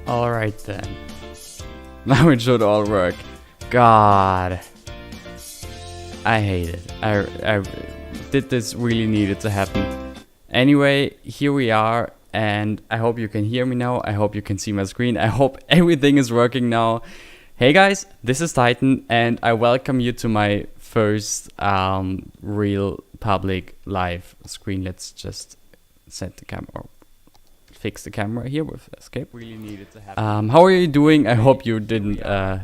Alright then. Now it should all work. God. I hate it. I did this really needed to happen. Anyway, here we are, and I hope you can hear me now. I hope you can see my screen. I hope everything is working now. Hey guys, this is Titan, and I welcome you to my first real public live screen. Let's just set the camera, fix the camera here with escape. Really needed to happen. How are you doing? I hope you didn't. I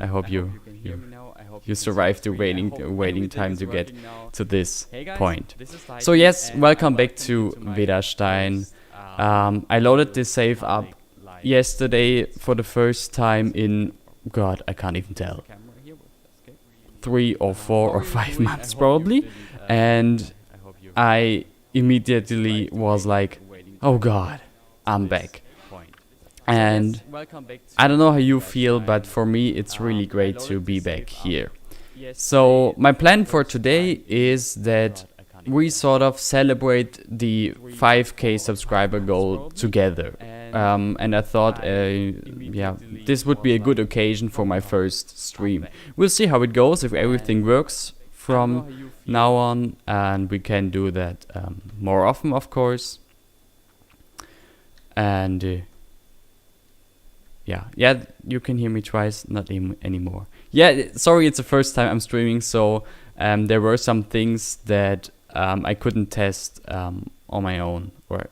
hope you survived the waiting time to get to this point. So yes, welcome back to Vedastein. I loaded this save up yesterday for the first time in, God, I can't even tell, 3 or 4 or 5 months probably, and I immediately was like, oh God, I'm back. And I don't know how you feel, but for me it's really great to be back here. So my plan for today is that we sort of celebrate the 5k subscriber goal together. And I thought, this would be a good occasion for my first stream. We'll see how it goes, if everything works from now on, and we can do that more often, of course. And yeah, you can hear me twice, not anymore. Yeah, sorry, it's the first time I'm streaming, so there were some things that I couldn't test on my own, or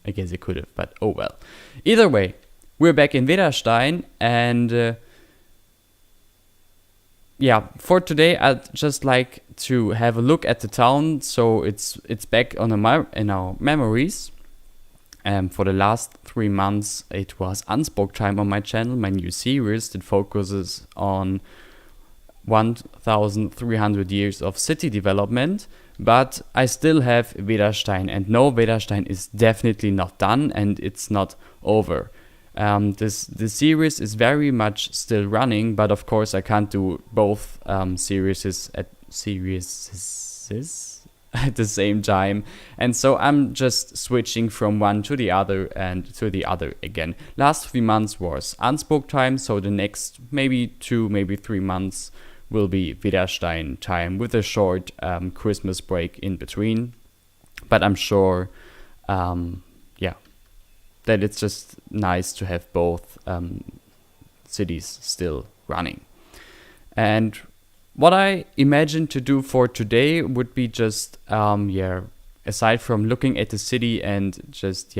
I guess I could have, but oh well. Either way, we're back in Vedastein, and for today I'd just like to have a look at the town, so it's back on in our memories. For the last 3 months, it was Unspoke Time on my channel, my new series that focuses on 1,300 years of city development. But I still have Vedastein, and no, Vedastein is definitely not done, and it's not over. The series is very much still running, but of course I can't do both series at the same time, and so I'm just switching from one to the other and to the other again. Last 3 months was Unspoke Time, so the next maybe 2, maybe 3 months will be Vedastein time with a short Christmas break in between. But I'm sure, that it's just nice to have both cities still running. And what I imagine to do for today would be just, aside from looking at the city and just,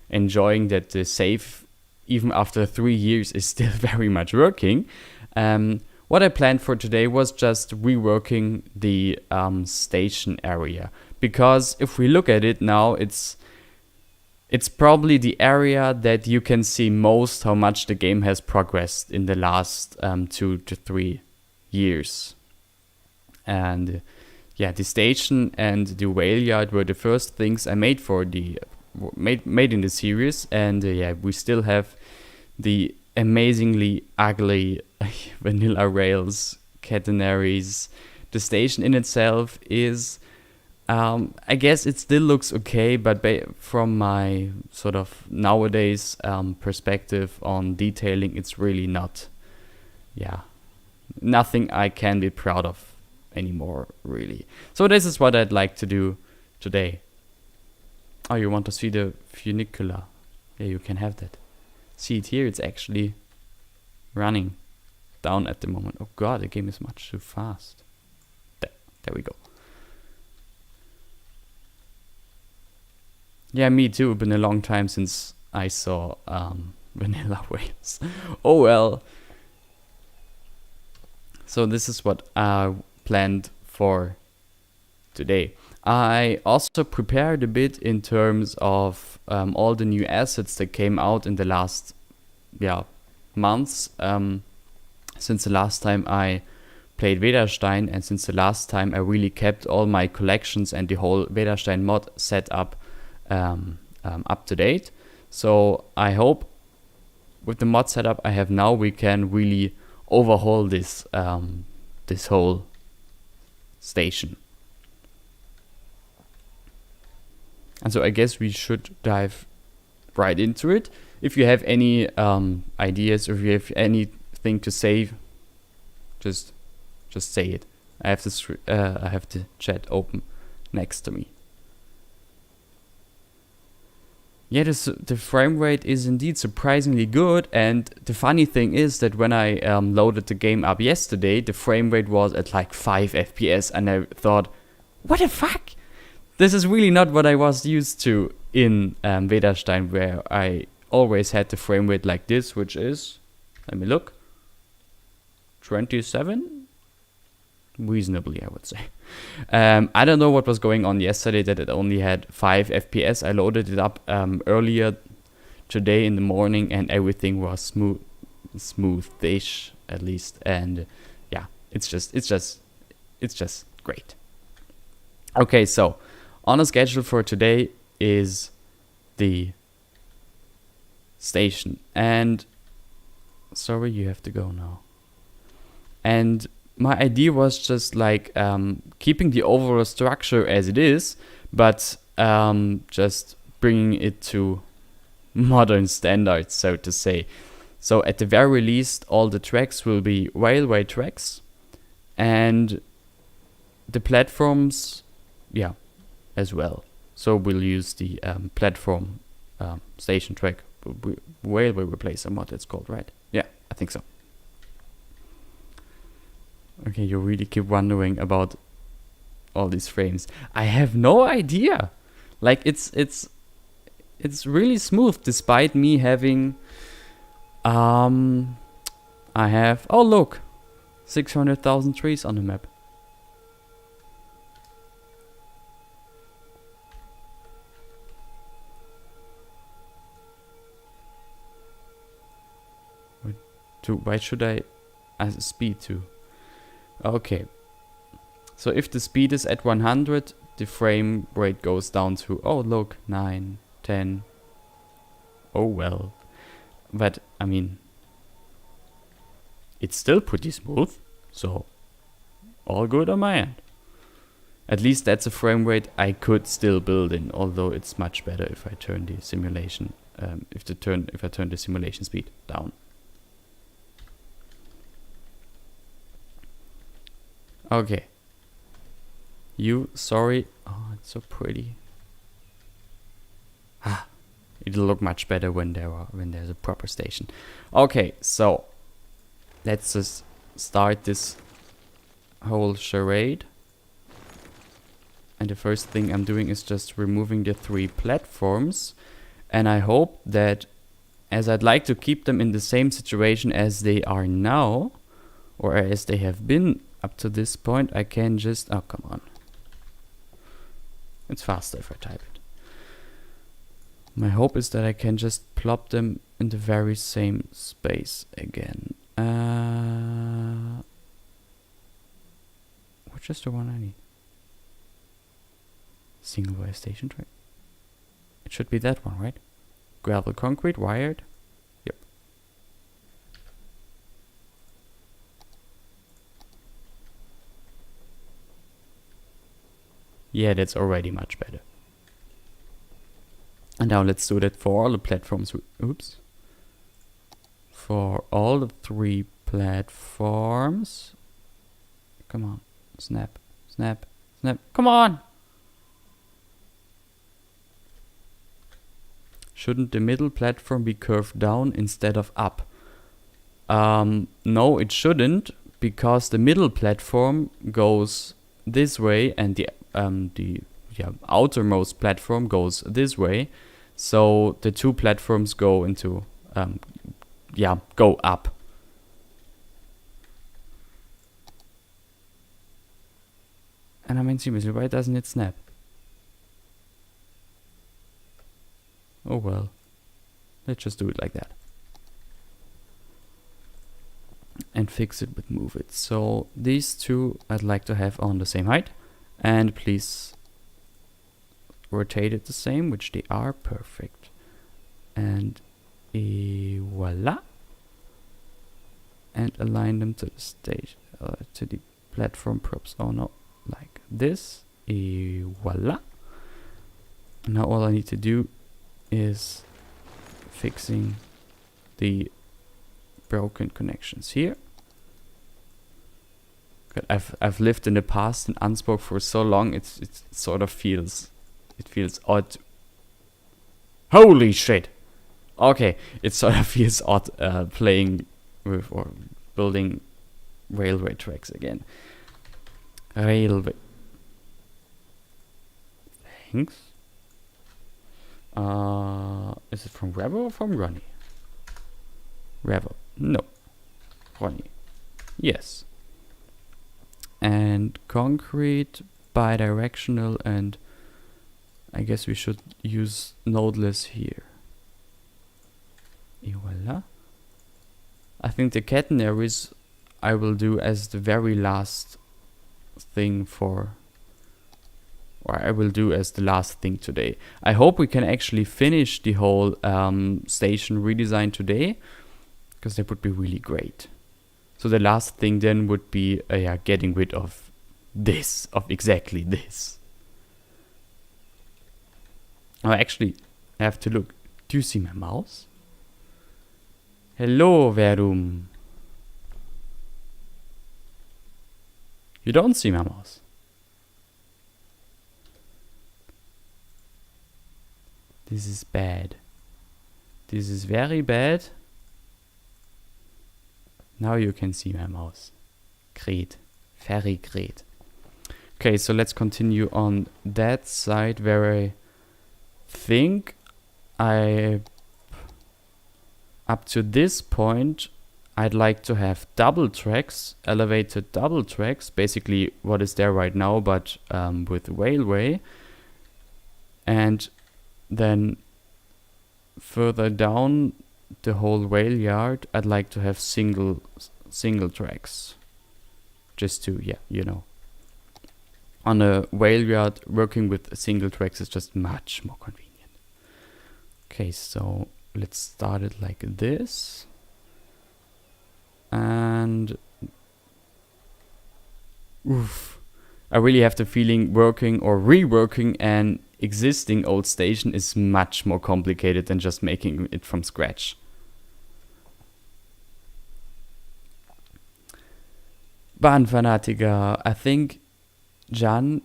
enjoying that the save, even after 3 years, is still very much working. What I planned for today was just reworking the station area. Because if we look at it now, it's probably the area that you can see most how much the game has progressed in the last 2 to 3 years. And the station and the Railyard were the first things I made for the made in the series, and we still have the amazingly ugly vanilla rails, catenaries. The station in itself is, I guess it still looks okay, but from my sort of nowadays perspective on detailing, it's really not, nothing I can be proud of anymore, really. So this is what I'd like to do today. Oh, you want to see the funicular? Yeah, you can have that. See it here, it's actually running down at the moment. Oh god, the game is much too fast. There we go. Yeah, me too. Been a long time since I saw vanilla waves. Oh well. So this is what I planned for today. I also prepared a bit in terms of all the new assets that came out in the last months. Since the last time I played Vedastein, and since the last time I really kept all my collections and the whole Vedastein mod set up to date. So I hope with the mod setup I have now, we can really overhaul this this whole station. And so I guess we should dive right into it. If you have any ideas, or if you have anything to say, just say it. I have the chat open next to me. Yeah, the frame rate is indeed surprisingly good, and the funny thing is that when I loaded the game up yesterday, the frame rate was at like 5 FPS, and I thought, what the fuck? This is really not what I was used to in Vedastein, where I always had the frame rate like this, which is, let me look, 27? Reasonably, I would say. I don't know what was going on yesterday that it only had 5 FPS. I loaded it up earlier today in the morning, and everything was smoothish at least. And it's just great. Okay, so on a schedule for today is the station, and sorry, you have to go now. And my idea was just like keeping the overall structure as it is, but just bringing it to modern standards, so to say. So at the very least, all the tracks will be railway tracks, and the platforms, as well. So we'll use the platform station track, railway replacer mod it's called, right? Yeah, I think so. Okay, you really keep wondering about all these frames. I have no idea. Like it's really smooth, despite me having I have, oh look, 600,000 trees on the map. Why should I speed to? Okay, so if the speed is at 100, the frame rate goes down to, oh look, 9, 10. Oh well. But I mean, it's still pretty smooth, so all good on my end. At least that's a frame rate I could still build in, although it's much better if I turn the simulation if I turn the simulation speed down. Okay. Sorry. Oh, it's so pretty. It it'll look much better when there's a proper station. Okay, so let's just start this whole charade. And the first thing I'm doing is just removing the 3 platforms. And I hope that, as I'd like to keep them in the same situation as they are now, or as they have been up to this point, I can just... Oh, come on. It's faster if I type it. My hope is that I can just plop them in the very same space again. Which is the one I need? Single wire station track. It should be that one, right? Gravel concrete, wired. Yep. Yeah, that's already much better. And now let's do that for all the platforms. Oops. For all the 3 platforms. Come on. Snap. Snap. Snap. Come on! Shouldn't the middle platform be curved down instead of up? No, it shouldn't, because the middle platform goes this way and the outermost platform goes this way. So the 2 platforms go into go up. And I mean, seriously, why doesn't it snap? Oh well, let's just do it like that. And fix it with move it. So these 2 I'd like to have on the same height. And please rotate it the same, which they are. Perfect. And voila. And align them to the stage, to the platform props. Oh no, like this. Voila. Now all I need to do is fixing the broken connections here. But I've lived in the past in Ansbach for so long, it sort of feels odd. Holy shit! Okay, it sort of feels odd playing with or building railway tracks again. Railway. Thanks. Is it from Revo or from Ronnie? Revo. No. Ronnie. Yes. And concrete, bidirectional, and I guess we should use nodeless here. Et voila. I think the catenaries I will do as the very last thing for... or I will do as the last thing today. I hope we can actually finish the whole station redesign today, because that would be really great. So the last thing then would be getting rid of this, of exactly this. Oh, actually, I have to look. Do you see my mouse? Hello, Verum. You don't see my mouse. This is bad. This is very bad. Now you can see my mouse. Great. Very great. Okay, so let's continue on that side where I think up to this point I'd like to have double tracks, elevated double tracks, basically what is there right now, but with railway. And then further down the whole Railyard, I'd like to have single tracks. Just to, on a Railyard, working with single tracks is just much more convenient. Okay, so let's start it like this. And I really have the feeling working or reworking an existing old station is much more complicated than just making it from scratch. Bahnfanatiker, I think Jen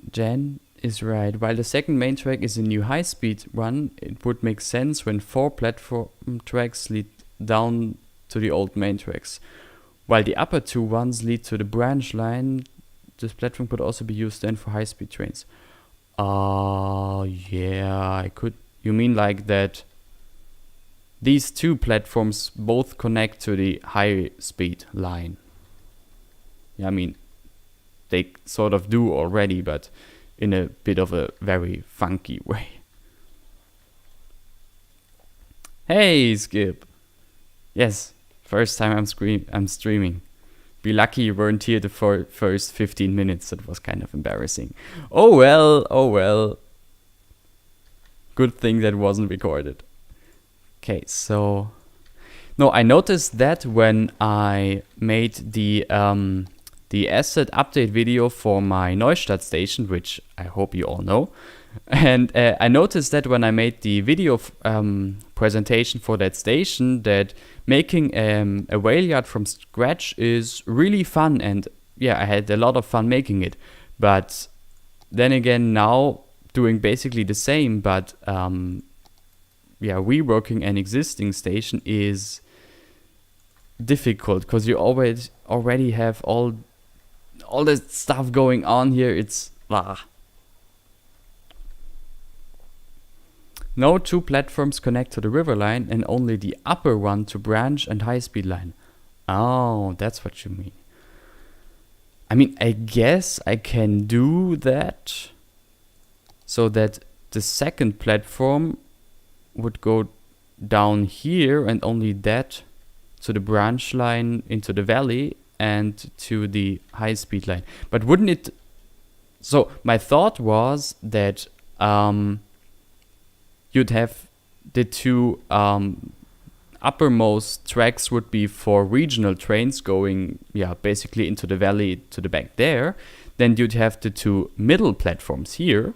is right. While the second main track is a new high-speed one, it would make sense when 4 platform tracks lead down to the old main tracks. While the upper 2 ones lead to the branch line, this platform could also be used then for high-speed trains. Yeah, I could. You mean like that these 2 platforms both connect to the high-speed line? Yeah, I mean, they sort of do already, but in a bit of a very funky way. Hey, Skip. Yes, first time I'm streaming. Be lucky you weren't here the first 15 minutes. That was kind of embarrassing. Oh well. Good thing that wasn't recorded. Okay, so no, I noticed that when I made the asset update video for my Neustadt station, which I hope you all know. And I noticed that when I made the video presentation for that station, that making a Railyard from scratch is really fun. And yeah, I had a lot of fun making it. But then again, now doing basically the same, but reworking an existing station is difficult because you already have all the stuff going on here. It's No 2 platforms connect to the river line and only the upper one to branch and high-speed line. Oh, that's what you mean. I mean, I guess I can do that so that the second platform would go down here and only that to the branch line into the valley and to the high-speed line. But wouldn't it... So my thought was that you'd have the 2 uppermost tracks would be for regional trains going, basically into the valley to the back there. Then you'd have the 2 middle platforms here.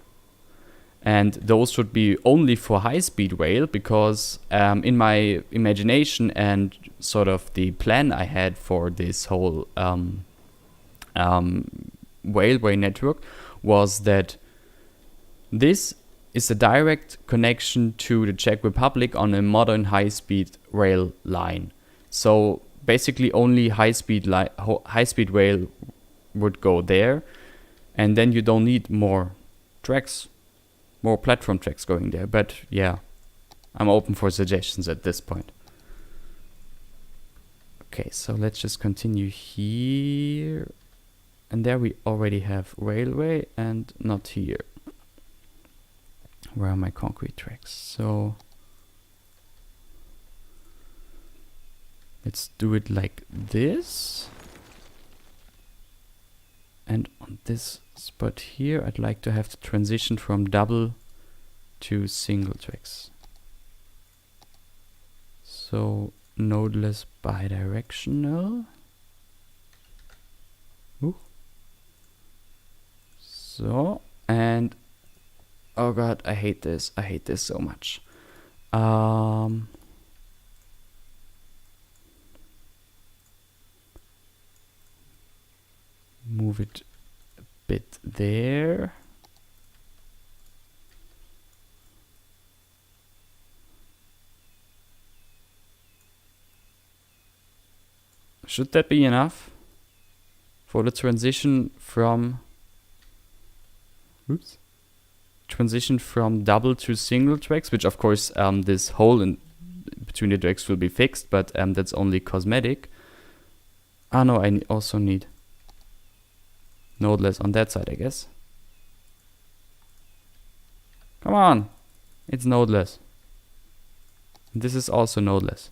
And those would be only for high-speed rail because in my imagination and sort of the plan I had for this whole railway network was that this is a direct connection to the Czech Republic on a modern high-speed rail line. So basically only high-speed rail would go there, and then you don't need more platform tracks going there. But yeah, I'm open for suggestions at this point. Okay, so let's just continue here. And there we already have railway and not here. Where are my concrete tracks? So let's do it like this. And on this spot here, I'd like to have the transition from double to single tracks. So nodeless bidirectional. Ooh. So, and oh god, I hate this. I hate this so much. Move it a bit there. Should that be enough for the transition from double to single tracks, which of course this hole in between the tracks will be fixed, but that's only cosmetic. No, I also need nodeless on that side, I guess. Come on, it's nodeless. This is also nodeless.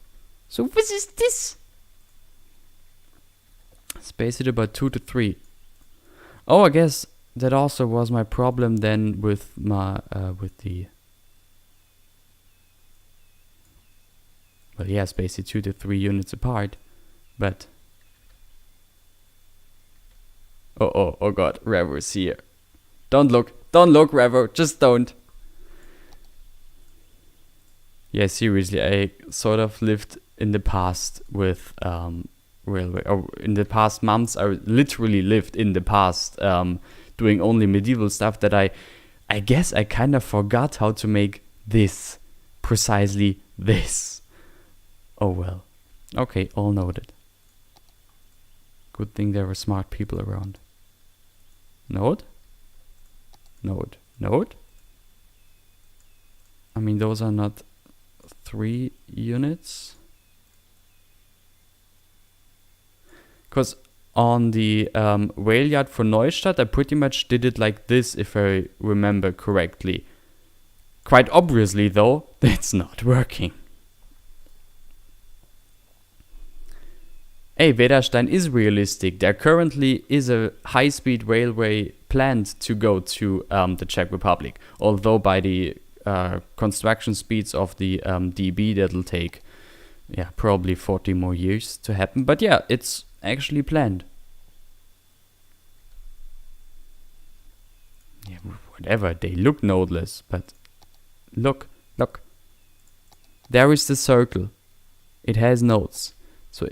So what is this? Space it about 2 to 3. Oh, I guess that also was my problem then with my well, yeah, space it 2 to 3 units apart, but oh god, Revo's here. Don't look, Revo, just don't. Yeah, seriously, I sort of lived in the past with railway, or in the past months I literally lived in the past, doing only medieval stuff that I I guess I kind of forgot how to make this. Precisely this. Oh well. Okay, all noted. Good thing there were smart people around. Node? Node. Node? I mean, those are not 3 units. Because on the Railyard for Neustadt, I pretty much did it like this, if I remember correctly. Quite obviously, though, that's not working. Hey, Vedastein is realistic. There currently is a high-speed railway planned to go to the Czech Republic. Although by the construction speeds of the DB, that'll take, yeah, probably 40 more years to happen. But yeah, it's actually planned. Yeah, whatever. They look nodeless, but look. There is the circle. It has nodes. So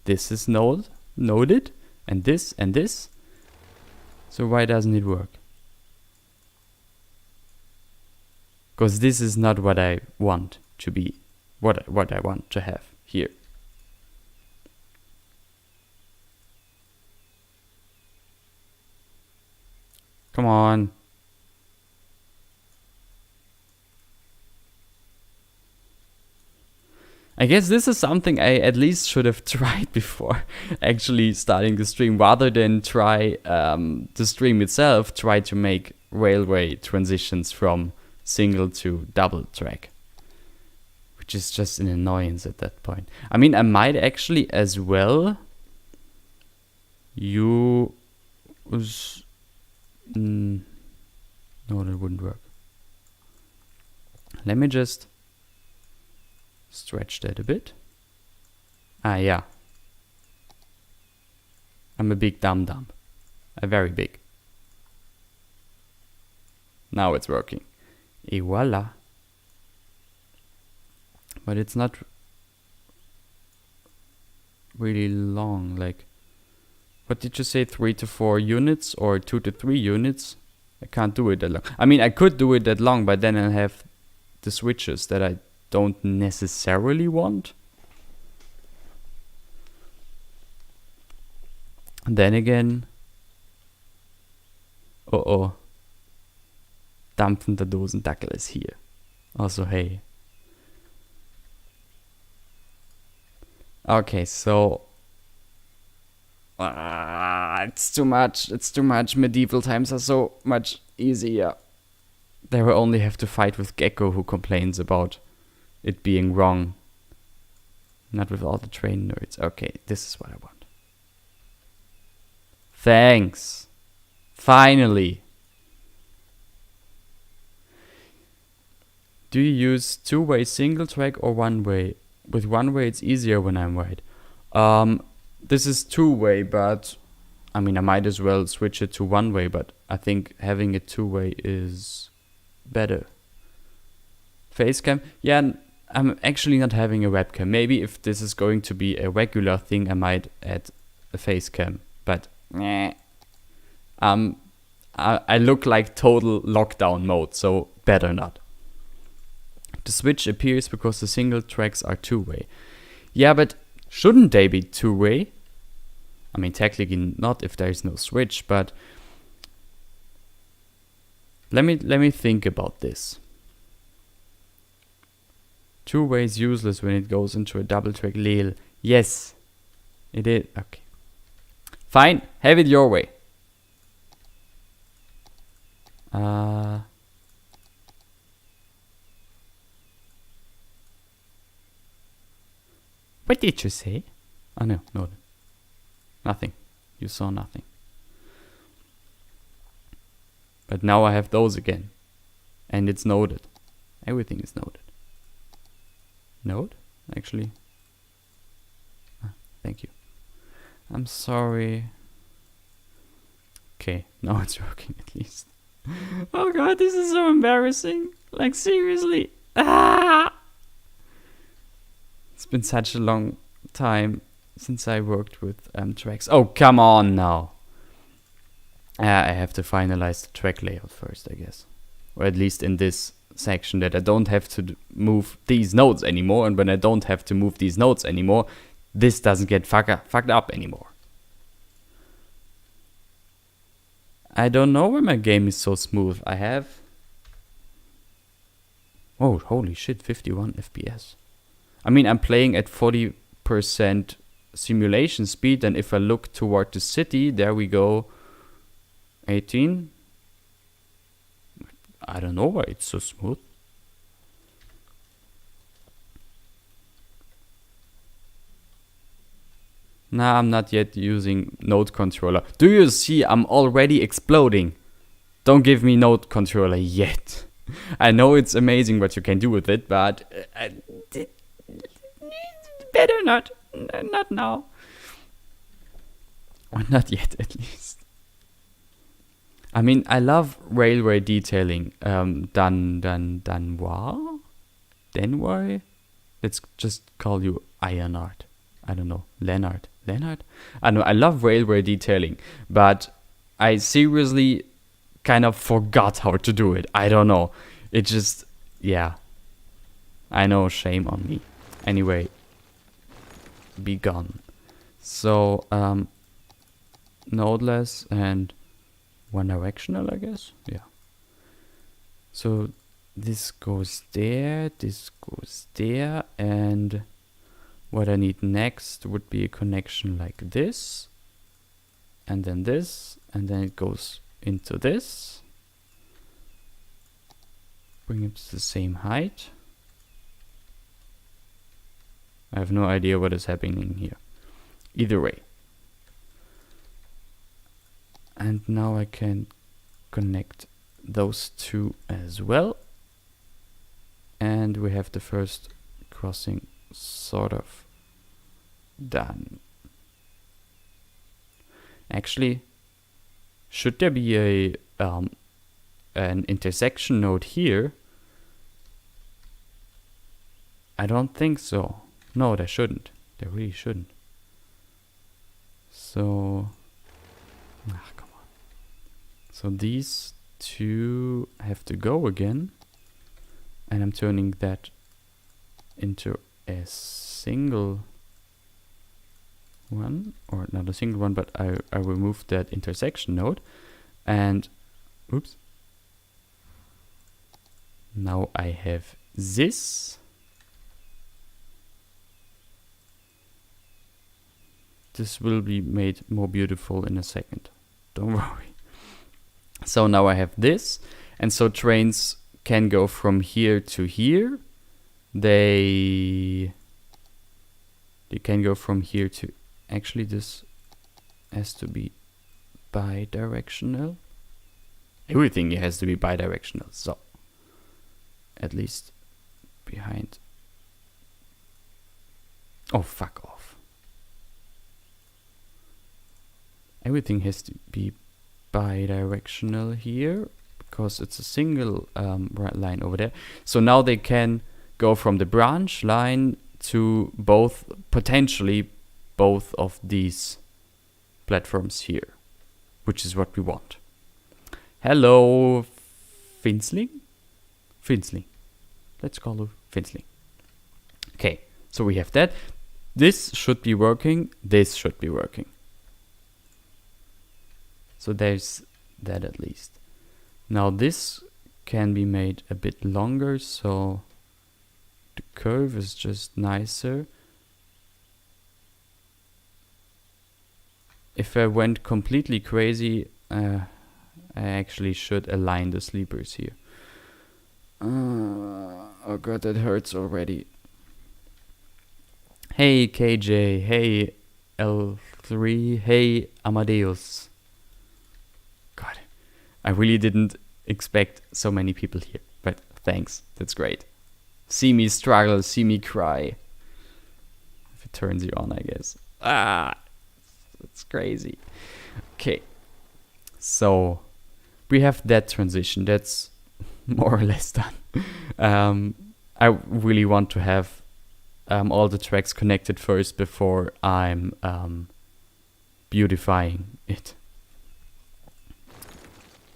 this is noded, and this. So why doesn't it work? Because this is not what I want to be, what I want to have here. Come on. I guess this is something I at least should have tried before actually starting the stream, rather than try the stream itself, try to make railway transitions from single to double track, which is just an annoyance at that point. I mean, I might actually as well use... no, that wouldn't work. Let me just stretch that a bit. Ah, yeah. I'm a big dum-dum. A very big. Now it's working. Et voila. But it's not really long. Like, what did you say? 3 to 4 units or 2 to 3 units? I can't do it that long. I mean, I could do it that long, but then I have the switches that I don't necessarily want. And then again, dampfender Dosendackel is here. Also, hey. Okay, so it's too much. It's too much. Medieval times are so much easier. They will only have to fight with Gecko, who complains about it being wrong. Not with all the train nerds. Okay, this is what I want. Thanks. Finally. Do you use two-way single track or one-way? With one-way it's easier when I'm right. This is two-way, but I mean, I might as well switch it to one-way, but I think having it two-way is better. Facecam? Yeah, I'm actually not having a webcam. Maybe if this is going to be a regular thing, I might add a facecam. But I look like total lockdown mode, so better not. The switch appears because the single tracks are two-way. Yeah, but shouldn't they be two-way? I mean, technically not if there is no switch, but let me think about this. Two-way is useless when it goes into a double track leel. Yes, it is. Okay. Fine, have it your way. What did you say? Oh no, nothing. You saw nothing. But now I have those again. And it's noted. Everything is noted. Node? Actually. Thank you. I'm sorry. Okay, now it's working at least. Oh god, this is so embarrassing. Like, seriously. Ah! It's been such a long time since I worked with tracks. Oh, come on now. I have to finalize the track layout first, I guess. or at least in this section, that I don't have to move these nodes anymore, and when I don't have to move these nodes anymore, this doesn't get fucked up anymore. I don't know why my game is so smooth. I have... Oh, holy shit, 51 FPS. I mean, I'm playing at 40% simulation speed, and if I look toward the city, there we go, 18. I don't know why it's so smooth. Nah, I'm not yet using node controller. Do you see I'm already exploding? Don't give me node controller yet. I know it's amazing what you can do with it, but better not. Not now. Or not yet, at least. I mean, I love railway detailing. Denwhy? Let's just call you Ironard. I don't know. Leonard? I know, I love railway detailing, but I seriously kind of forgot how to do it. I don't know. It just, yeah. I know, shame on me. Anyway, be gone. So, nodeless and one directional, I guess. Yeah. So this goes there, this goes there, and what I need next would be a connection like this, and then it goes into this. Bring it to the same height. I have no idea what is happening here. Either way. And now I can connect those two as well. And we have the first crossing sort of done. Actually, should there be a an intersection node here? I don't think so. No, there shouldn't. There really shouldn't. So, come on. So these two have to go again, and I'm turning that into a single one, or not a single one, but I removed that intersection node, and oops. Now I have this. This will be made more beautiful in a second. Don't worry. So now I have this, and so trains can go from here to here. They can go from here to... Actually, this has to be bi-directional. Everything here has to be bi-directional. So, at least behind... Oh, fuck off. Everything has to be bi-directional here, because it's a single line over there. So now they can go from the branch line to both, potentially both of these platforms here, which is what we want. Hello, Finalizing? Let's call it Finalizing. Okay, so we have that. This should be working. This should be working. So there's that at least. Now this can be made a bit longer, so the curve is just nicer. If I went completely crazy, I actually should align the sleepers here. Oh god, that hurts already. Hey KJ, hey L3, hey Amadeus. God, I really didn't expect so many people here, but thanks, that's great. See me struggle, see me cry. If it turns you on, I guess. That's crazy. Okay, so we have that transition. That's more or less done. I really want to have all the tracks connected first before I'm beautifying it.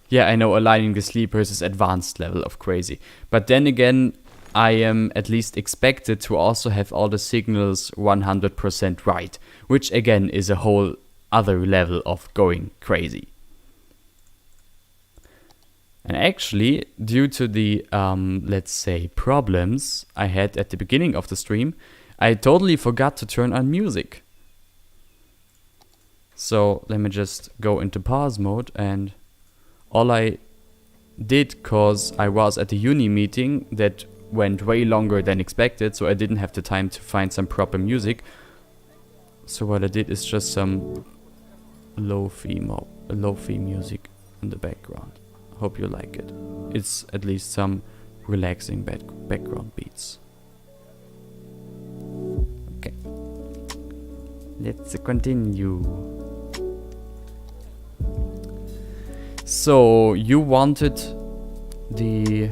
Yeah, I know aligning the sleepers is advanced level of crazy. But then again, I am at least expected to also have all the signals 100% right, which again is a whole other level of going crazy. And actually, due to the, let's say, problems I had at the beginning of the stream, I totally forgot to turn on music. So let me just go into pause mode, and all I did, cause I was at the uni meeting that went way longer than expected, so I didn't have the time to find some proper music. So what I did is just some lo-fi music in the background. Hope you like it. It's at least some relaxing background beats. Okay. Let's continue. So you wanted the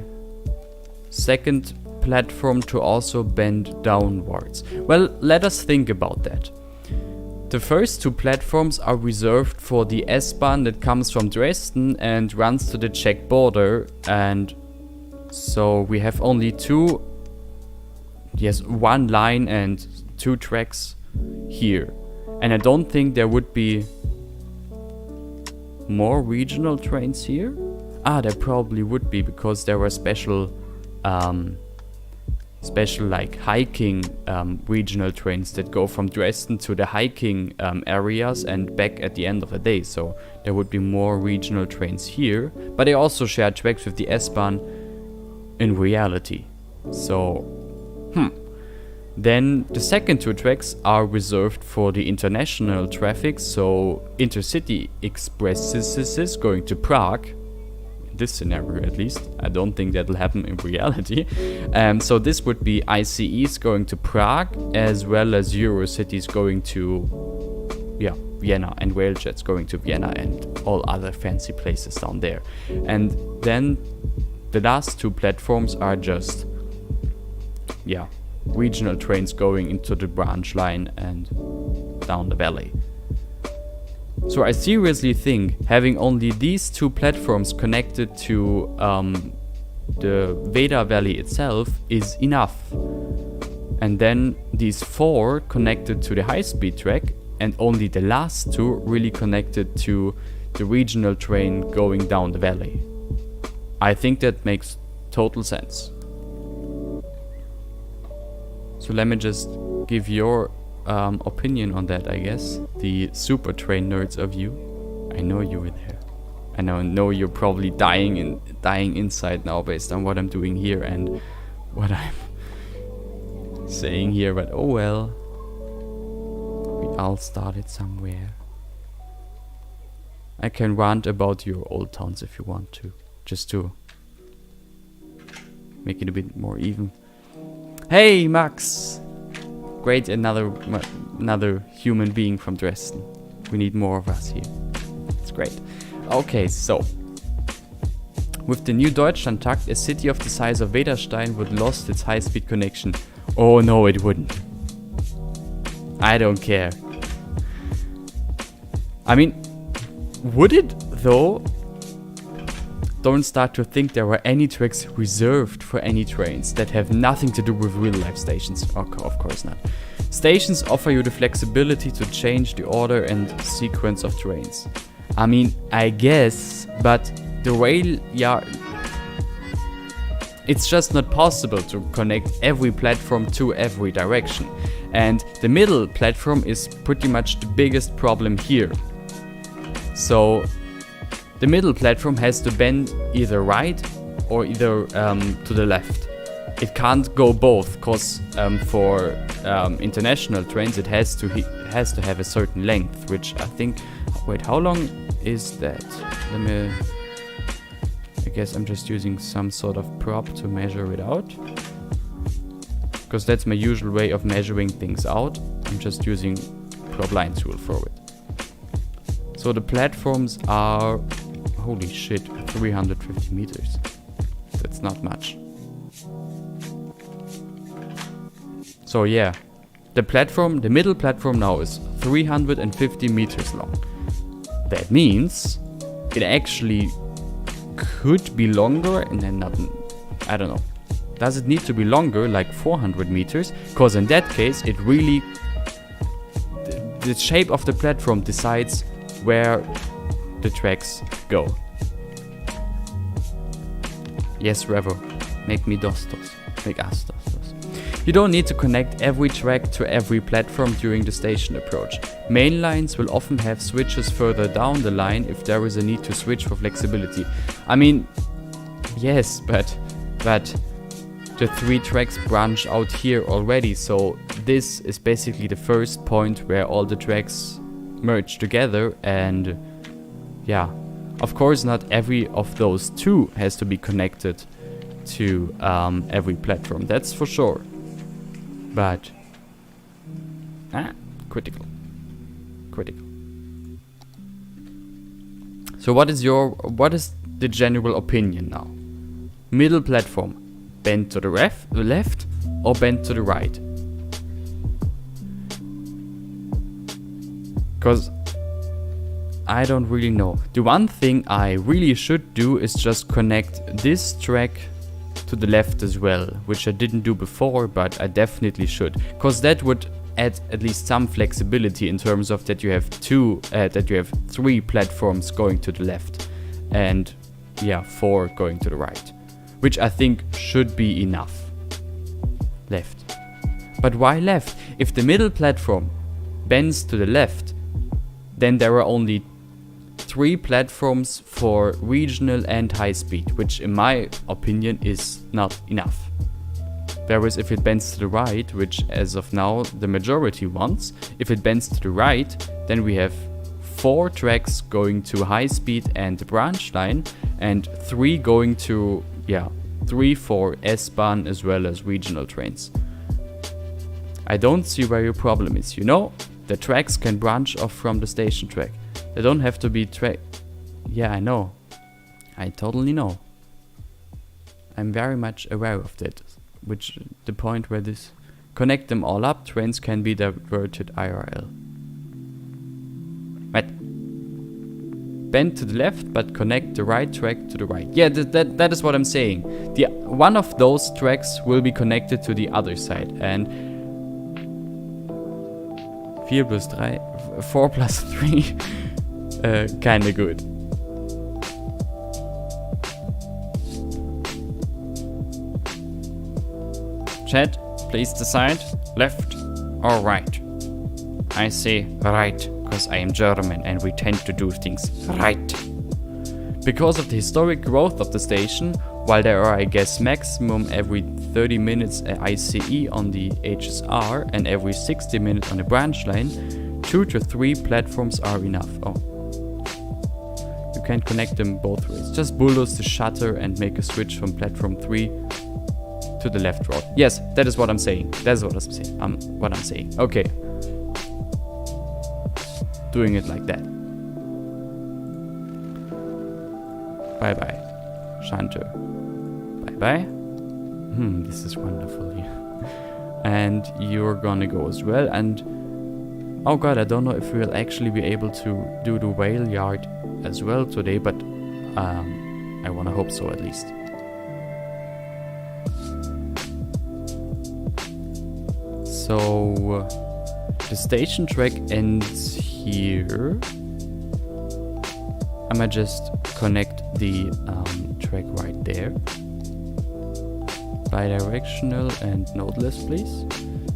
second platform to also bend downwards. Well, let us think about that. The first two platforms are reserved for the S-Bahn that comes from Dresden and runs to the Czech border, and so we have only one line and 2 tracks here. And I don't think there would be more regional trains here. There probably would be, because there were special like hiking regional trains that go from Dresden to the hiking areas and back at the end of the day. So there would be more regional trains here, but they also share tracks with the S-Bahn in reality. So, Then the second 2 tracks are reserved for the international traffic, so intercity expresses going to Prague. This scenario at least. I don't think that'll happen in reality. So this would be ICEs going to Prague, as well as Eurocities going to Vienna, and Railjets going to Vienna and all other fancy places down there. And then the last 2 platforms are just regional trains going into the branch line and down the valley. So I seriously think having only these 2 platforms connected to the Veda Valley itself is enough. And then these 4 connected to the high-speed track, and only the last 2 really connected to the regional train going down the valley. I think that makes total sense. So let me just give your opinion on that, I guess. The super train nerds of you. I know you were there. I know you're probably dying inside now based on what I'm doing here and what I'm saying here, but oh well. We all started somewhere. I can rant about your old towns if you want to, just to make it a bit more even. Hey, Max! Great, another human being from Dresden. We need more of us here. It's great. Okay, so with the new Deutschlandtakt, a city of the size of Vedastein would lost its high-speed connection. Oh no, it wouldn't. I don't care. I mean, would it though? Don't start to think there were any tracks reserved for any trains that have nothing to do with real-life stations. Oh, of course not. Stations offer you the flexibility to change the order and sequence of trains. I mean, I guess, but the Railyard... It's just not possible to connect every platform to every direction. And the middle platform is pretty much the biggest problem here. So the middle platform has to bend either right or either to the left. It can't go both, because for international trains it has to have a certain length, which I think... Wait, how long is that? I guess I'm just using some sort of prop to measure it out, because that's my usual way of measuring things out. I'm just using prop line tool for it. So the platforms are... Holy shit, 350 meters. That's not much. So yeah, the middle platform now is 350 meters long. That means it actually could be longer and then not, I don't know. Does it need to be longer, like 400 meters? Because in that case, it really, the shape of the platform decides where the tracks go. Yes, Revo, make me dostos, make us dostos. You don't need to connect every track to every platform during the station approach. Main lines will often have switches further down the line if there is a need to switch for flexibility. I mean, yes, but the 3 tracks branch out here already, so this is basically the first point where all the tracks merge together, and yeah, of course not every of those 2 has to be connected to every platform, that's for sure, but critical. So what is the general opinion now? Middle platform, bend to the left or bend to the right? Because I don't really know. The one thing I really should do is just connect this track to the left as well, which I didn't do before, but I definitely should, because that would add at least some flexibility in terms of that you have 3 platforms going to the left and 4 going to the right, which I think should be enough. Left. But why left? If the middle platform bends to the left, then there are only 3 platforms for regional and high speed, which in my opinion is not enough. Whereas if it bends to the right, which as of now the majority wants, if it bends to the right, then we have 4 tracks going to high speed and branch line, and 3 going to 3 for S-Bahn as well as regional trains. I don't see where your problem is, you know? The tracks can branch off from the station track. They don't have to be Yeah, I know. I totally know. I'm very much aware of that. Which the point where this connect them all up, trains can be diverted IRL. Right. Bend to the left, but connect the right track to the right. Yeah, that is what I'm saying. One of those tracks will be connected to the other side, and 4 plus 3, 4 plus 3, kinda good. Chat, please decide, left or right. I say right, because I am German and we tend to do things right. Because of the historic growth of the station, while there are, I guess, maximum every 30 minutes ICE on the HSR and every 60 minutes on the branch line, 2 to 3 platforms are enough. Oh. You can connect them both ways. Just bulldoze the shutter and make a switch from platform 3 to the left road. Yes, that is what I'm saying. That's what I'm saying. Okay. Doing it like that. Bye bye, Shanto. Bye bye. This is wonderful here. And you're gonna go as well. And oh god, I don't know if we'll actually be able to do the Railyard as well today, but I wanna hope so at least. So the station track ends here. I might just connect the track right there. Bidirectional and nodeless, please.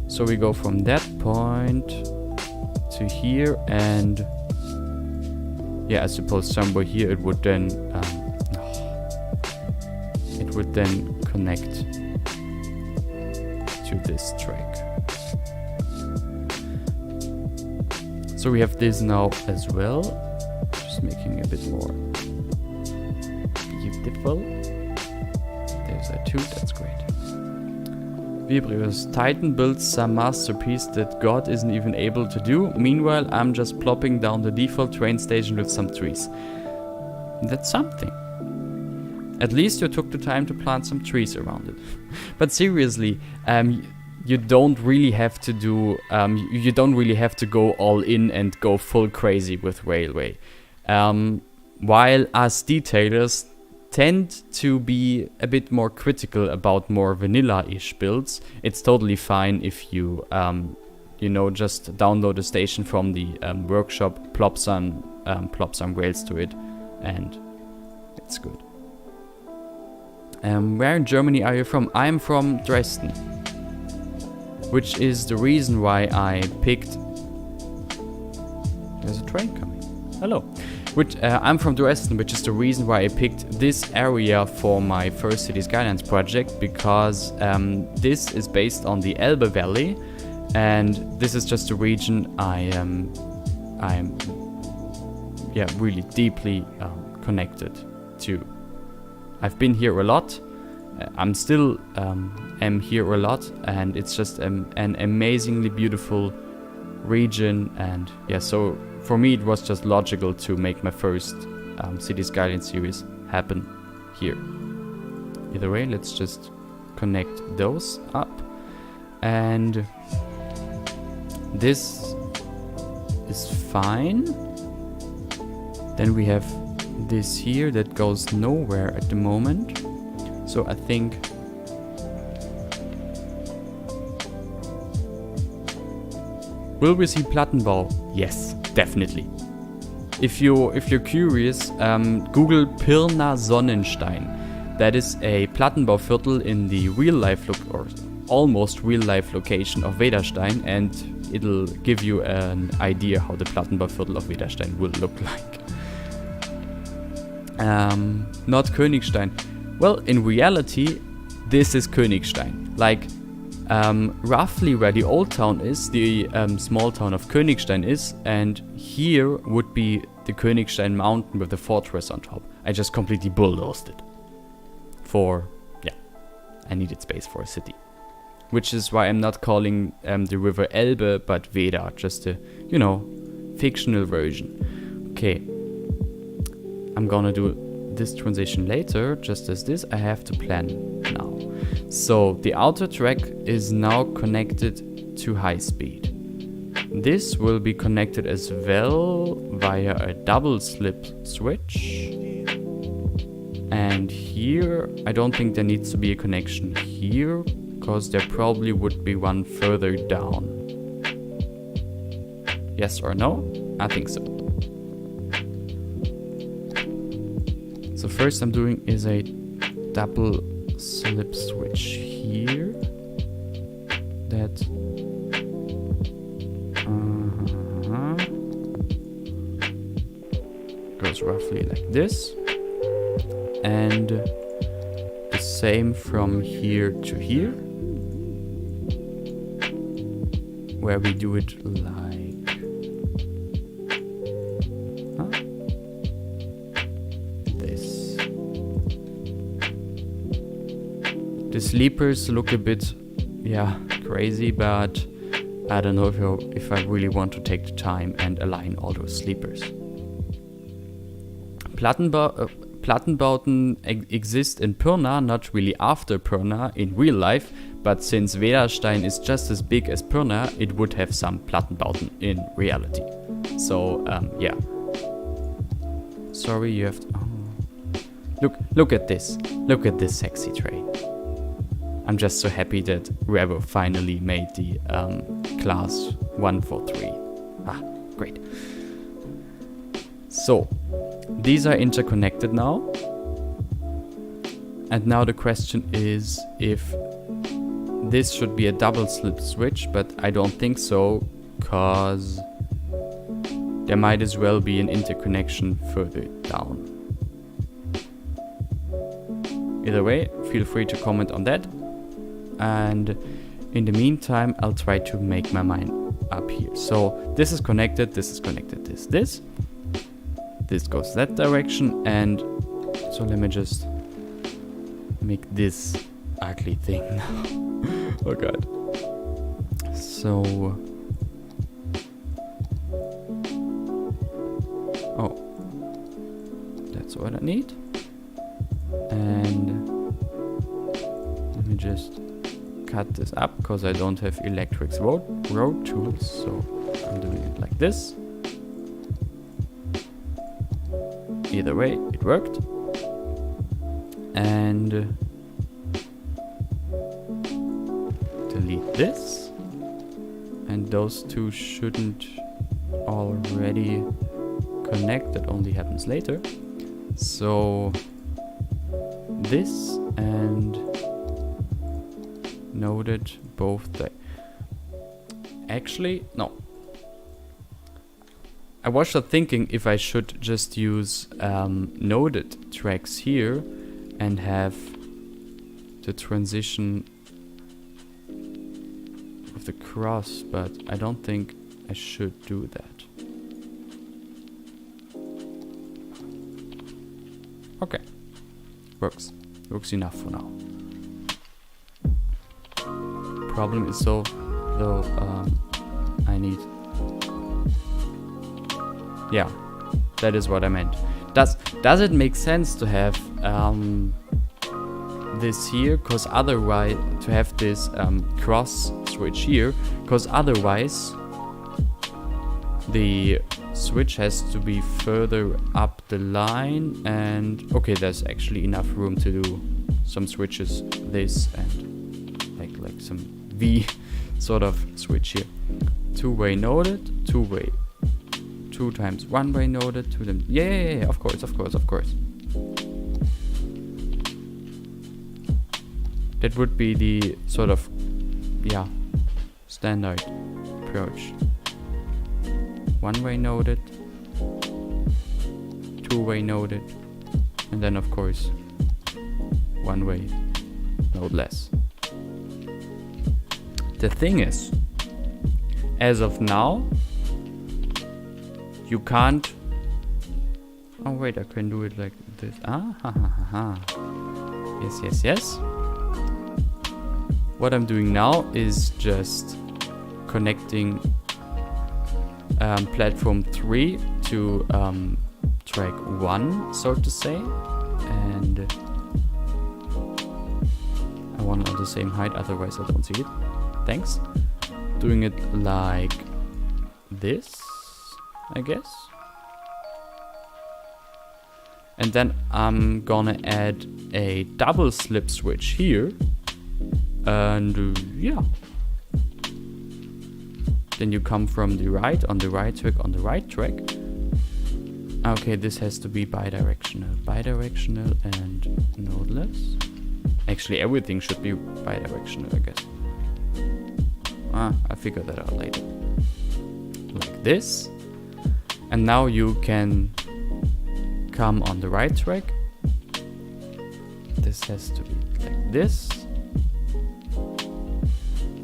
So we go from that point to here, and I suppose somewhere here it would then connect to this track. So we have this now as well, just making it a bit more beautiful. There's a 2, that's great. Vibrius, Titan builds some masterpiece that God isn't even able to do. Meanwhile, I'm just plopping down the default train station with some trees. That's something. At least you took the time to plant some trees around it. But seriously, you don't really have to do. You don't really have to go all in and go full crazy with railway. While us detailers tend to be a bit more critical about more vanilla-ish builds. It's totally fine if you, you know, just download a station from the workshop, plop some Rails to it, and it's good. Where in Germany are you from? I'm from Dresden, which is the reason why I picked... There's a train coming. Hello. I'm from Dresden, which is the reason why I picked this area for my first Cities Skylines project, because this is based on the Elbe Valley, and this is just a region I'm really deeply connected to. I've been here a lot. I'm still am here a lot, and it's just an amazingly beautiful region. And yeah, so for me it was just logical to make my first Cities Skylines series happen here. Either way, let's just connect those up, and this is fine. Then we have this here that goes nowhere at the moment, so I think will we see Plattenbau? Yes, definitely. If you're curious, Google Pirna Sonnenstein. That is a Plattenbauviertel in the real life or almost real life location of Vedastein, and it'll give you an idea how the Plattenbauviertel of Vedastein will look like. Not Königstein. Well, in reality, this is Königstein. Like, roughly where the old town is, the small town of Königstein is, and here would be the Königstein mountain with the fortress on top. I just completely bulldozed it. I needed space for a city. Which is why I'm not calling the river Elbe, but Veda, just a, fictional version. Okay. I'm gonna do this transition later, just as this. I have to plan now. So the outer track is now connected to high speed. This will be connected as well via a double slip switch. And here, I don't think there needs to be a connection here, because there probably would be one further down. Yes or no? I think so. So first I'm doing is a double slip switch here. That goes roughly like this. And the same from here to here, where we do it like this. The sleepers look a bit, crazy, but I don't know if I really want to take the time and align all those sleepers. Plattenbauten exist in Pirna, not really after Pirna in real life, but since Vedastein is just as big as Pirna, it would have some Plattenbauten in reality. So, Sorry, you have to... Oh. Look at this. Look at this sexy train. I'm just so happy that Revo finally made the class 143. Great. So, these are interconnected now. And now the question is if this should be a double slip switch, but I don't think so, because there might as well be an interconnection further down. Either way, feel free to comment on that. And in the meantime, I'll try to make my mind up here. So this is connected, this goes that direction, and so let me just make this ugly thing now. Oh god. So that's what I need. And let me just cut this up because I don't have electric road tools, so I'm doing it like this. Either way, it worked. and delete this. And those two shouldn't already connect. That only happens later. So this and noded both the... Actually, no. I was just thinking if I should just use noded tracks here and have the transition of the cross, but I don't think I should do that. Okay, works enough for now. Problem is though I need... Yeah, that is what I meant. Does it make sense to have this here? Cause otherwise, to have this cross switch here, cause otherwise the switch has to be further up the line, and okay, there's actually enough room to do some switches, this and like some V sort of switch here. Two-way noded, two-way, 2 times one-way noded, 2 times, yeah, of course. That would be the sort of, yeah, standard approach. One-way noded, two-way noded, and then of course one-way nodeless. The thing is, as of now, you can't... Oh wait, I can do it like this. Yes. What I'm doing now is just connecting platform 3 to track 1, so to say, and I want it on the same height, otherwise I don't see it. Thanks. Doing it like this, I guess. And then I'm gonna add a double slip switch here, and yeah. Then you come from the right, on the right track, on the right track. Okay, this has to be bidirectional. Bidirectional and nodeless. Actually, everything should be bidirectional, I guess. I figured that out later. Like this. And now you can come on the right track. This has to be like this.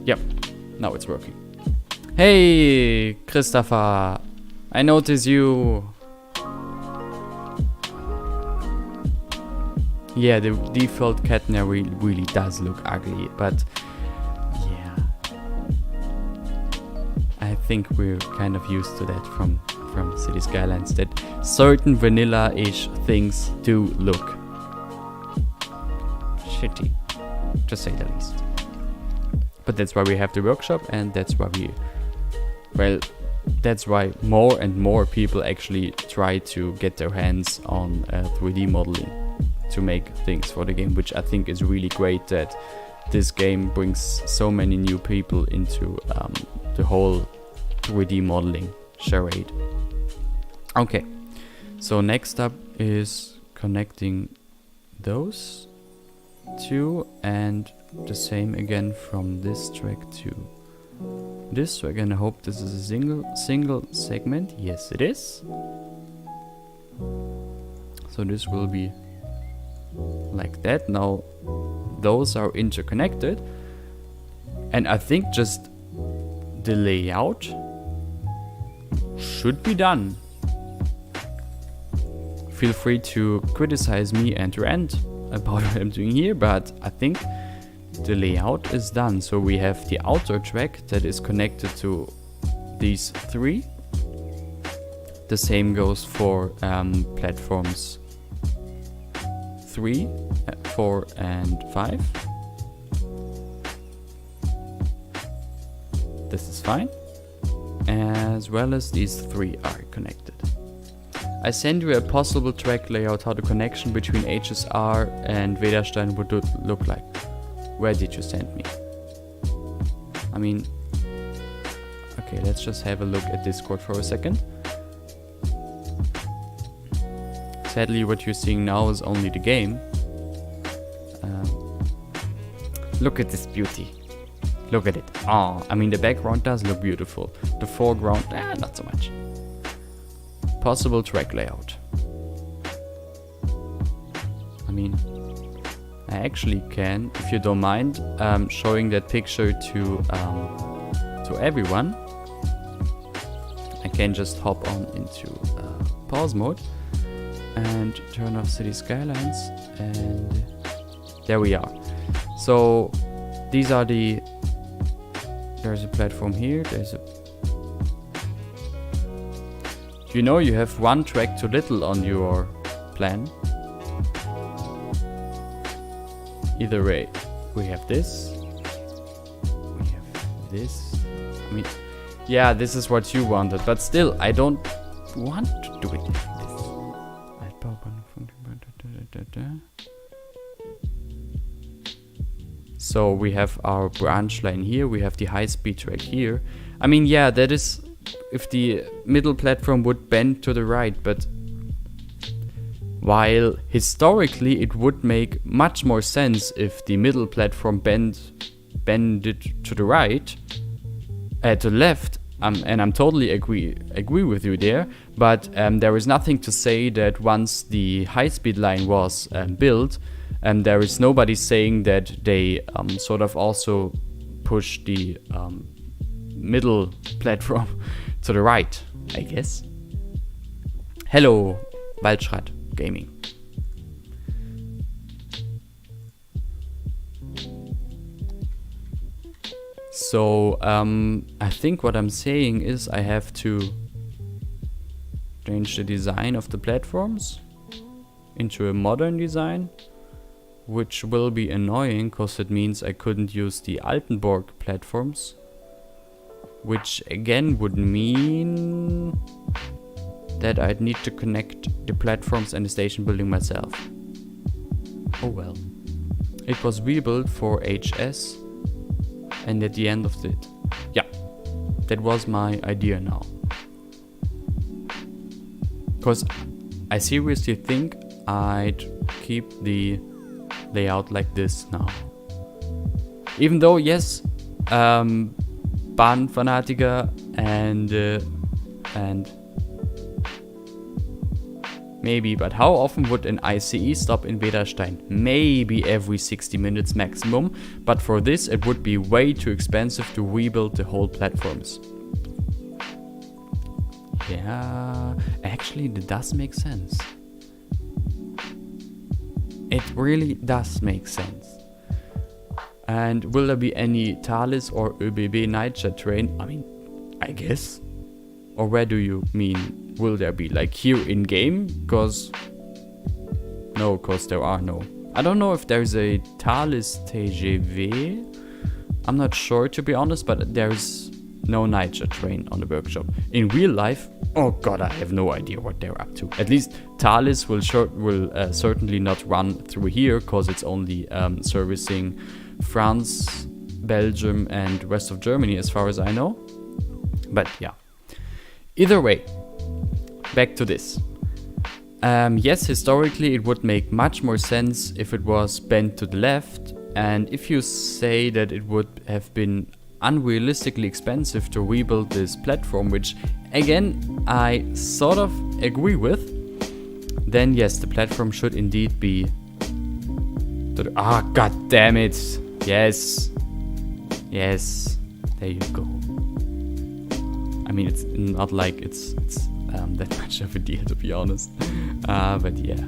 Yep, now it's working. Hey, Christopher, I notice you. Yeah, the default Katna really does look ugly, but yeah, I think we're kind of used to that from Cities Skylines, that certain vanilla-ish things do look shitty, to say the least. But that's why we have the workshop, and that's why that's why more and more people actually try to get their hands on 3D modeling to make things for the game, which I think is really great that this game brings so many new people into the whole 3D modeling charade. Okay, so next up is connecting those two, and the same again from this track to this track, and I hope this is a single segment. Yes, it is. So this will be like that. Now those are interconnected, and I think just the layout should be done. Feel free to criticize me and rant about what I'm doing here, but I think the layout is done. So we have the outer track that is connected to these 3. The same goes for platforms 3, 4 and 5. This is fine. As well as these 3 are connected. I send you a possible track layout how the connection between HSR and Vedastein would look like. Where did you send me? I mean, okay, let's just have a look at Discord for a second. Sadly, what you're seeing now is only the game. Look at this beauty. Look at it. Oh, I mean, the background does look beautiful. The foreground, not so much. Possible track layout. I mean, I actually can, if you don't mind, showing that picture to everyone. I can just hop on into pause mode and turn off Cities Skylines, and there we are. So these are the. There's a platform here. There's a. You know you have one track too little on your plan. Either way, we have this. We have this. I mean, yeah, this is what you wanted, but still, I don't want to do it like this. So we have our branch line here, we have the high-speed track here. I mean, yeah, that is if the middle platform would bend to the right, but while historically it would make much more sense if the middle platform bended to the right, to the left, and I'm totally agree with you there, but there is nothing to say that once the high-speed line was built, there is nobody saying that they sort of also push the middle platform to the right, I guess. Hello, Waldschrat Gaming. So, I think what I'm saying is I have to change the design of the platforms into a modern design, which will be annoying because it means I couldn't use the Altenburg platforms, which again would mean that I'd need to connect the platforms and the station building myself. Oh well. It was rebuilt for HS, and at the end of it, yeah, that was my idea now. Because I seriously think I'd keep the layout like this now. Even though, yes, Bahnfanatiker and maybe, but how often would an ICE stop in Vedastein? Maybe every 60 minutes maximum, but for this it would be way too expensive to rebuild the whole platforms. Yeah, actually that does make sense. It really does make sense. And will there be any Thales or ÖBB Nightjet train? I mean, I guess. Or where do you mean, will there be? Like here in game? Because there are no. I don't know if there's a Thales TGV. I'm not sure, to be honest, but there's no Nightjet train on the workshop. In real life, oh god, I have no idea what they're up to. At least Thales will certainly not run through here, because it's only servicing France, Belgium, and rest of Germany, as far as I know. But yeah. Either way, back to this. Yes, historically it would make much more sense if it was bent to the left, and if you say that it would have been unrealistically expensive to rebuild this platform, which again I sort of agree with, then yes, the platform should indeed be god damn it. Yes, there you go. I mean, it's not like it's that much of a deal, to be honest. But yeah.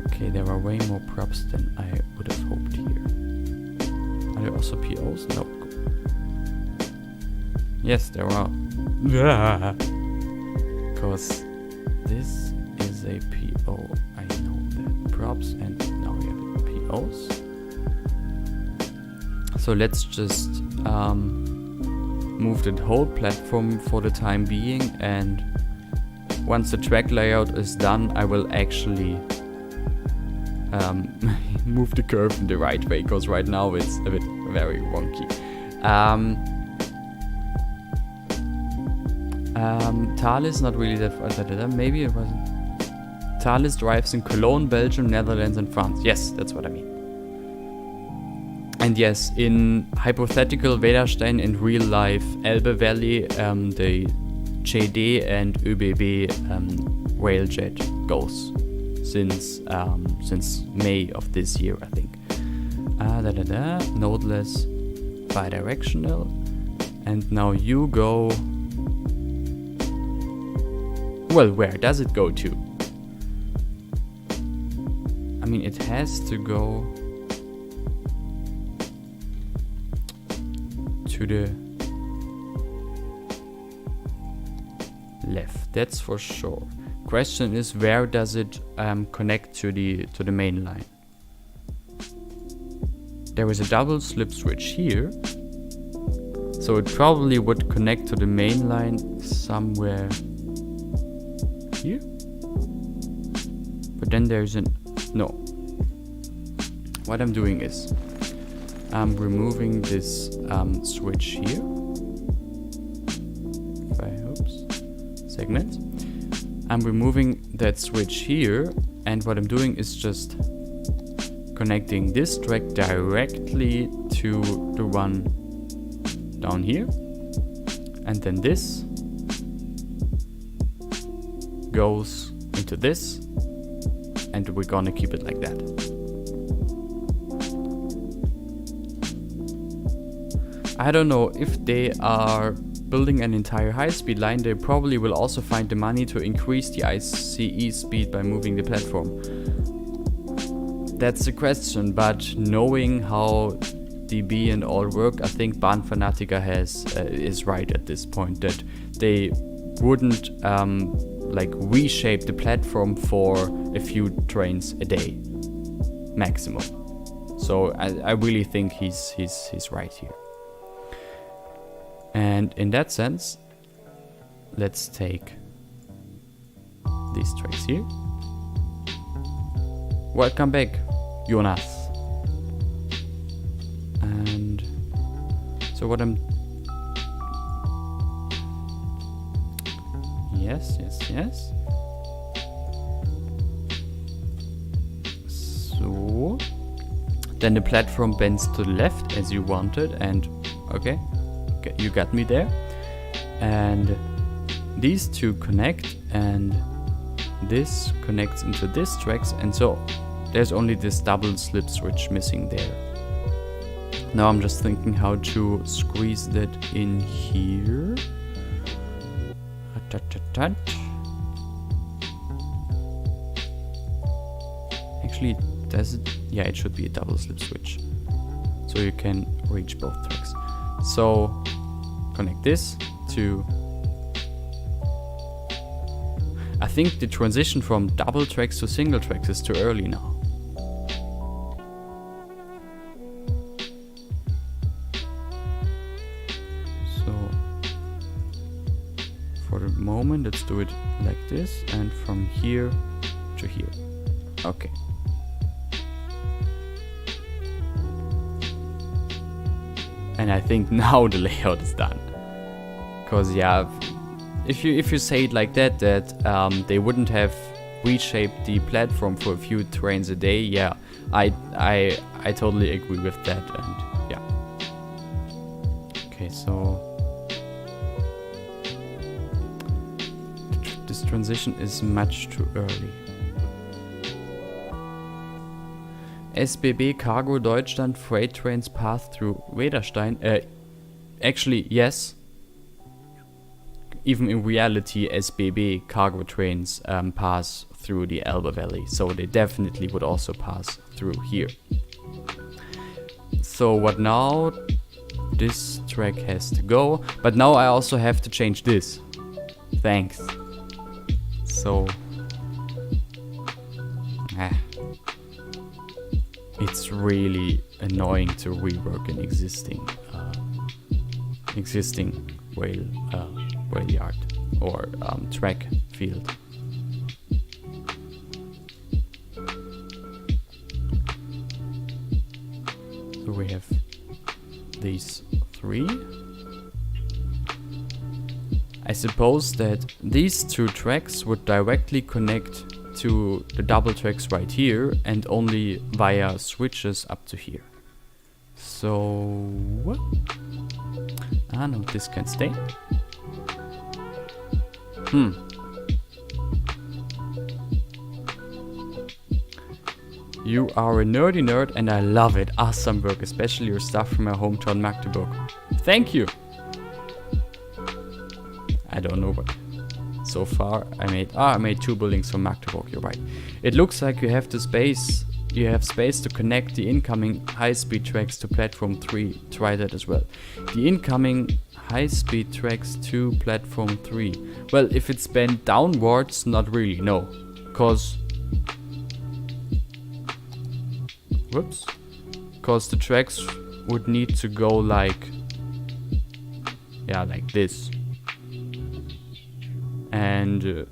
Okay, there are way more props than I would have hoped here. Are there also POs? No. Yes, there are. Because this is a PO. I know that. Props, and now we have POs. So let's just move the whole platform for the time being and once the track layout is done, I will actually move the curve in the right way, because right now it's a bit very wonky. Thalys, not really that. Maybe it wasn't. Thalys drives in Cologne, Belgium, Netherlands, and France. Yes, that's what I mean. And yes, in hypothetical Vedastein, in real life Elbe Valley, the JD and ÖBB railjet goes since May of this year, I think. Nodeless, bidirectional, and now you go. Well, where does it go to? I mean, it has to go to the left, that's for sure. Question is, where does it connect to the main line? There is a double slip switch here, so it probably would connect to the main line somewhere here. But then there's no. What I'm doing is I'm removing this switch here. Segment. I'm removing that switch here, and what I'm doing is just connecting this track directly to the one down here, and then this goes into this, and we're gonna keep it like that. I don't know if they are building an entire high-speed line. They probably will also find the money to increase the ICE speed by moving the platform. That's the question, but knowing how DB and all work, I think Bahnfanatica is right at this point, that they wouldn't like reshape the platform for a few trains a day maximum. So I really think he's right here. And in that sense, let's take these tracks here. Welcome back, Jonas. And so what I'm... Yes. So then the platform bends to the left as you wanted, and okay, you got me there. And these two connect, and this connects into this tracks, and so there's only this double slip switch missing there. Now I'm just thinking how to squeeze that in here. Actually, does it? Yeah, it should be a double slip switch, so you can reach both tracks. So connect this to... I think the transition from double tracks to single tracks is too early now. So for the moment, let's do it like this, and from here to here. Okay. And I think now the layout is done. Because yeah, if you say it like that, they wouldn't have reshaped the platform for a few trains a day. Yeah, I totally agree with that. And yeah. Okay, so this transition is much too early. SBB Cargo Deutschland freight trains pass through Vedastein. Actually, yes. Even in reality, SBB cargo trains pass through the Elbe Valley, so they definitely would also pass through here. So what now? This track has to go, but now I also have to change this. Thanks. So... it's really annoying to rework an existing rail yard. or track field. So we have these 3. I suppose that these 2 tracks would directly connect to the double tracks right here and only via switches up to here. So... ah no, this can stay. You are a nerdy nerd and I love it. Awesome work, especially your stuff from my hometown Magdeburg. Thank you! I don't know, but so far I made 2 buildings from Magdeburg, you're right. It looks like you have space to connect the incoming high-speed tracks to platform 3. Try that as well. The incoming high-speed tracks to platform 3. Well, if it's bent downwards, not really, no. Cause the tracks would need to go like, yeah, like this. And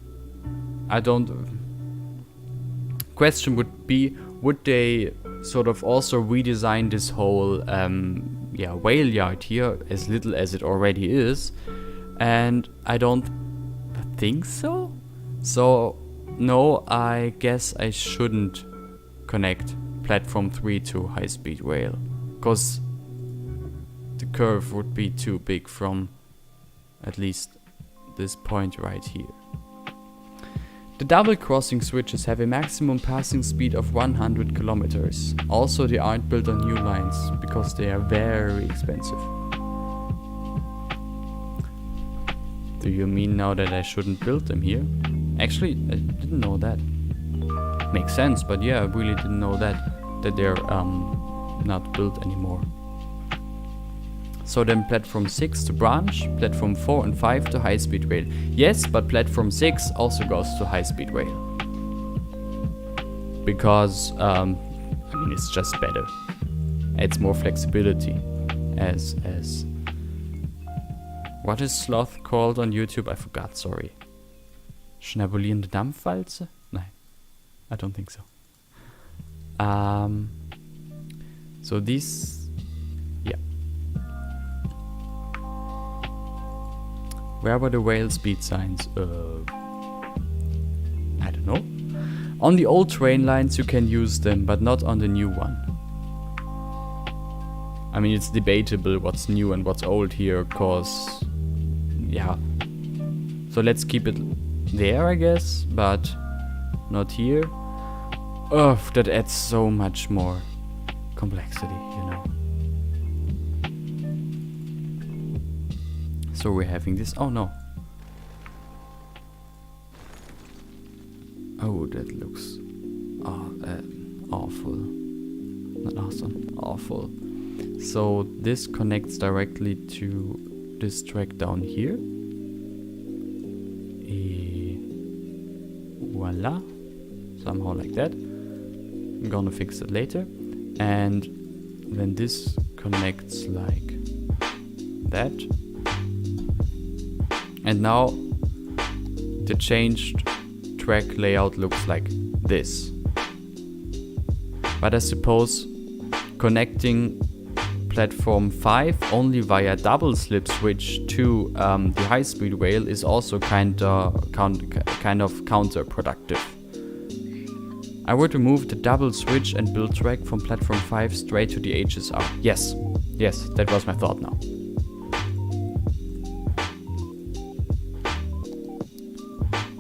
question would be, would they sort of also redesign this whole Railyard here, as little as it already is? And I don't think so. So no, I guess I shouldn't connect platform 3 to high-speed rail, because the curve would be too big from at least this point right here. The double crossing switches have a maximum passing speed of 100 kilometers. Also, they aren't built on new lines because they are very expensive. Do you mean now that I shouldn't build them here? Actually, I didn't know that. Makes sense, but yeah, I really didn't know that they're not built anymore. So then platform 6 to branch, platform 4 and 5 to high-speed rail. Yes, but platform 6 also goes to high-speed rail. Because, I mean, it's just better. Adds more flexibility. As what is sloth called on YouTube? I forgot, sorry. Schnabulierende Dampfwalze? Nein, I don't think so. So these, yeah. Where were the rail speed signs? I don't know. On the old train lines you can use them, but not on the new one. I mean, it's debatable what's new and what's old here, cause, yeah. So let's keep it there, I guess, but not here. Oh, that adds so much more complexity, you know. So we're having this. Oh no. Oh, that looks awful. Not awesome, awful. So this connects directly to this track down here. Voila. Somehow like that. I'm gonna fix it later. And then this connects like that. And now the changed track layout looks like this. But I suppose connecting platform 5 only via double slip switch to the high speed rail is also kind of counterproductive. I would remove the double switch and build track from platform 5 straight to the HSR. Yes, yes, that was my thought now.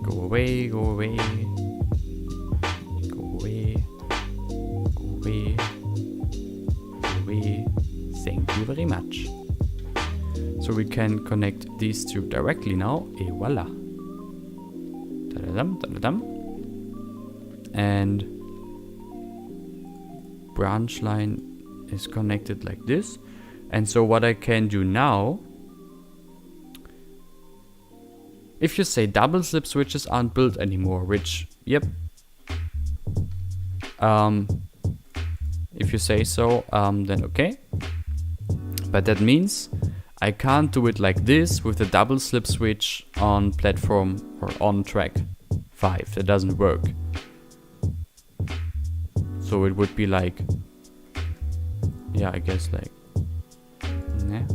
Go away, go away. Go away. Go away. Go away. Thank you very much. So we can connect these two directly now. Et voila. Da-da-dum, da-da-dum. And branch line is connected like this. And so what I can do now, if you say double slip switches aren't built anymore, which, yep. If you say so, then okay. But that means I can't do it like this with a double slip switch on platform or on track 5. That doesn't work. So it would be like, yeah, I guess like, yeah,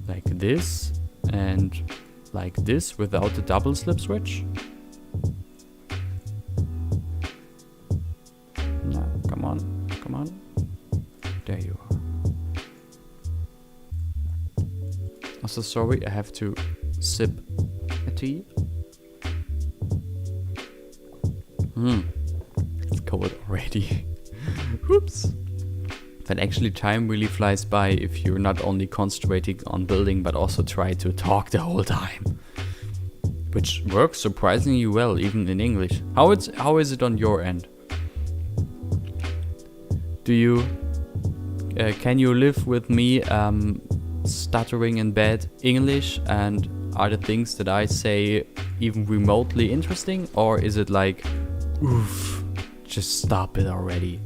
like this and like this without the double slip switch. No, come on, come on. There you are. Also, sorry, I have to sip a tea. It's cold already. Whoops. But actually time really flies by if you're not only concentrating on building but also try to talk the whole time. Which works surprisingly well even in English. How is it on your end? Do you can you live with me stuttering in bad English, and are the things that I say even remotely interesting, or is it like, oof, just stop it already?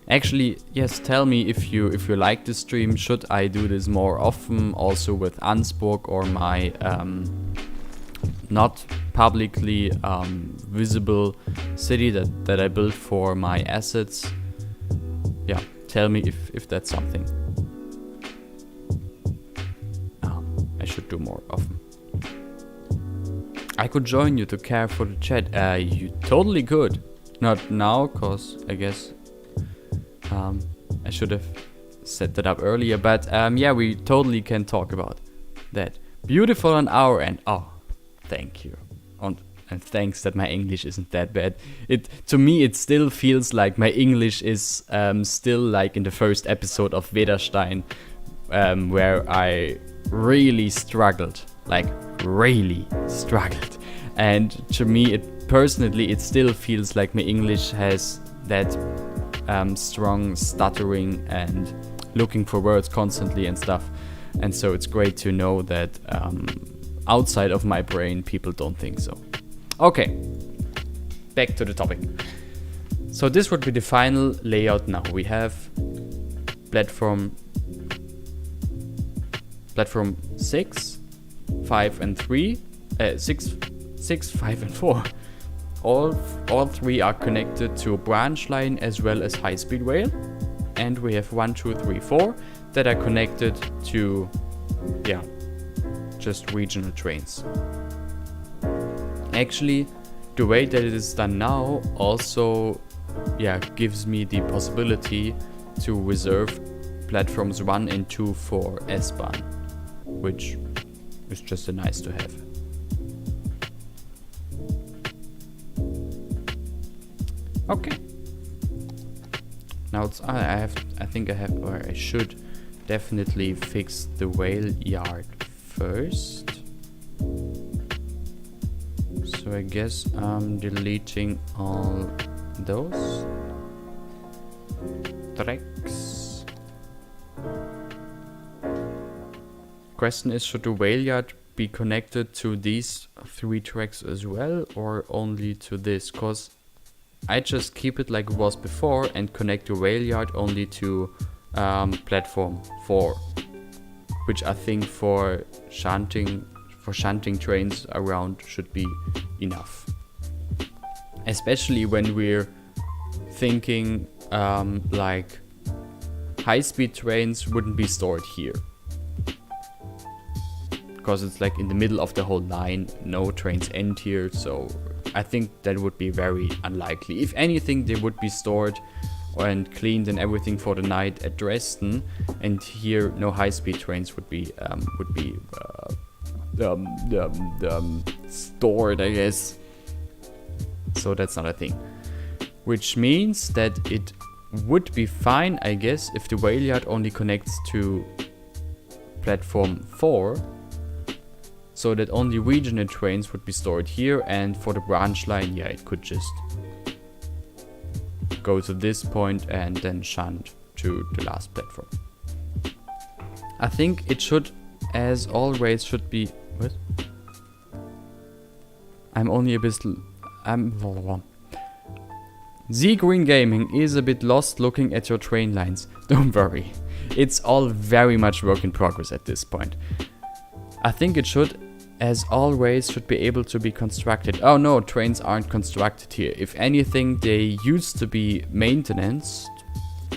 Actually, yes, tell me if you like this stream. Should I do this more often, also with Ansburg or my not publicly visible city that I built for my assets? Yeah, tell me if that's something I should do more often. I could join you to care for the chat. You totally could. Not now, cause I guess I should have set that up earlier. But yeah, we totally can talk about that. Beautiful on our end. Oh, thank you. And thanks that my English isn't that bad. To me it still feels like my English is still like in the first episode of Vedastein, where I really struggled, like really struggled. And to me it still feels like my English has that strong stuttering and looking for words constantly and stuff. And so it's great to know that outside of my brain people don't think so. Okay, back to the topic. So this would be the final layout now. We have platform 6, 5 and 3, 6, 5 and 4. All three are connected to a branch line as well as high-speed rail. And we have 1, 2, 3, 4 that are connected to, yeah, just regional trains. Actually, the way that it is done now also, yeah, gives me the possibility to reserve platforms 1 and 2 for S-Bahn, which is just a nice to have. Okay. Now I should definitely fix the Railyard first. So I guess I'm deleting all those tracks. Question is, should the Railyard be connected to these 3 tracks as well, or only to this? Cause I just keep it like it was before and connect the Railyard only to platform 4, which I think for shunting trains around should be enough. Especially when we're thinking like high-speed trains wouldn't be stored here, because it's like in the middle of the whole line, no trains end here, so I think that would be very unlikely. If anything, they would be stored and cleaned and everything for the night at Dresden, and here no high-speed trains would be stored, I guess. So that's not a thing. Which means that it would be fine, I guess, if the Railyard only connects to platform 4, so that only regional trains would be stored here, and for the branch line, yeah, it could just go to this point and then shunt to the last platform. I think it should, as always, should be... What? I'm only a bit... Z Green Gaming is a bit lost looking at your train lines. Don't worry. It's all very much work in progress at this point. I think it should, as always, should be able to be constructed. Oh no, trains aren't constructed here. If anything, they used to be maintenance.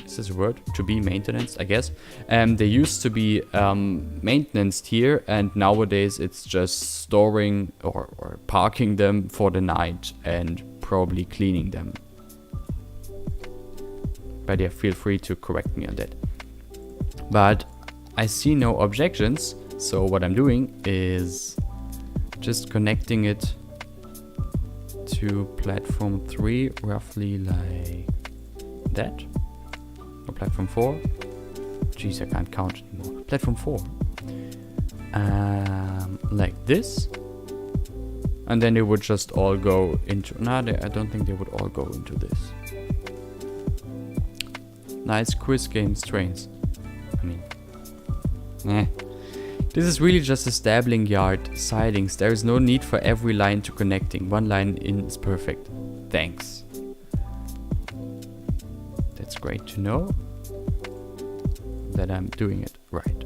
Is this a word? To be maintenance, I guess. They used to be maintenance here, and nowadays it's just storing or parking them for the night and probably cleaning them. But yeah, feel free to correct me on that. But I see no objections, so what I'm doing is just connecting it to platform 3, roughly like that. Or platform 4. Jeez, I can't count anymore. Platform 4. Like this. And then they would just all go into... No, I don't think they would all go into this. Nice quiz games, trains. I mean... This is really just a stabling yard, sidings. There is no need for every line to connecting. One line in is perfect. Thanks. That's great to know that I'm doing it right.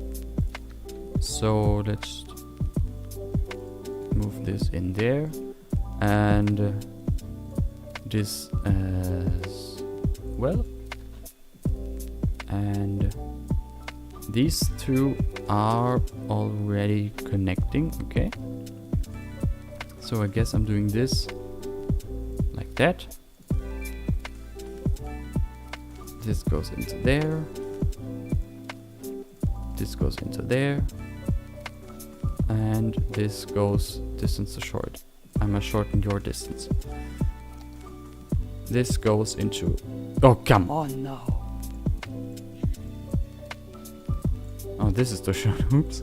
So let's move this in there and this as well. And these two are already connecting, okay? So I guess I'm doing this like that. This goes into there. This goes into there. And this goes distance to short. I'm gonna shorten your distance. This goes into... Oh, come on now. Oh, this is too short. Oops.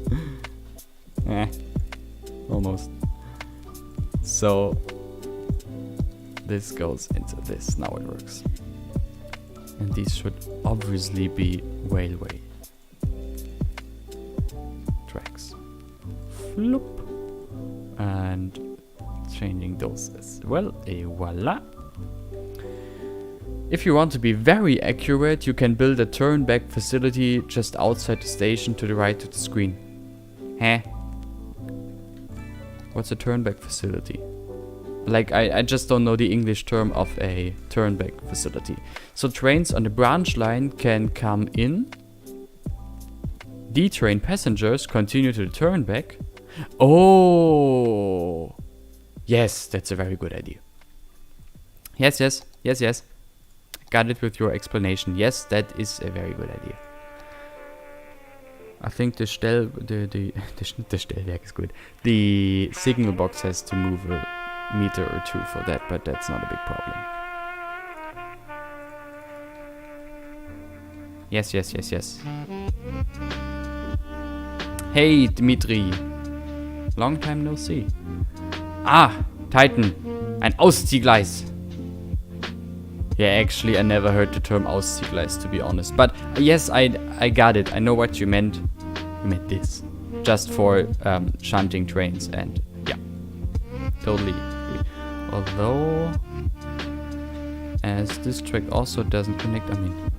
Almost. So this goes into this. Now it works. And these should obviously be railway tracks. Floop. And changing those as well. Et voila. If you want to be very accurate, you can build a turn-back facility just outside the station to the right of the screen. Huh? What's a turn-back facility? Like, I just don't know the English term of a turn-back facility. So trains on the branch line can come in, detrain passengers, continue to the turn-back. Oh! Yes, that's a very good idea. Yes, yes, yes, yes. Got it with your explanation. Yes, that is a very good idea. I think the Stellwerk is good. The signal box has to move a meter or two for that, but that's not a big problem. Yes, yes, yes, yes. Hey, Dmitri. Long time no see. Ah, Titan. Ein Ausziehgleis. Yeah, actually, I never heard the term Ausziehgleis, to be honest. But yes, I got it. I know what you meant. You meant this. Just for shunting trains, and yeah. Totally agree. Although, as this track also doesn't connect, I mean,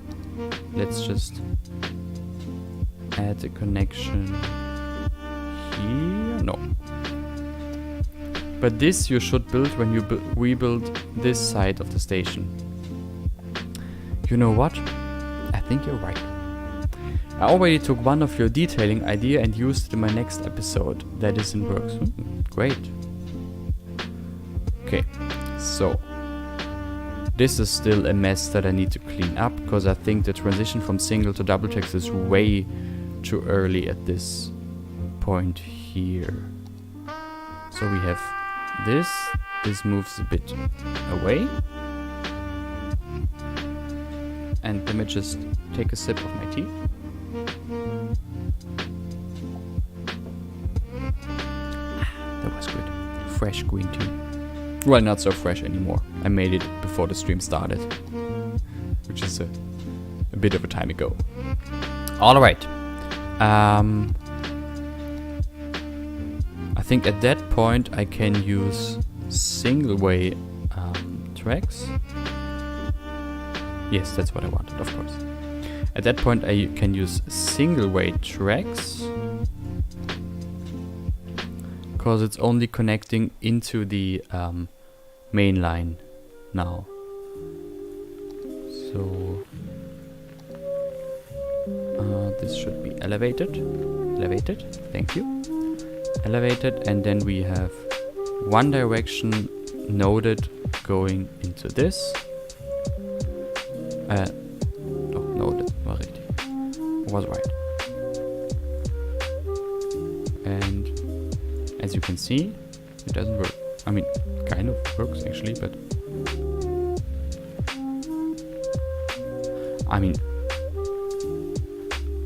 let's just add a connection here. No. But this you should build when you rebuild this side of the station. You know what? I think you're right. I already took one of your detailing idea and used it in my next episode. That is in works. Great. Okay, so this is still a mess that I need to clean up because I think the transition from single to double tracks is way too early at this point here. So we have this. This moves a bit away. And let me just take a sip of my tea. That was good. Fresh green tea. Well, not so fresh anymore. I made it before the stream started, which is a bit of a time ago. All right. I think at that point I can use single way tracks. Yes, that's what I wanted, of course. At that point I can use single way tracks, because it's only connecting into the main line now. So this should be elevated, thank you, elevated, and then we have one direction noded going into this. Noded, war richtig. Was right. And as you can see, it doesn't work. I mean, kind of works actually, but I mean,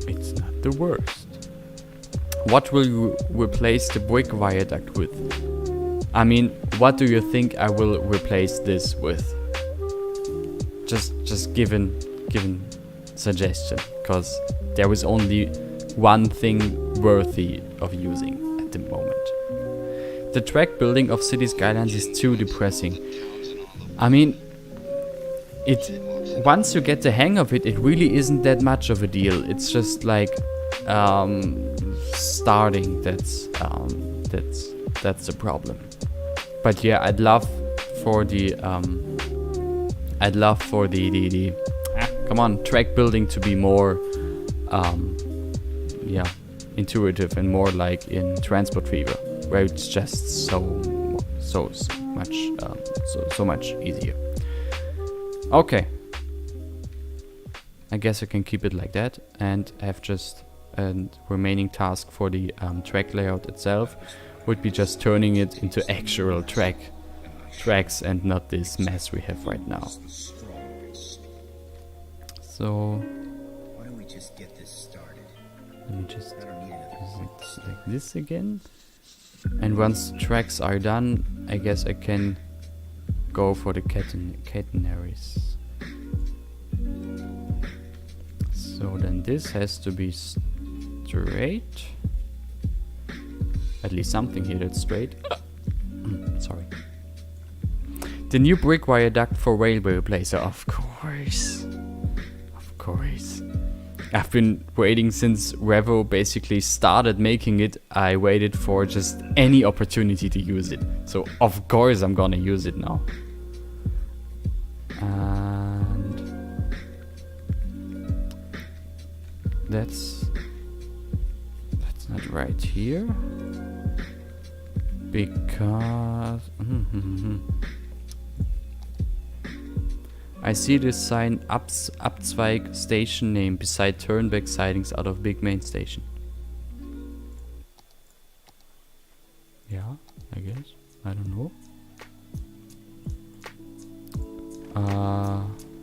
it's not the worst. What will you replace the brick viaduct with? I mean, what do you think I will replace this with? Just given suggestion, because there is only one thing worthy of using at the moment. The track building of Cities Skylines is too depressing. I mean, once you get the hang of it, it really isn't that much of a deal. It's just like starting. That's the problem. But yeah, I'd love for the come on, track building to be more yeah, intuitive and more like in Transport Fever, where it's just so much easier. Okay, I guess I can keep it like that, and have just a remaining task for the track layout itself would be just turning it into actual tracks and not this mess we have right now. So why don't we just get this started? let me just use it like this again. And once tracks are done, I guess I can go for the catenaries. So then this has to be straight. At least something here that's straight. Sorry. The new brick viaduct for railway replacer, of course. Of course. I've been waiting since Revo basically started making it. I waited for just any opportunity to use it. So of course I'm gonna use it now. And that's not right here. Because I see this sign Abzweig station name beside turnback sidings out of big main station. Yeah, I guess. I don't know.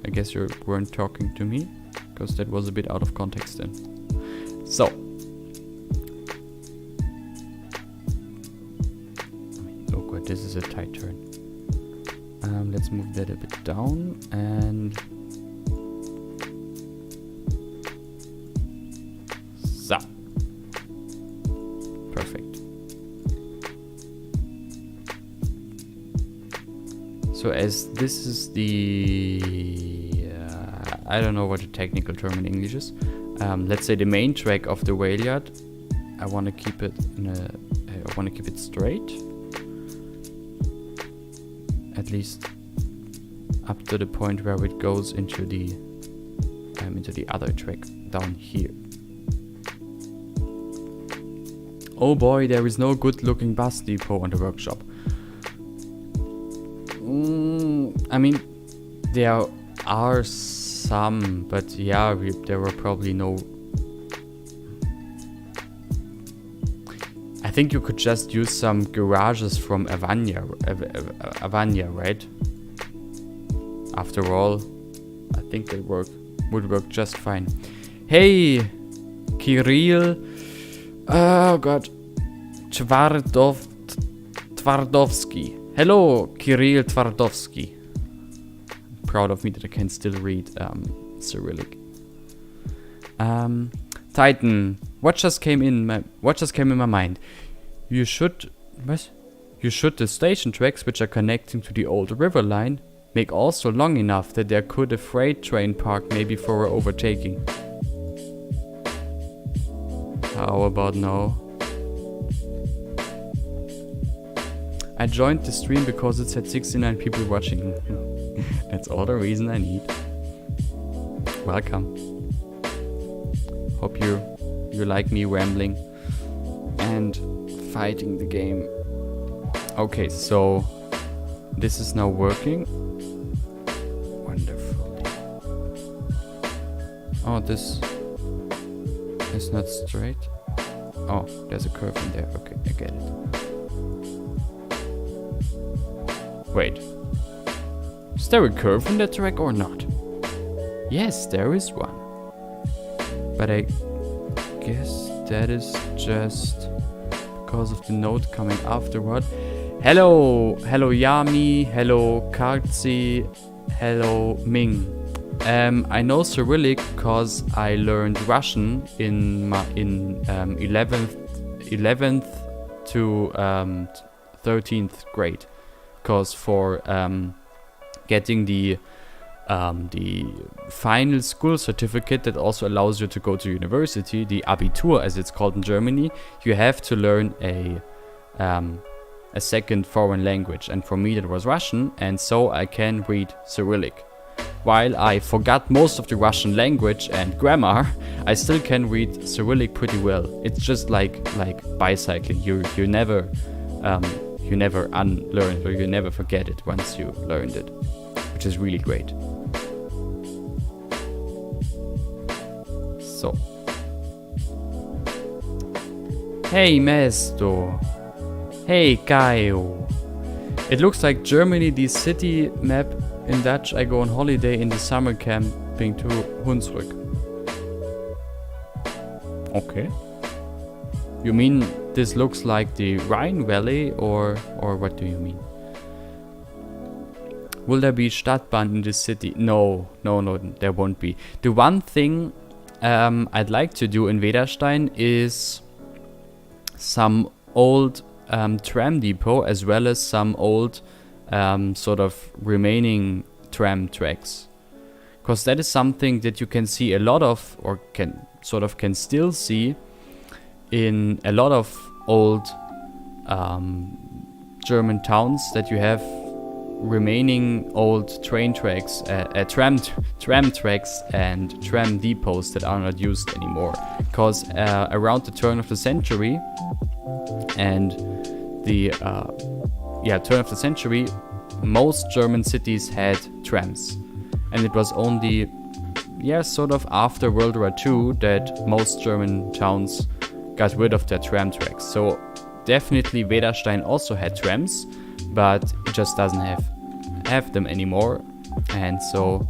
I guess you weren't talking to me, because that was a bit out of context then. So. Oh god, this is a tight turn. Let's move that a bit down and so. Perfect. So as this is the I don't know what the technical term in English is. Let's say the main track of the Railyard. I want to keep it I want to keep it straight. At least up to the point where it goes into the other track down here. Oh boy, there is no good looking bus depot on the workshop. I mean, there are some, but yeah, there were probably no. I think you could just use some garages from Avanya, right? After all, I think they would work just fine. Hey, Kirill. Oh god. Twardowski. Hello, Kirill Twardowski. I'm proud of me that I can still read Cyrillic. Titan. What just came in my mind? You should the station tracks which are connecting to the old river line make also long enough that there could a freight train park maybe for overtaking. How about no? I joined the stream because it said 69 people watching. That's all the reason I need. Welcome. Hope you like me rambling and fighting the game. Okay, so this is now working. Wonderfully. Oh, this is not straight. Oh, there's a curve in there. Okay, I get it. Wait. Is there a curve in that track or not? Yes, there is one. But I guess that is just because of the note coming afterward. Hello Yami, hello Kartzi, hello Ming. I know Cyrillic because I learned Russian in 11th to 13th grade. Because for getting the final school certificate that also allows you to go to university, the Abitur as it's called in Germany, you have to learn a second foreign language, and for me that was Russian, and so I can read Cyrillic. While I forgot most of the Russian language and grammar, I still can read Cyrillic pretty well. It's just like bicycling. You never unlearn it, or you never forget it once you learned it, which is really great. So, hey Mesto, hey Kaio. It looks like Germany, the city map in Dutch. I go on holiday in the summer camping to Hunsrück. Okay. You mean this looks like the Rhine Valley, or what do you mean? Will there be Stadtbahn in this city? No, there won't be. The one thing I'd like to do in Vedastein is some old tram depot, as well as some old sort of remaining tram tracks. Because that is something that you can see a lot of, or can still see in a lot of old German towns, that you have remaining old train tracks, tram tracks and tram depots that are not used anymore. Because around the turn of the century most German cities had trams, and it was only sort of after World War II that most German towns got rid of their tram tracks. So definitely Vedastein also had trams, but it just doesn't have them anymore. And so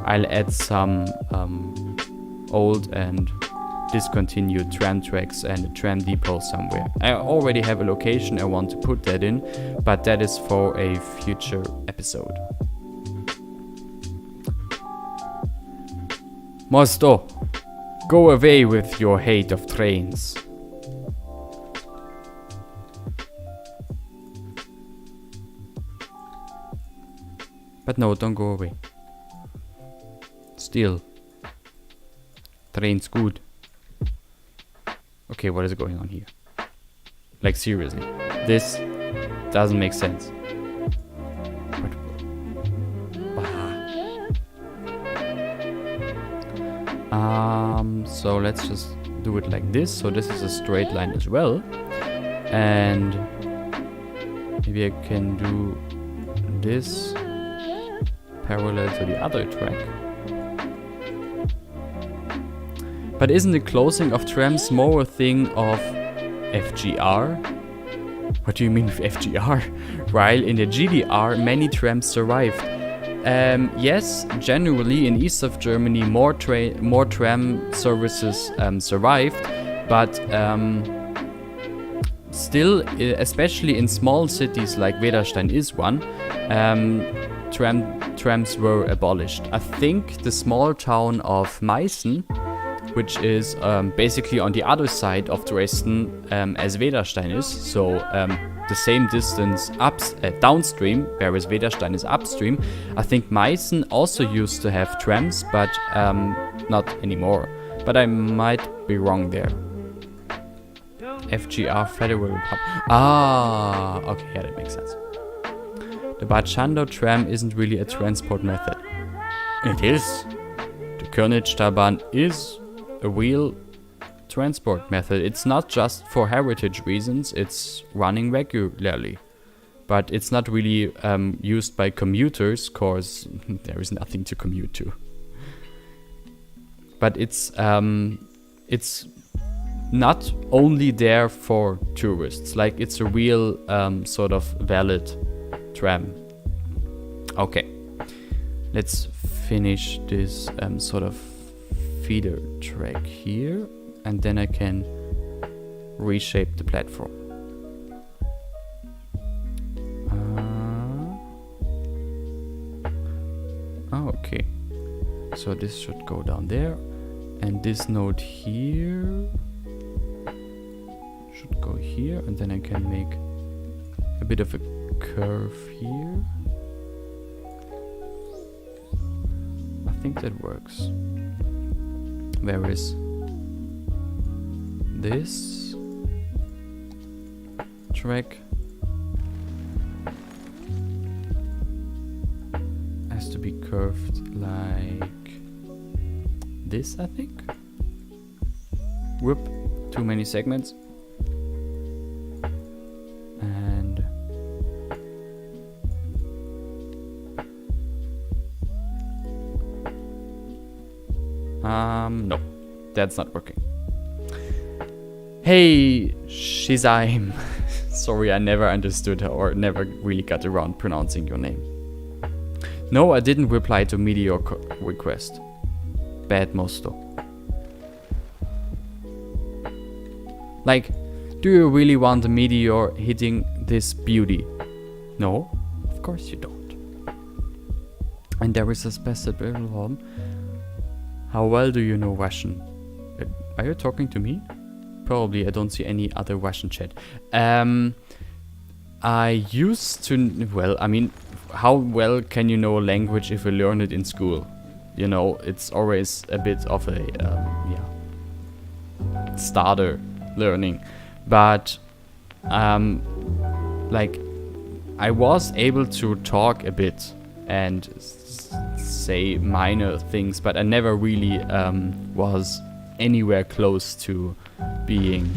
I'll add some old and discontinued tram tracks and a tram depot somewhere. I already have a location I want to put that in, but that is for a future episode. Mosto, go away with your hate of trains. But no, don't go away. Still, trains good. Okay, what is going on here? Like, seriously, this doesn't make sense. So let's just do it like this. So this is a straight line as well, and maybe I can do this parallel to the other track. But isn't the closing of trams more a thing of FGR? What do you mean with FGR? While in the GDR many trams survived. Yes, generally in east of Germany more tram services survived, but still, especially in small cities like Vedastein is one, trams were abolished. I think the small town of Meißen, which is basically on the other side of Dresden as Vedastein is. So the same distance downstream, whereas Vedastein is upstream. I think Meissen also used to have trams, but not anymore. But I might be wrong there. FGR Federal Republic. Ah, okay, yeah, that makes sense. The Bad Schandau tram isn't really a transport method. It is. The Königstalbahn is a real transport method. It's not just for heritage reasons, it's running regularly. But it's not really used by commuters, cause there is nothing to commute to. But it's not only there for tourists. Like, it's a real sort of valid tram. Okay, let's finish this sort of feeder track here, and then I can reshape the platform. Okay, so this should go down there, and this node here should go here, and then I can make a bit of a curve here. I think that works. Where is this track? Has to be curved like this, I think. Whoop, too many segments. And no, that's not working. Hey, Shizaim. Sorry, I never understood or never really got around pronouncing your name. No, I didn't reply to Meteor request. Bad Mosto. Like, do you really want a meteor hitting this beauty? No, of course you don't. And there is a specific one. How well do you know Russian? Are you talking to me? Probably, I don't see any other Russian chat. I used to, well, I mean, how well can you know a language if you learn it in school? You know, it's always a bit of a, starter learning. But, like, I was able to talk a bit and say minor things, but I never really was anywhere close to being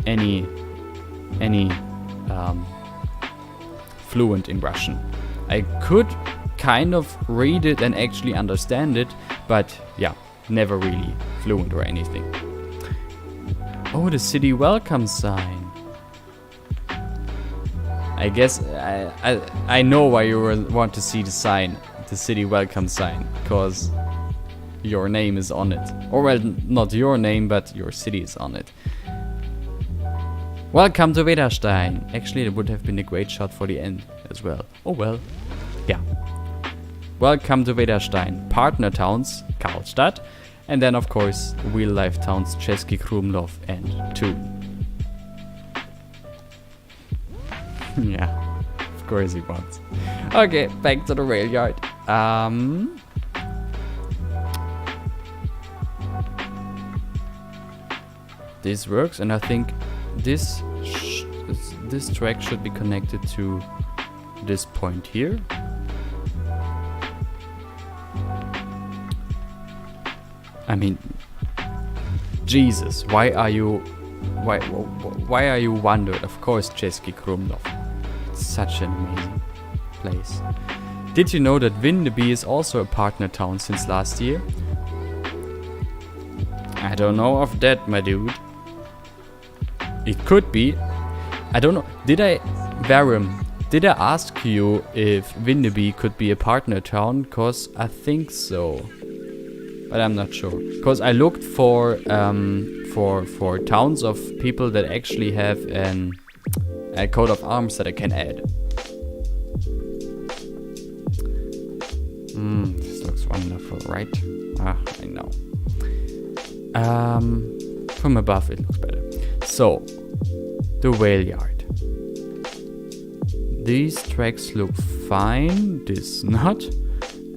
any fluent in Russian. I could kind of read it and actually understand it, but yeah, never really fluent or anything. Oh, the city welcome sign. I guess I know why you want to see the sign, the city welcome sign, because your name is on it. Or well, not your name, but your city is on it. Welcome to Vedastein. Actually, it would have been a great shot for the end as well. Oh well. Yeah. Welcome to Vedastein. Partner towns, Karlstadt. And then, of course, real-life towns, Český Krumlov and Thun. Yeah, of course he wants. Okay, back to the Railyard. This works, and I think this track should be connected to this point here. I mean, Jesus, why are you wondered? Of course, Český Krumlov. It's such an amazing place. Did you know that Vindeby is also a partner town since last year? I don't know of that, my dude. It could be. I don't know. Did I ask you if Vindeby could be a partner town? Cause I think so, but I'm not sure. Cause I looked for towns of people that actually have a coat of arms that I can add. This looks wonderful, right? Ah, I know. From above it looks better. So, the Railyard. These tracks look fine, this not.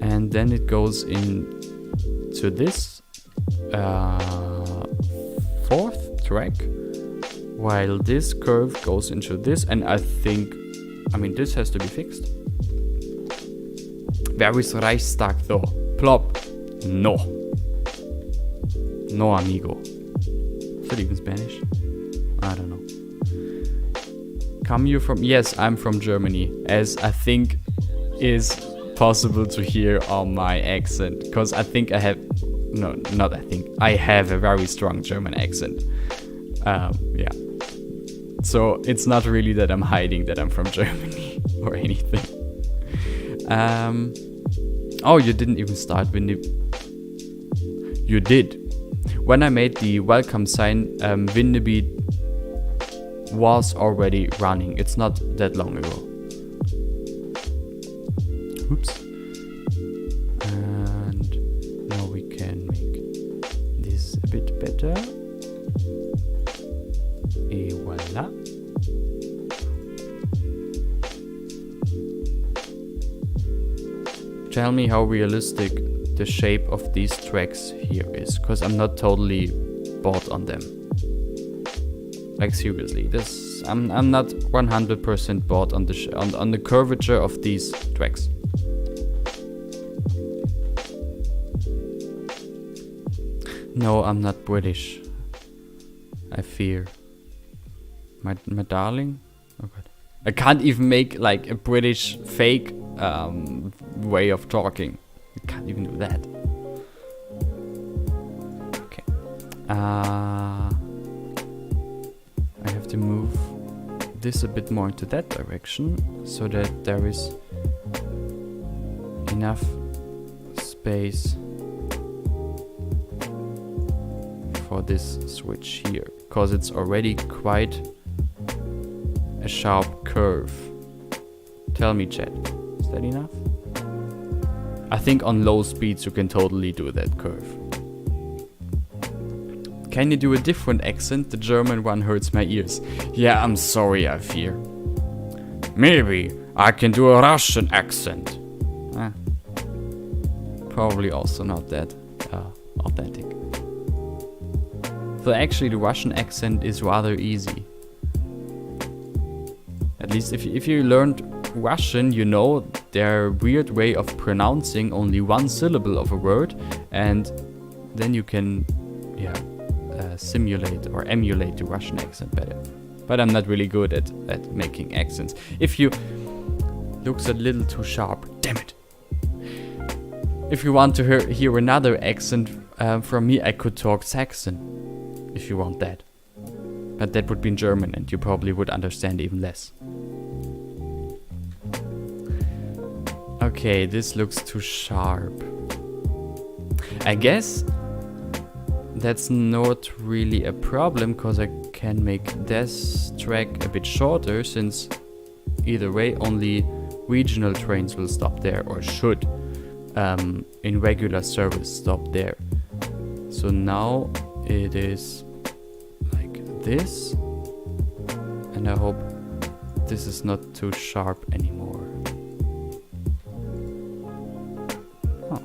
And then it goes into this fourth track, while this curve goes into this, and I mean this has to be fixed. Where is Reichstag though? Plop. No. No amigo. Is that even Spanish? I don't know. Come you from? Yes, I'm from Germany, as I think is possible to hear on my accent, because I think I have, no, not I think, I have a very strong German accent. Yeah. So it's not really that I'm hiding that I'm from Germany or anything. Oh, you didn't even start when you did. When I made the welcome sign, Winneby was already running. It's not that long ago. Oops. And now we can make this a bit better. Et voila. Tell me how realistic the shape of these tracks here is, because I'm not totally bought on them. Like seriously, I'm not 100% bought on the curvature of these tracks. No, I'm not British. I fear. My darling? Oh god. I can't even make like a British fake way of talking. I can't even do that. Okay. I have to move this a bit more into that direction so that there is enough space for this switch here, because it's already quite a sharp curve. Tell me, chat, is that enough? I think on low speeds you can totally do that curve. Can you do a different accent? The German one hurts my ears. Yeah, I'm sorry, I fear. Maybe I can do a Russian accent. Probably also not that authentic. So actually the Russian accent is rather easy. At least if you learned Russian, you know their weird way of pronouncing only one syllable of a word, and then you can simulate or emulate the Russian accent better. But I'm not really good at making accents. If you looks a little too sharp, damn it. If you want to hear another accent from me, I could talk Saxon, if you want that. But that would be in German and you probably would understand even less. Okay, this looks too sharp. I guess that's not really a problem, because I can make this track a bit shorter, since either way only regional trains will stop there, or should in regular service stop there. So now it is like this, and I hope this is not too sharp anymore. Huh.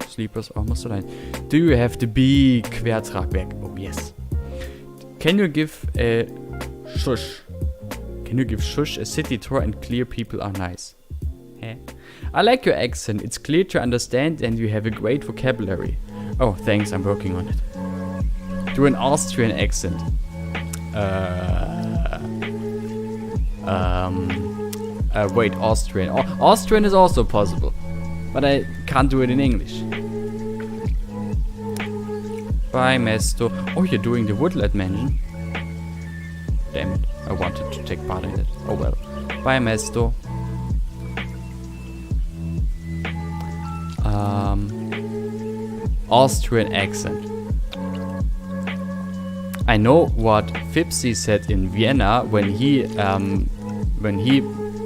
Sleepers almost aligned. Do you have the big Quertragwerk? Oh yes. Can you give a shush? Can you give shush a city tour and clear people are nice? Heh. I like your accent. It's clear to understand and you have a great vocabulary. Oh, thanks. I'm working on it. Do an Austrian accent. Wait, Austrian. Austrian is also possible, but I can't do it in English. Bye, Mesto. Oh, you're doing the Woodland Mansion. Damn it. I wanted to take part in it. Oh well. Bye, Mesto. Austrian accent. I know what Fipsy said in Vienna when he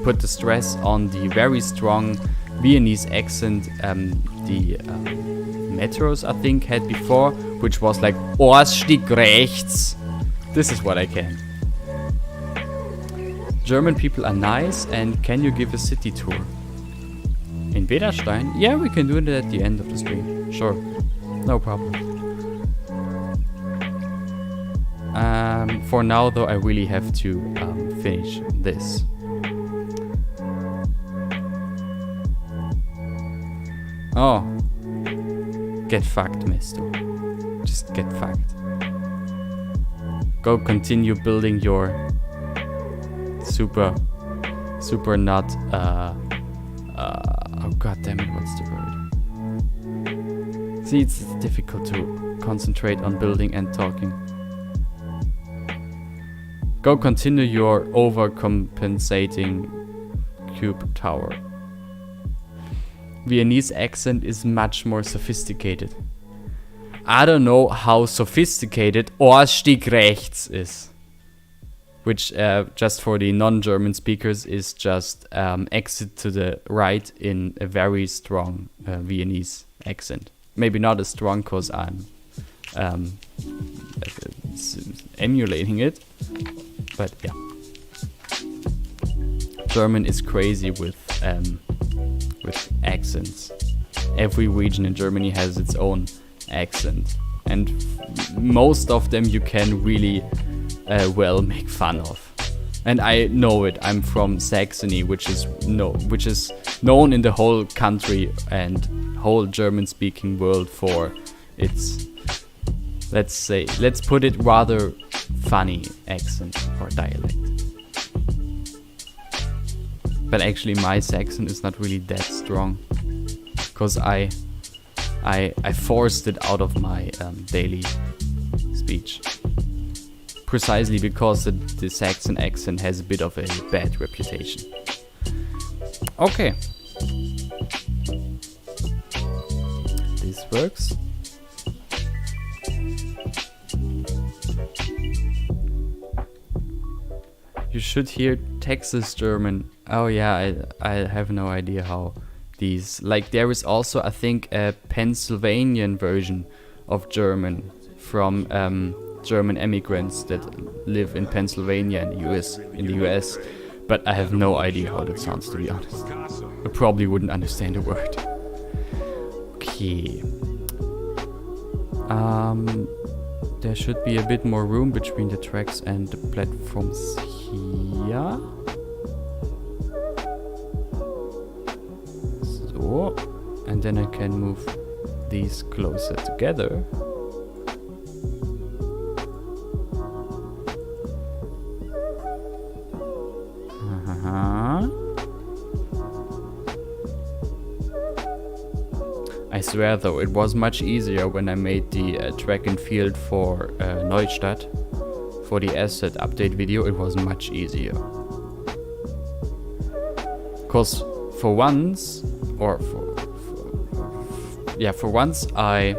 put the stress on the very strong Viennese accent the metros I think had before, which was like Ausstieg rechts. This is what I can. German people are nice, and can you give a city tour? In Vedastein? Yeah, we can do it at the end of the stream. Sure. No problem. For now though, I really have to finish this. Oh. Get fucked, mister. Just get fucked. Go continue building your super not oh god damn it, what's the word? See, it's difficult to concentrate on building and talking. Go continue your overcompensating cube tower. Viennese accent is much more sophisticated. I don't know how sophisticated Ausstieg rechts is. Which, just for the non-German speakers, is just exit to the right in a very strong Viennese accent. Maybe not as strong because I'm emulating it, but yeah. German is crazy with accents. Every region in Germany has its own accent, and most of them you can really well make fun of. And I know it. I'm from Saxony, which is known in the whole country and whole German-speaking world for its, let's put it, rather funny accent or dialect. But actually my Saxon is not really that strong, because I forced it out of my daily speech. Precisely because the Saxon accent has a bit of a bad reputation. Okay. This works. You should hear Texas German. Oh yeah, I have no idea how these... Like there is also, I think, a Pennsylvanian version of German from German immigrants that live in Pennsylvania in the US, but I have no idea how that sounds, to be honest. I probably wouldn't understand a word. Okay. There should be a bit more room between the tracks and the platforms here. So, and then I can move these closer together. I swear though, it was much easier when I made the track and field for Neustadt. For the asset update video, it was much easier. Cause for once, I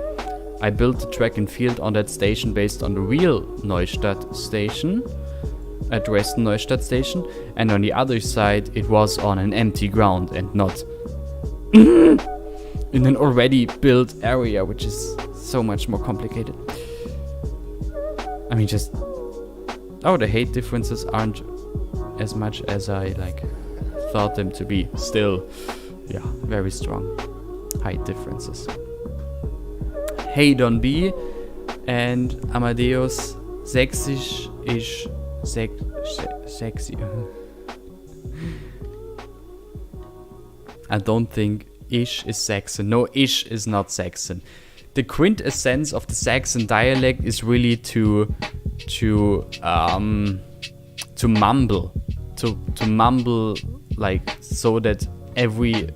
built the track and field on that station based on the real Neustadt station, Dresden Neustadt station, and on the other side it was on an empty ground and not in an already built area, which is so much more complicated. I mean, just... Oh, the height differences aren't as much as I thought them to be. Still, yeah, very strong height differences. Hey Don B and Amadeus Sächsisch ist sexy. I don't think Ish is Saxon. No, Ish is not Saxon. The quintessence of the Saxon dialect is really to mumble, to mumble, like, so that every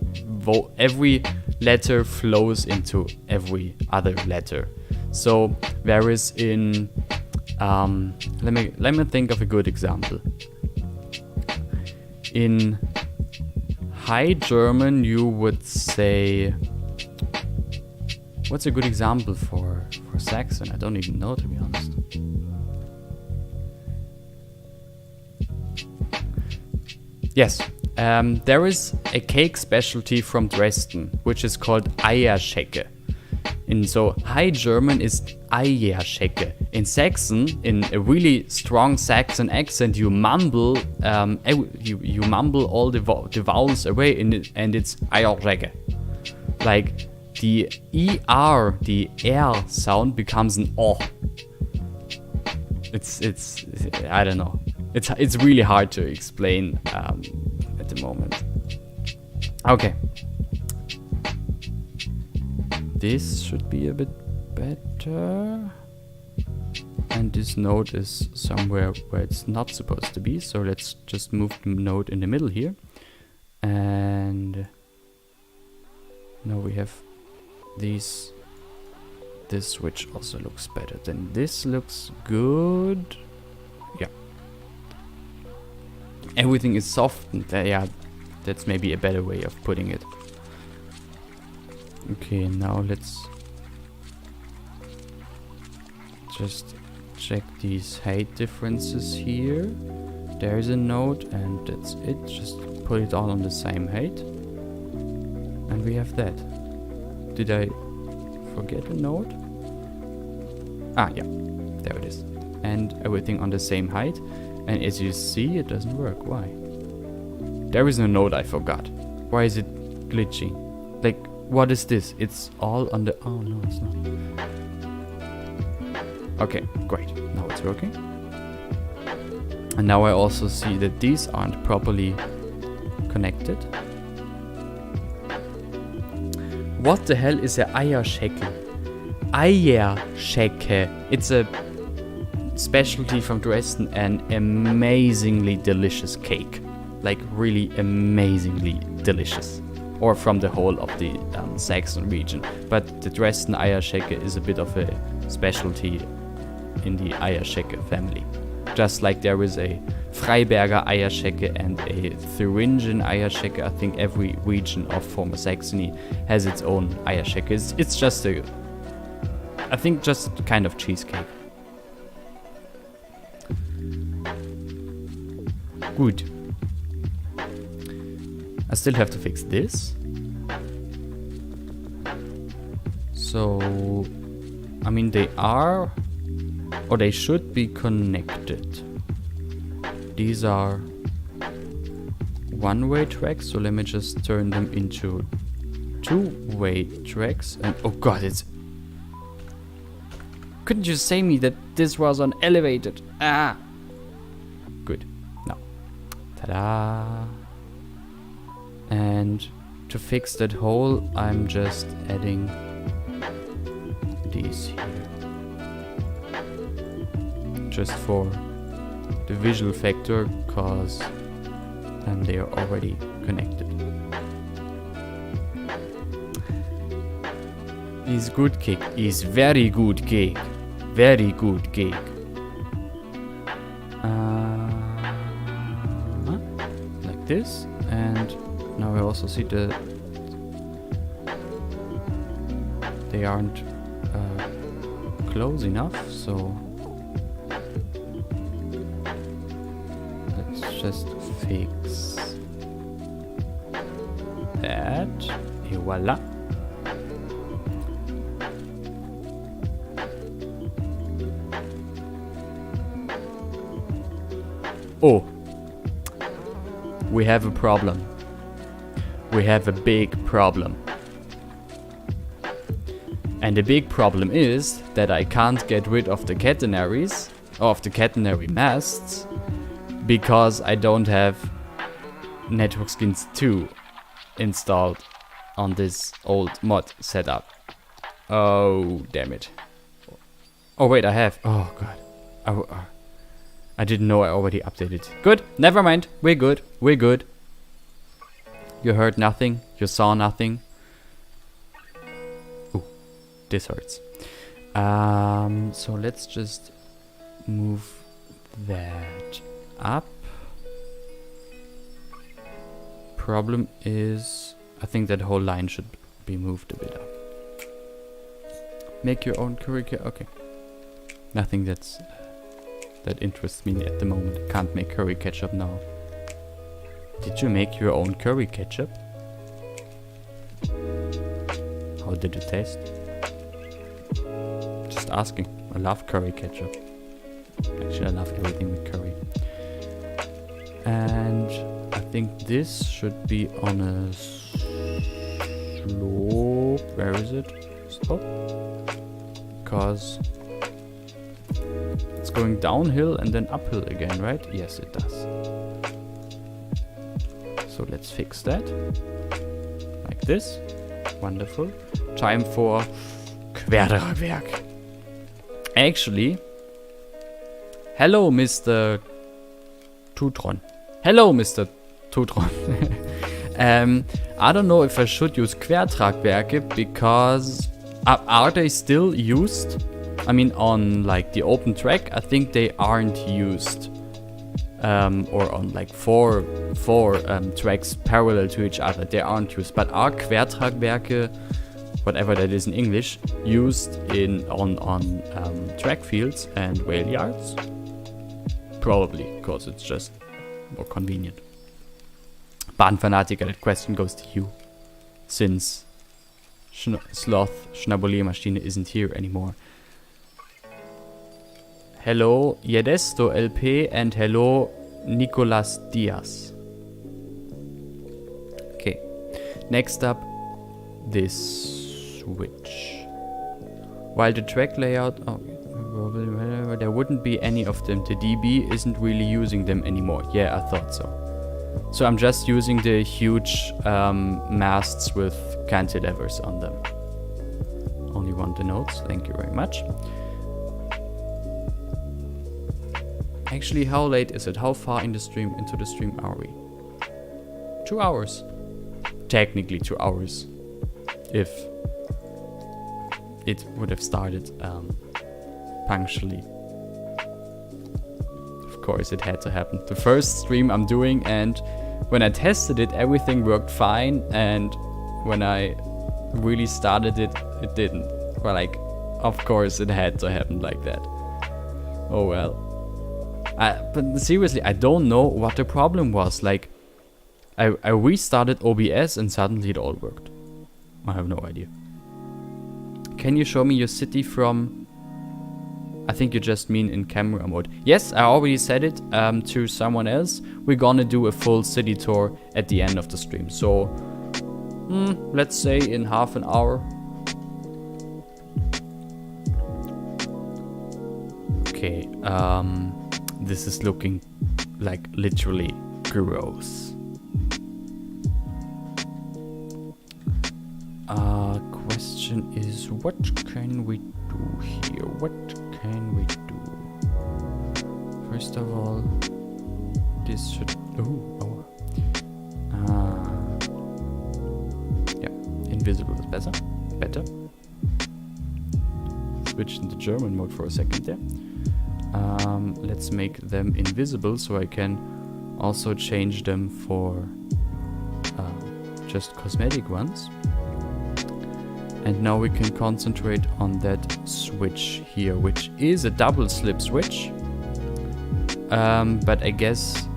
letter flows into every other letter. So whereas in let me think of a good example. In High German, you would say... What's a good example for Saxon? I don't even know, to be honest. Yes, there is a cake specialty from Dresden, which is called Eierschecke. In so High German is Eierschecke. In Saxon, in a really strong Saxon accent, you mumble you mumble all the vowels away and it's Eierschecke. Like the ER, the R sound becomes an O. It's I don't know. It's really hard to explain at the moment. Okay. This should be a bit better. And this node is somewhere where it's not supposed to be. So let's just move the node in the middle here. And now we have these. This switch also looks better. Then this looks good. Yeah. Everything is softened. Yeah, that's maybe a better way of putting it. Okay, now let's just check these height differences here. There's a node and that's it. Just put it all on the same height. And we have that. Did I forget a node? Ah, yeah. There it is. And everything on the same height. And as you see, it doesn't work. Why? There is no node I forgot. Why is it glitchy? Like, what is this? It's all on the... Oh, no, it's not. Okay, great. Now it's working. And now I also see that these aren't properly connected. What the hell is a Eierschecke? Eierschecke. It's a specialty from Dresden and amazingly delicious cake. Like, really amazingly delicious. Or from the whole of the Saxon region. But the Dresden Eierschecke is a bit of a specialty in the Eierschecke family. Just like there is a Freiberger Eierschecke and a Thuringian Eierschecke. I think every region of former Saxony has its own Eierschecke. It's just a... I think just a kind of cheesecake. Good. I still have to fix this. So, I mean, they are, or they should be connected. These are one-way tracks, so let me just turn them into two-way tracks. And oh god, it's... Couldn't you say me that this was on elevated? Ah! Good. Now. Ta-da! And to fix that hole, I'm just adding these here. Just for the visual factor, because they are already connected. Is good cake. Is very good cake. Very good cake. Like this. And now I also see that they aren't close enough, so let's just fix that. Et voila. Oh, we have a problem. We have a big problem. And the big problem is that I can't get rid of the catenaries, or of the catenary masts, because I don't have Network Skins 2 installed on this old mod setup. Oh, damn it. Oh wait, I have. Oh god. I didn't know I already updated. Good, never mind. We're good. We're good. You heard nothing. You saw nothing. Ooh, this hurts. So let's just move that up. Problem is, I think that whole line should be moved a bit up. Make your own curry. Okay. Nothing that interests me at the moment. Can't make curry ketchup now. Did you make your own curry ketchup? How did it taste? just asking. I love curry ketchup. Actually, I love everything with curry. And I think this should be on a slope. Where is it? Stop. Because it's going downhill and then uphill again, right? Yes, it does. So let's fix that. Like this. Wonderful. Time for Quertragwerk. Actually, hello, Mr. Tutron. Hello, Mr. Tutron. I don't know if I should use Quertragwerke because are they still used? I mean, on like the open track, I think they aren't used. Or on like four tracks parallel to each other, they aren't used. But are Quertragwerke, whatever that is in English, used on track fields and rail yards? Probably, because it's just more convenient. Bahnfanatiker, that question goes to you, since Sloth Schnabulier Maschine isn't here anymore. Hello Jedesto LP and hello Nicolas Diaz. Okay, next up, this switch. While the track layout, there wouldn't be any of them. The DB isn't really using them anymore. Yeah, I thought so. So I'm just using the huge masts with cantilevers on them. Only want the notes, thank you very much. Actually, how late is it? How far into the stream are we? 2 hours. Technically 2 hours. If it would have started punctually. Of course, it had to happen. The first stream I'm doing, and when I tested it, everything worked fine, and when I really started it, it didn't. Well, like, of course it had to happen like that. Oh well. But seriously, I don't know what the problem was. Like, I restarted OBS and suddenly it all worked. I have no idea. Can you show me your city from... I think you just mean in camera mode. Yes, I already said it to someone else. We're gonna do a full city tour at the end of the stream. So, let's say in half an hour. Okay, this is looking like literally gross. Question is, what can we do here? What can we do? First of all, this should... yeah, invisible is better. Switch into German mode for a second there. Let's make them invisible so I can also change them for just cosmetic ones. And now we can concentrate on that switch here, which is a double slip switch. But I guess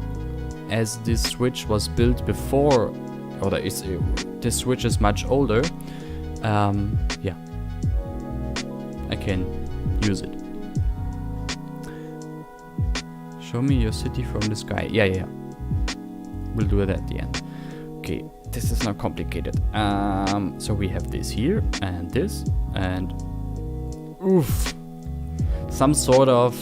as this switch was built before, or this switch is much older, yeah, I can use it. Show me your city from the sky. Yeah. We'll do it at the end. Okay, this is not complicated. So we have this here, and this, and... Oof! Some sort of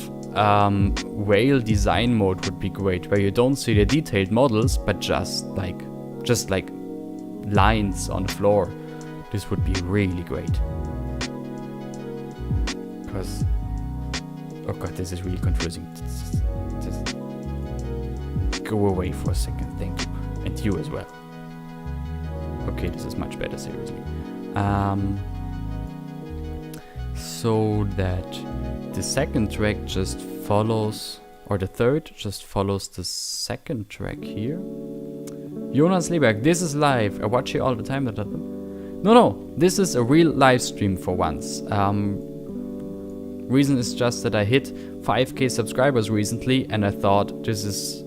rail design mode would be great, where you don't see the detailed models, but just like lines on the floor. This would be really great. Because... Oh god, this is really confusing. Just go away for a second, thank you. And you as well. Okay, this is much better, seriously. So that the second track just follows, or the third just follows the second track here. Jonas Lieberg, this is live. I watch you all the time. No, this is a real live stream for once. Reason is just that I hit 5k subscribers recently, and I thought this is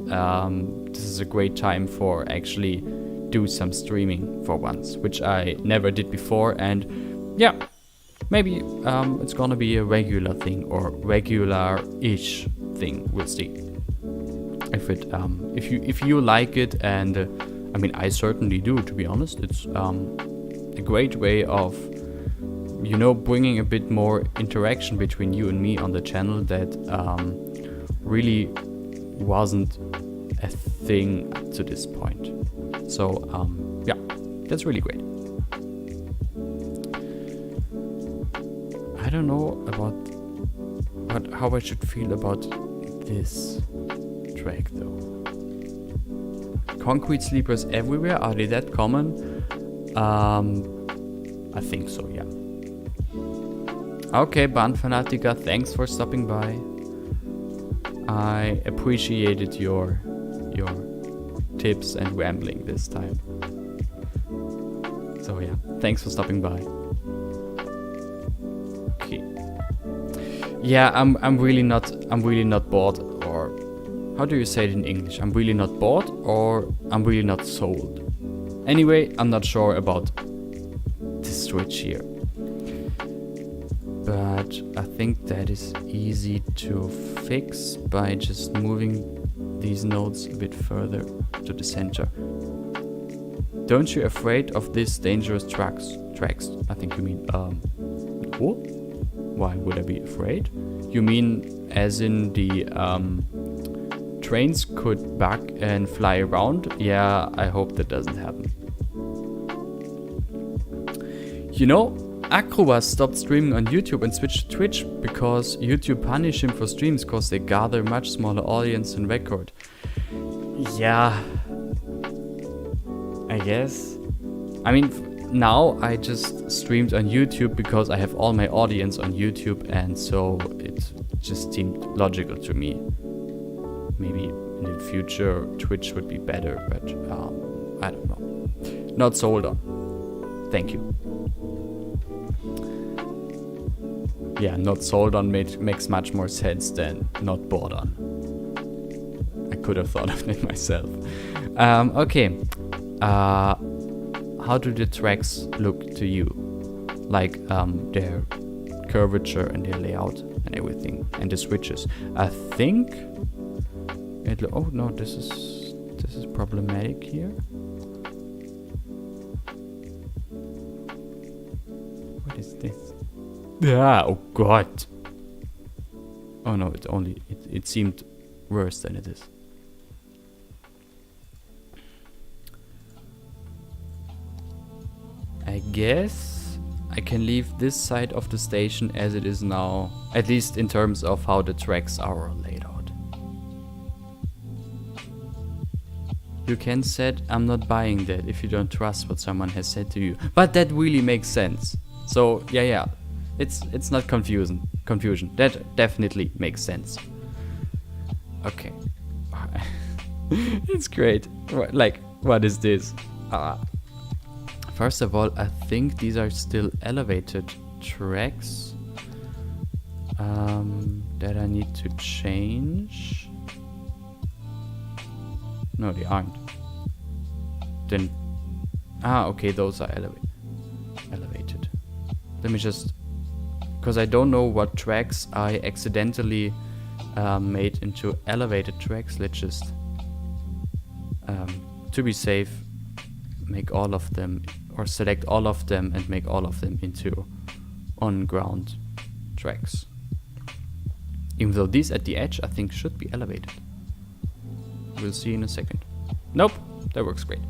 a great time for actually do some streaming for once, which I never did before. And yeah, Maybe it's gonna be a regular thing or regular-ish thing. We'll see. If you like it, and I mean, I certainly do. To be honest, it's a great way of, you know, bringing a bit more interaction between you and me on the channel that really wasn't a thing to this point. So yeah, that's really great. I don't know about how I should feel about this track though. Concrete sleepers everywhere, are they that common? I think so, yeah. Okay, Bahn Fanatica, thanks for stopping by. I appreciated your tips and rambling this time. So yeah, thanks for stopping by. Okay. Yeah, I'm really not bored, or how do you say it in English? I'm really not bored, or I'm really not sold. Anyway, I'm not sure about this switch here. But I think that is easy to fix by just moving these nodes a bit further to the center. Don't you afraid of these dangerous tracks? I think you mean, what? Why would I be afraid? You mean as in the trains could bug and fly around? Yeah, I hope that doesn't happen. You know, Acrobas stopped streaming on YouTube and switched to Twitch because YouTube punished him for streams because they gather a much smaller audience than record. Yeah, I guess. I mean, now I just streamed on YouTube because I have all my audience on YouTube, and so it just seemed logical to me. Maybe in the future Twitch would be better, but I don't know. Not sold on. Thank you. Yeah, not sold on makes much more sense than not bored on. I could have thought of it myself. Okay. How do the tracks look to you? Like their curvature and their layout and everything, and the switches. I think it. Oh no, this is problematic here. What is this? Ah, oh god. Oh no, it seemed worse than it is. I guess I can leave this side of the station as it is now, at least in terms of how the tracks are laid out. You can said I'm not buying that if you don't trust what someone has said to you. But that really makes sense. So yeah. It's not confusion. That definitely makes sense. Okay. It's great. Like, what is this? First of all, I think these are still elevated tracks that I need to change. No, they aren't. Then, okay, those are elevated. Let me just, because I don't know what tracks I accidentally made into elevated tracks. Let's just, to be safe, make all of them, or select all of them and make all of them into on-ground tracks. Even though these at the edge I think should be elevated. We'll see in a second. Nope, that works great.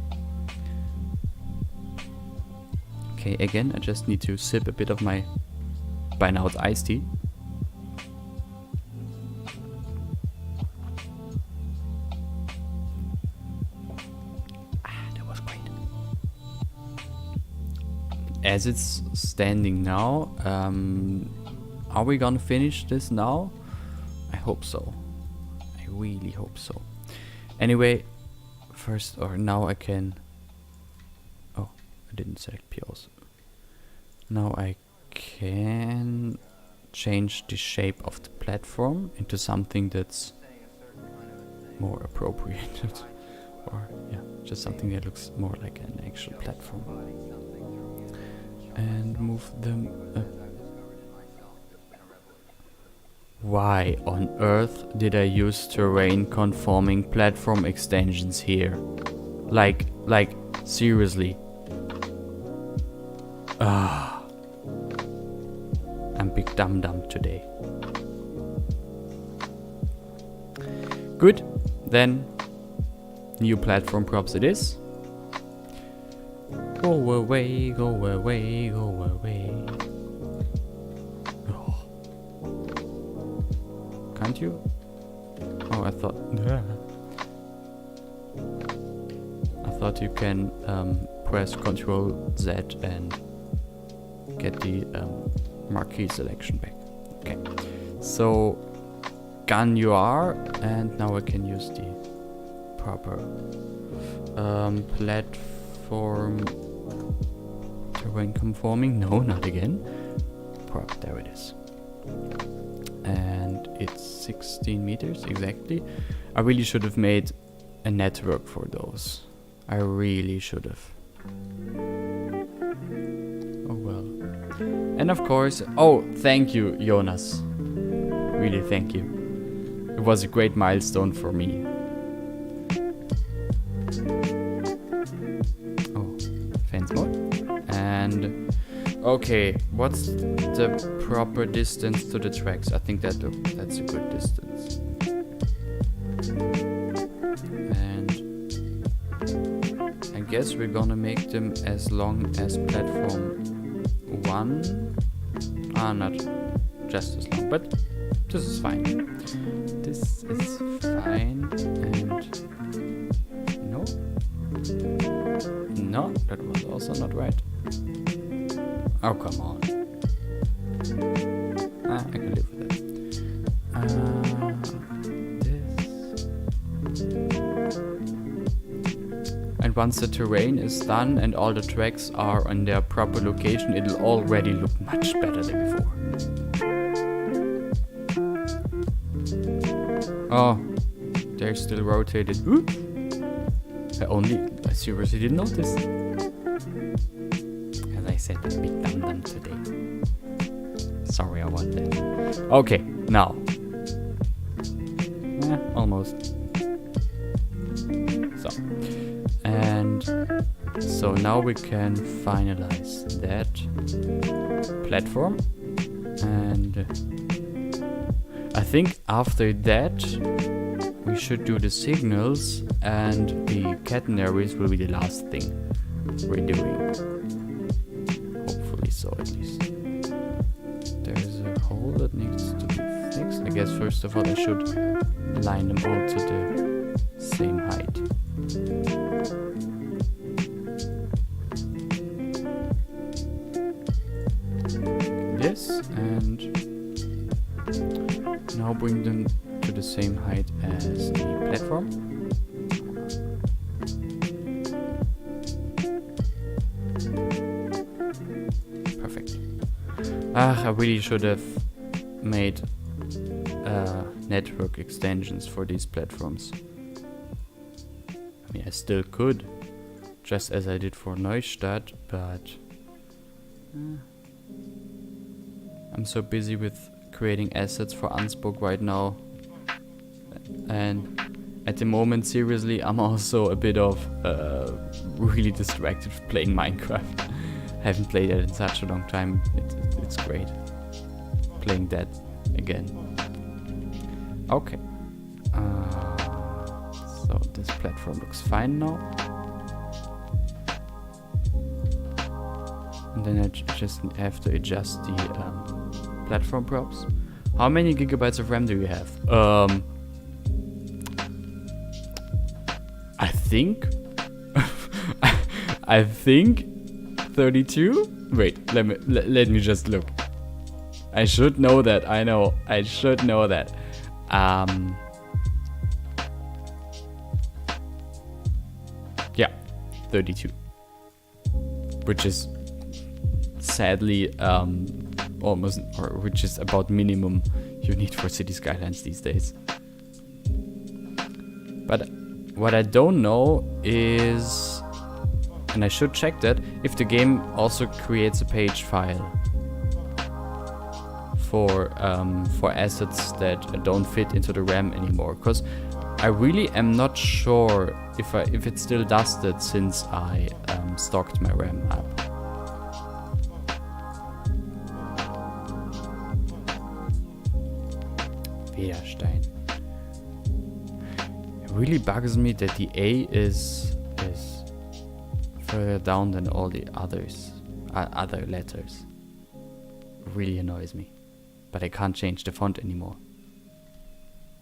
Okay, again, I just need to sip a bit of my by now it's iced tea. That was great. As it's standing now, are we gonna finish this now? I hope so. I really hope so. Anyway, first, or now I can... Oh, I didn't select POs. Now I can change the shape of the platform into something that's more appropriate. Or, yeah, just something that looks more like an actual platform. And move them a Why on earth did I use terrain conforming platform extensions here? Like, seriously. I'm big dum-dum today. Good, then new platform props it is. Go away, go away, go away. Oh. Can't you? Oh, I thought you can press Ctrl Z and get the marquee selection back. Okay, so gun you are, and now I can use the proper platform terrain conforming. No, not again. Prop, there it is. And it's 16 meters exactly. I really should have made a network for those. I really should have. Oh well. And of course, oh, thank you, Jonas. Really, thank you. It was a great milestone for me. Oh, fence mode. And okay, what's the proper distance to the tracks? I think that's a good distance. And I guess we're gonna make them as long as platform 1. Not just as long, but this is fine. This is fine. And no, that was also not right. Oh, come on. I can live with that. And once the terrain is done and all the tracks are on their proper location, it'll already look much better than before. Oh, they're still rotated. Ooh. I seriously didn't notice. As I said, I'm big dum-dum today. Sorry about that. Okay, now. Almost. So now we can finalize that platform, and I think after that we should do the signals, and the catenaries will be the last thing we're doing. Hopefully so, at least. There's a hole that needs to be fixed. I guess first of all I should line them all to the same height. This, and now bring them to the same height as the platform. Perfect. I really should have made network extensions for these platforms. I mean, I still could, just as I did for Neustadt, but I'm so busy with creating assets for Ansburg right now, and at the moment, seriously, I'm also a bit of really distracted playing Minecraft. I haven't played it in such a long time. It's great playing that again. Okay, so this platform looks fine now. And then I just have to adjust the platform props. How many gigabytes of RAM do you have? I think 32. Wait, let me just look. I should know that. I know. I should know that. Yeah, 32. Which is sadly almost, or which is about minimum you need for Cities Skylines these days. But what I don't know is, and I should check that, if the game also creates a page file for assets that don't fit into the RAM anymore, because I really am not sure if it still does that since I stocked my RAM up. Vedastein. It really bugs me that the A is further down than all the others, other letters. It really annoys me, but I can't change the font anymore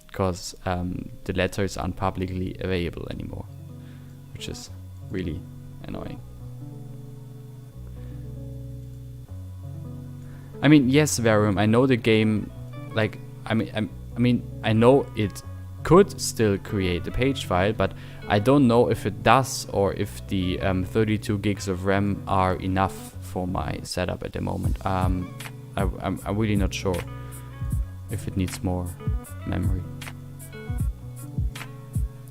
because the letters aren't publicly available anymore, which is really annoying. I mean, yes, Verum, I know the game, like, I mean, I know it could still create a page file, but I don't know if it does or if the 32 gigs of RAM are enough for my setup at the moment. I'm really not sure if it needs more memory.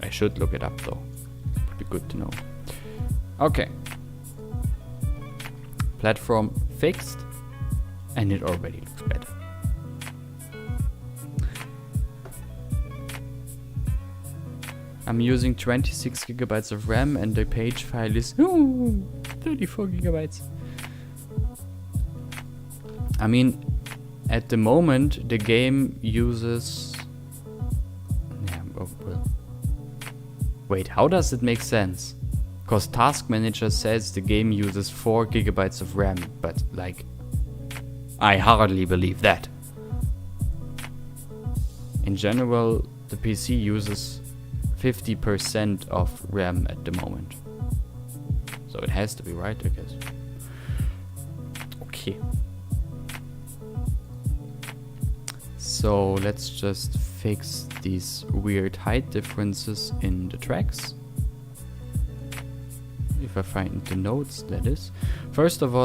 I should look it up though. Would be good to know. Okay. Platform fixed, and it already looks better. I'm using 26 gigabytes of RAM and the page file is 34 gigabytes. I mean, at the moment the game uses... Yeah, well. Wait, how does it make sense? Because Task Manager says the game uses 4 gigabytes of RAM, but like, I hardly believe that. In general, the PC uses 50% of RAM at the moment. So it has to be right, I guess. Okay. So let's just fix these weird height differences in the tracks. If I find the notes, that is. First of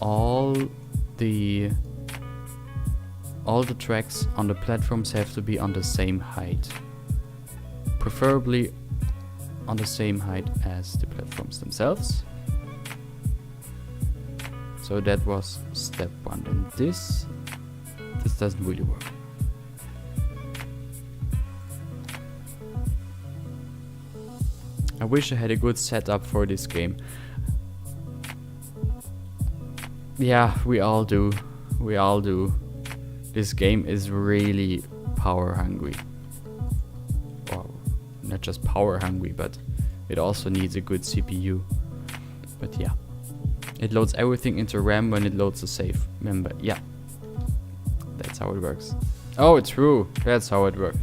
all the tracks on the platforms have to be on the same height. Preferably on the same height as the platforms themselves. So that was step one. And this doesn't really work. I wish I had a good setup for this game. Yeah, we all do. We all do. This game is really power hungry. Well, not just power hungry, but it also needs a good CPU. But yeah, it loads everything into RAM when it loads a save. Remember, yeah, that's how it works. Oh, it's true. That's how it works.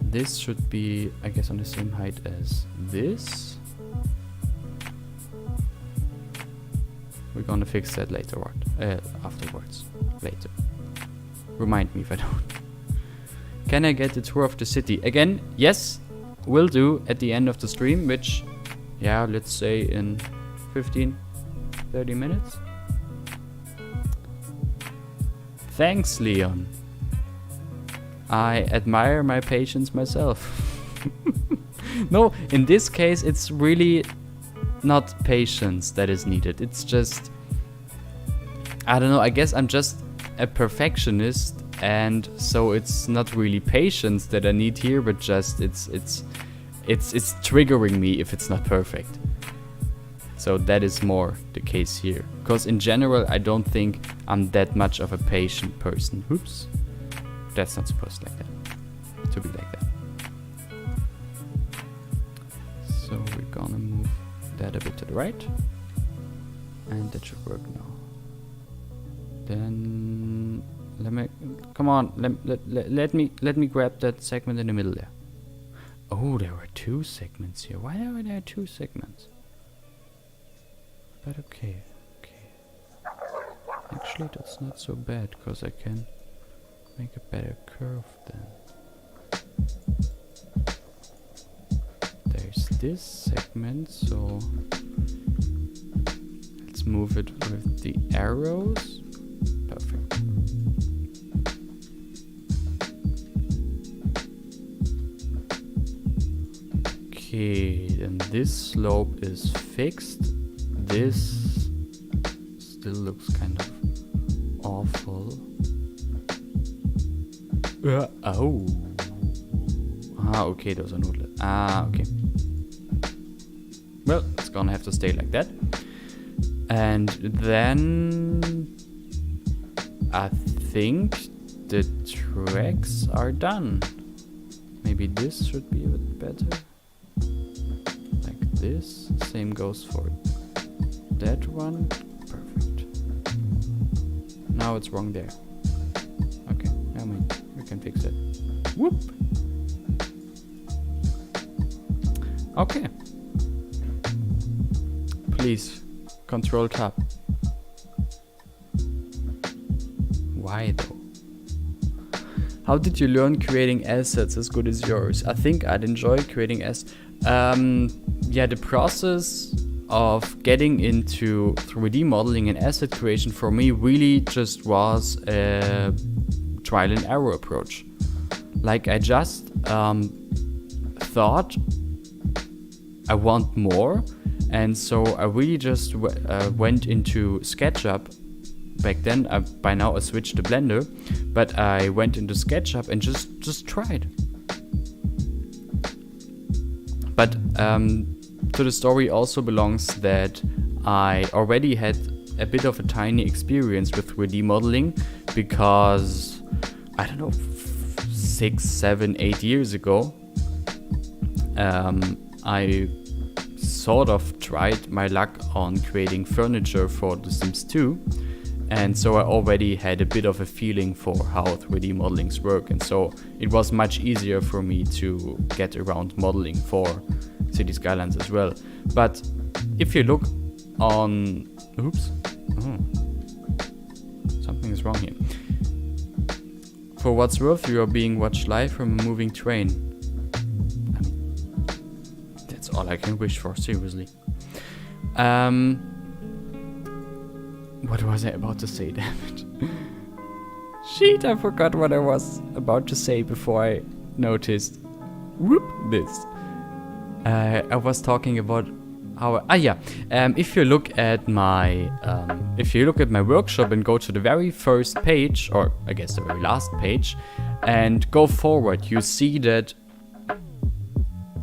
This should be, I guess, on the same height as this. We're gonna fix that later on, afterwards. Later. Remind me if I don't. Can I get a tour of the city? Again, yes, will do at the end of the stream, which, yeah, let's say in 15, 30 minutes. Thanks, Leon. I admire my patience myself. No, in this case, it's really not patience that is needed. It's just, I don't know, I guess I'm just a perfectionist, and so it's not really patience that I need here, but just it's triggering me if it's not perfect. So that is more the case here. Because in general, I don't think I'm that much of a patient person. Oops. That's not supposed like that. To be like that. So we're gonna move that a bit to the right. And that should work now. Then let me, come on, let me grab that segment in the middle there. Oh, there were two segments here. Why are there two segments? But okay. Actually, that's not so bad, because I can make a better curve then. There's this segment, so let's move it with the arrows. Perfect. Okay, then this slope is fixed. This still looks kind of awful. Oh. Ah, okay, those are noodles. Ah, okay. Well, it's gonna have to stay like that. And then I think the tracks are done. Maybe this should be a bit better. Like this. Same goes for that one. Perfect. Now it's wrong there. Okay, I mean, we can fix it. Whoop! Okay. Please, Control Tab. Why though? How did you learn creating assets as good as yours? I think I'd enjoy creating yeah, the process of getting into 3D modeling and asset creation for me really just was a trial and error approach. Like I just thought I want more, and so I really just went into SketchUp. Back then, by now I switched to Blender, but I went into SketchUp and just tried. But to the story also belongs that I already had a bit of a tiny experience with 3D modeling because, I don't know, 6, 7, 8 years ago, I sort of tried my luck on creating furniture for The Sims 2. And so I already had a bit of a feeling for how 3D modelings work, and so it was much easier for me to get around modeling for Cities Skylines as well. But if you look on... Oops. Oh. Something is wrong here. For what's worth, you are being watched live from a moving train. I mean, that's all I can wish for, seriously. What was I about to say, damn it? Shit, I forgot what I was about to say before I noticed. Whoop, this. I was talking about how... if you look at my... workshop and go to the very first page, or I guess the very last page, and go forward, you see that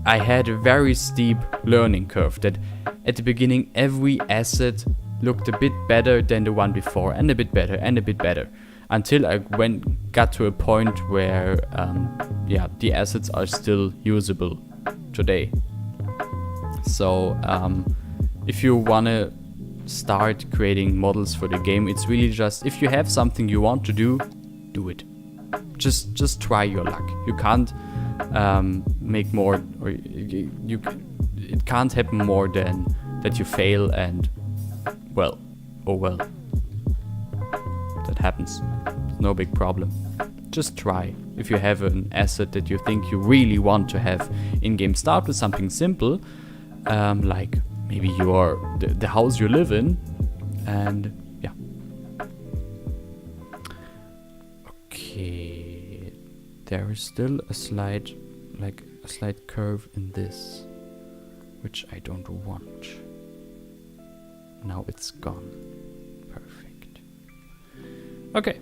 I had a very steep learning curve, that at the beginning every asset looked a bit better than the one before, and a bit better, and a bit better, until I got to a point where the assets are still usable today. So if you wanna start creating models for the game, it's really just, if you have something you want to do it. Just try your luck. You can't make more, or it can't happen more than that you fail and well, oh well. That happens. It's no big problem. Just try. If you have an asset that you think you really want to have in-game, start with something simple, like maybe the house you live in, and yeah. Okay, there is still a slight curve in this, which I don't want. Now it's gone. Perfect. Okay.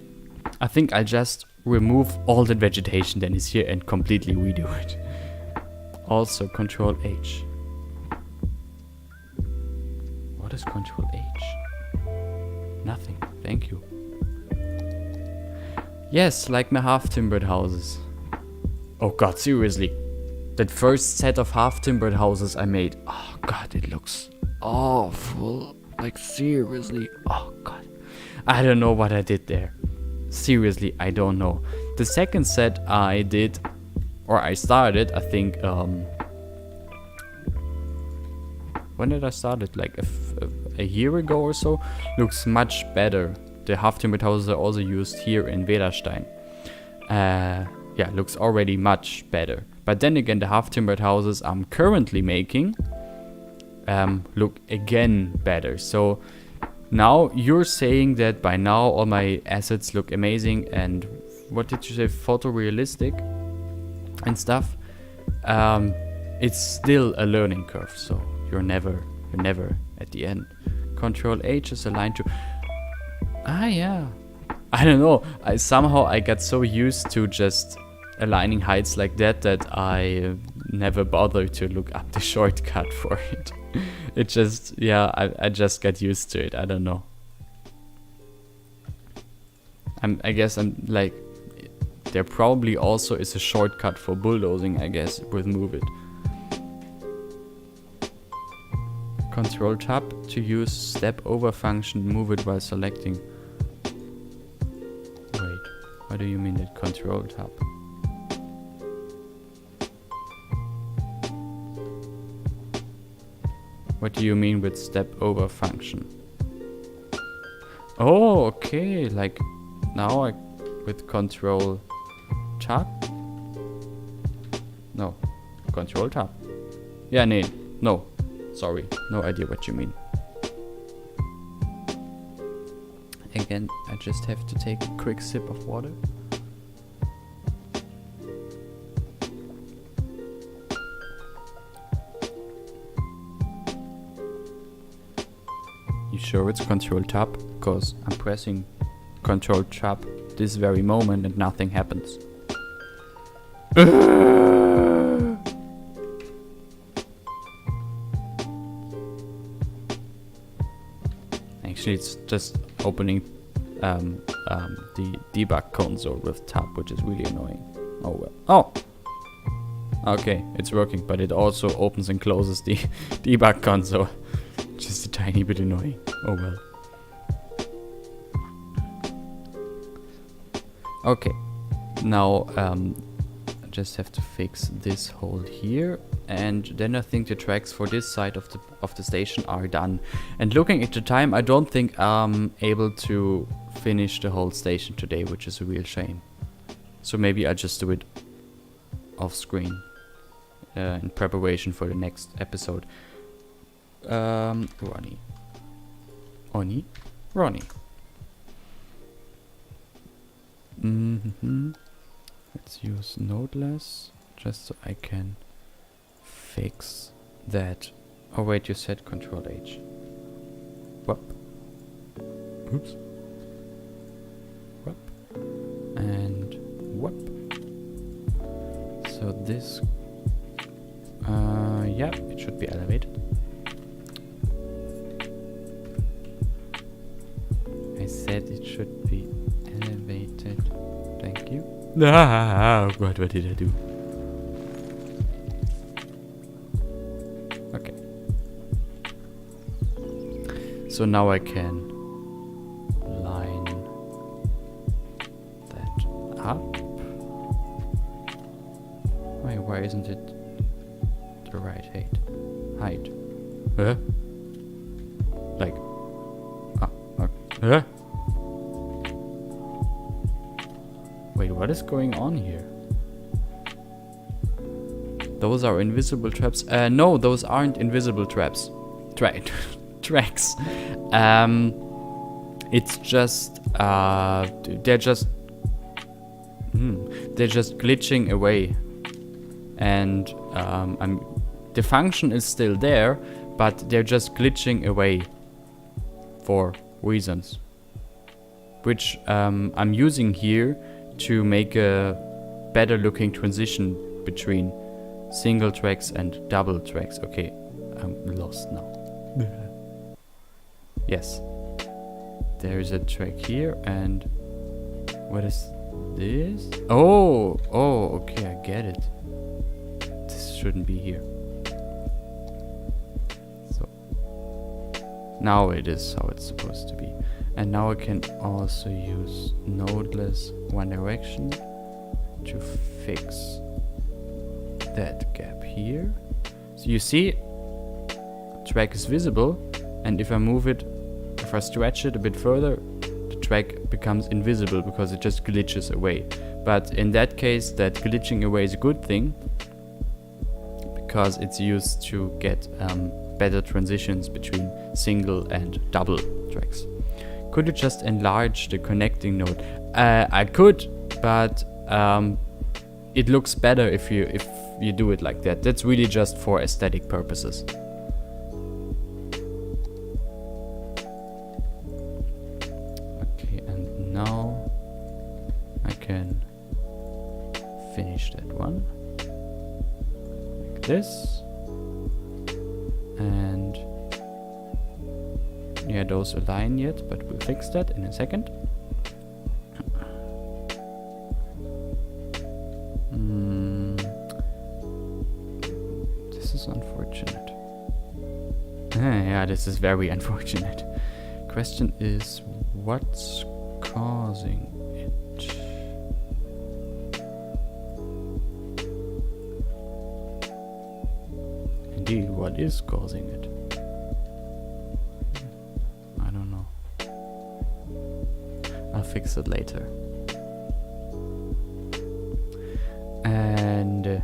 I think I'll just remove all the vegetation that is here and completely redo it. Also, Control H. What is Control H? Nothing. Thank you. Yes, like my half-timbered houses. Oh god, seriously. That first set of half-timbered houses I made. Oh god, it looks awful. Like seriously, oh god. I don't know what I did there. Seriously, I don't know. The second set I did, or I started, I think, when did I start it? Like a year ago or so? Looks much better. The half-timbered houses are also used here in Vedastein. Yeah, looks already much better. But then again, the half-timbered houses I'm currently making look again better. So now you're saying that by now all my assets look amazing and what did you say, photorealistic and stuff. It's still a learning curve, so you're never at the end. Control H is aligned to... Ah, yeah. I don't know. I got so used to just aligning heights like that that I never bothered to look up the shortcut for it. It just, yeah, I just got used to it. I don't know. I guess I'm like, there probably also is a shortcut for bulldozing, I guess, with move it. Control tab to use step over function, move it while selecting. Wait, what do you mean that control tab? What do you mean with step over function? Oh, okay, like now I with control tab? No, control tab. Yeah, no, sorry, no idea what you mean. Again, I just have to take a quick sip of water. You sure it's control tab? Because I'm pressing control tab this very moment and nothing happens. Actually, it's just opening the debug console with tab, which is really annoying. Oh well. Oh! Okay, it's working, but it also opens and closes the debug console. Just a tiny bit annoying. Oh well. Okay, now I just have to fix this hole here, and then I think the tracks for this side of the station are done. And looking at the time, I don't think I'm able to finish the whole station today, which is a real shame. So maybe I'll just do it off screen in preparation for the next episode. Ronnie. Let's use nodeless just so I can fix that. Oh wait, you said Control H. Whoop. Oops. Whoop. And whoop. So this, yeah, it should be elevated. I said it should be elevated. Thank you. Ah, what did I do? Okay. So now I can line that up. Why isn't it the right height? Huh? Like, okay. Huh? Wait, what is going on here? Those are invisible traps. No, those aren't invisible traps. Tracks. It's just they're just glitching away, and the function is still there, but they're just glitching away for reasons, which I'm using here to make a better looking transition between single tracks and double tracks. Okay, I'm lost now. Yes, there is a track here, and what is this? Oh, okay, I get it. This shouldn't be here. So now it is how it's supposed to be. And now I can also use nodeless one direction to fix that gap here. So you see, track is visible, and if I move it, if I stretch it a bit further, the track becomes invisible because it just glitches away. But in that case, that glitching away is a good thing, because it's used to get better transitions between single and double tracks. Could you just enlarge the connecting node? I could, but it looks better if you do it like that. That's really just for aesthetic purposes. can finish that one like this, and yeah, those align yet, but we'll fix that in a second. This is unfortunate. Yeah, this is very unfortunate. Question is, what's causing it? Indeed, what is causing it? I don't know. I'll fix it later. And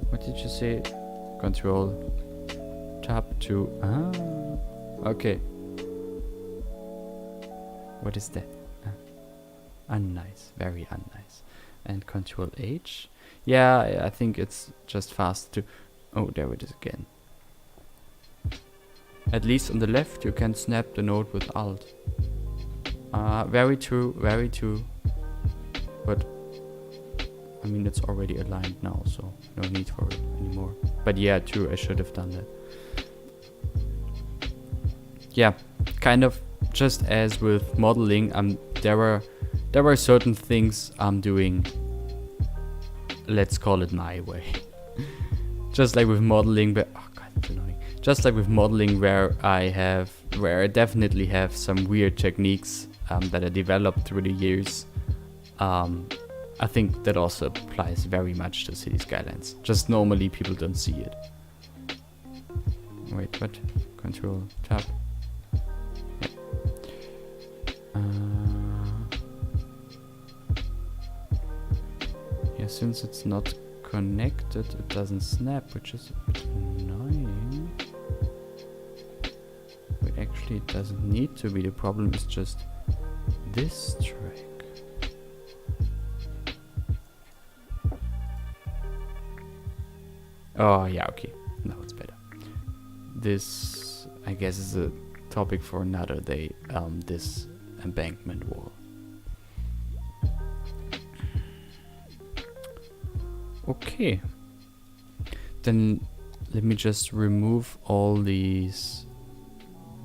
what did you say? Control tab to okay. What is that? Unnice, very unnice. And Control H. Yeah, I think it's just fast to. Oh, there it is again. At least on the left, you can snap the node with Alt. Very true, very true. But I mean, it's already aligned now, so no need for it anymore. But yeah, true, I should have done that. Yeah, kind of just as with modeling, there were certain things I'm doing, let's call it my way. Just like with modeling, but oh god, that's annoying. Just like with modeling, where I definitely have some weird techniques that I developed through the years. I think that also applies very much to Cities Skylines. Just normally people don't see it. Wait, what? Control tab. Yeah, since it's not connected, it doesn't snap, which is a bit annoying. Wait, actually it doesn't need to be. The problem is just this track. Oh yeah, okay. Now it's better. This, I guess, is a topic for another day. This embankment wall. Okay. Then let me just remove all these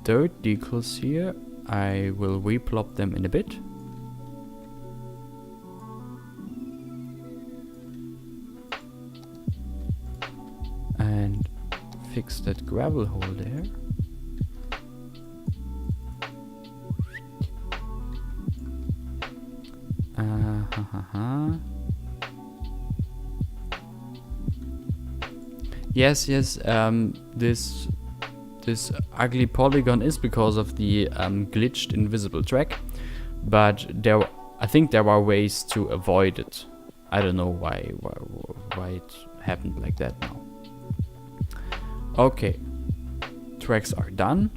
dirt decals here. I will replop them in a bit. And fix that gravel hole there. Yes, this ugly polygon is because of the glitched invisible track, but I think there are ways to avoid it. I don't know why it happened like that now. Okay, tracks are done.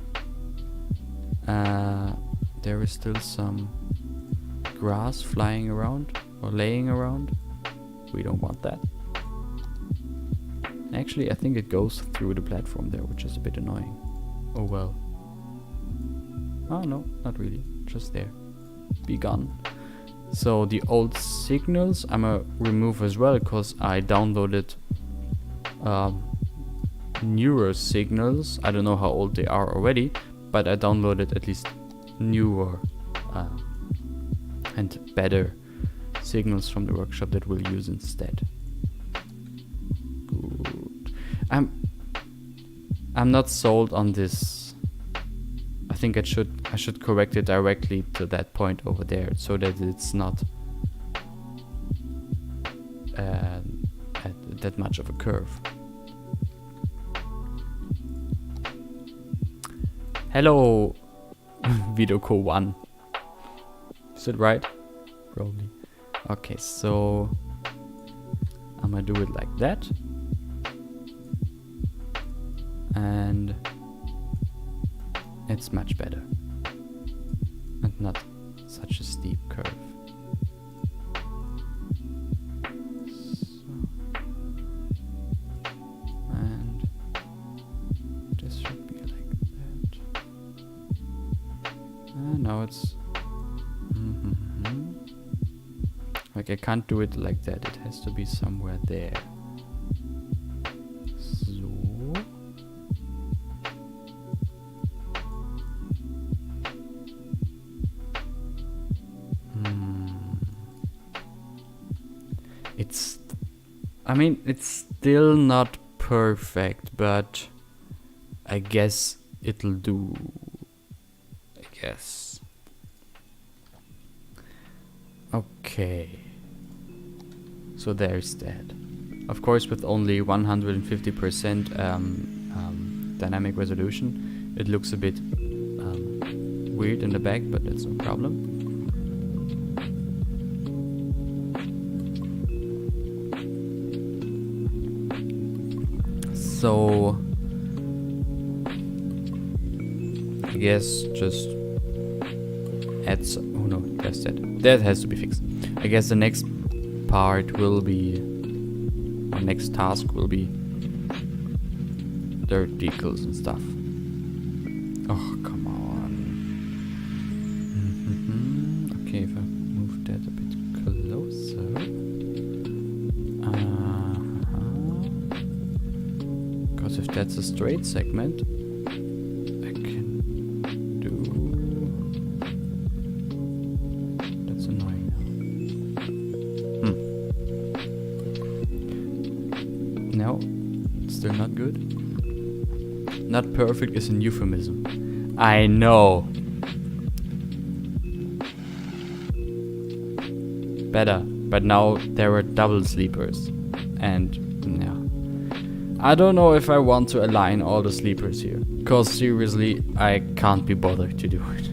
There is still some grass flying around or laying around. We don't want that. Actually, I think it goes through the platform there, which is a bit annoying. Oh well. Oh no, not really. Just there. Be gone. So the old signals I'm gonna remove as well, because I downloaded newer signals. I don't know how old they are already, but I downloaded at least newer and better signals from the workshop that we'll use instead. Good. I'm not sold on this. I think I should correct it directly to that point over there, so that it's not at that much of a curve. Hello, Vidoko 1. Is it right? Probably. Okay, so I'm gonna do it like that. And it's much better. And not such a steep curve. And this should be like that. now it's... Like I can't do it like that. It has to be somewhere there. So... It's... I mean, it's still not perfect, but I guess it'll do. I guess. Okay. So there's that. Of course, with only 150% dynamic resolution, it looks a bit weird in the back, but that's no problem. So I guess just add some, oh no, that's that. That has to be fixed. I guess the next part will be, or next task will be dirt decals and stuff. Oh, come on. Okay, if I move that a bit closer. Because if that's a straight segment, I can do... That's annoying now. No, still not good. Not perfect is a euphemism. I know. Better, but now there are double sleepers. And yeah. I don't know if I want to align all the sleepers here. Cause seriously, I can't be bothered to do it.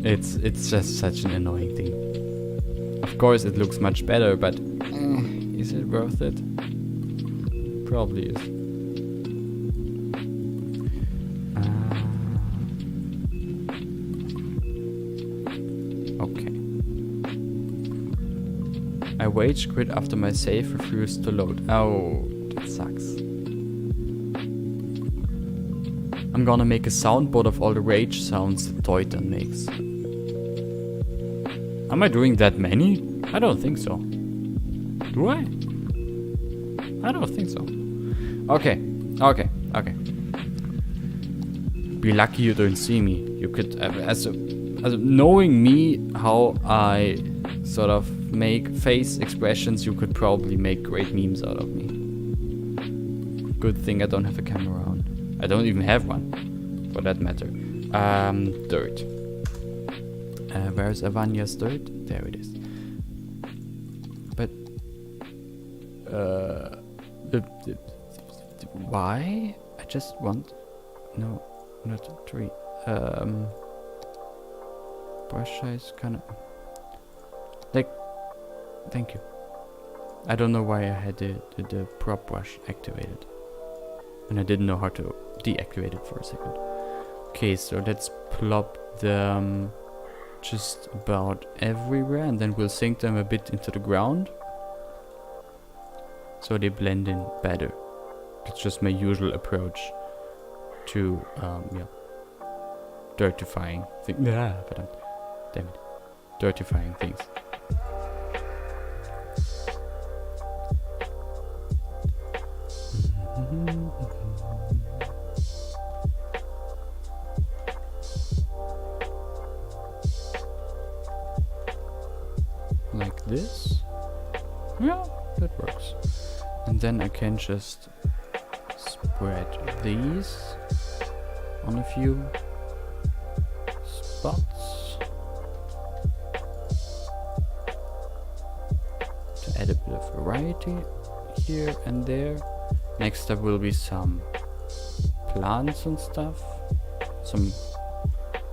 It's just such an annoying thing. Of course it looks much better, but is it worth it? Probably is. Okay. I rage quit after my save refused to load. Oh, that sucks. I'm gonna make a soundboard of all the rage sounds that Toyton makes. Am I doing that many? I don't think so. Do I? I don't think so. Okay. Be lucky you don't see me. You could, as knowing me, how I sort of make face expressions, you could probably make great memes out of me. Good thing I don't have a camera on. I don't even have one, for that matter. Dirt. Where's Avanya's dirt? There it is. But why? I just want... No, not a tree. Brush size kinda... Like... Thank you. I don't know why I had the prop brush activated. And I didn't know how to deactivate it for a second. Okay, so let's plop them just about everywhere, and then we'll sink them a bit into the ground. So they blend in better. That's just my usual approach to, dirtifying things. Damn it. Dirtifying things. Like this. Yeah, that works. And then I can just spread these on a few spots to add a bit of variety here and there. Next up will be some plants and stuff, some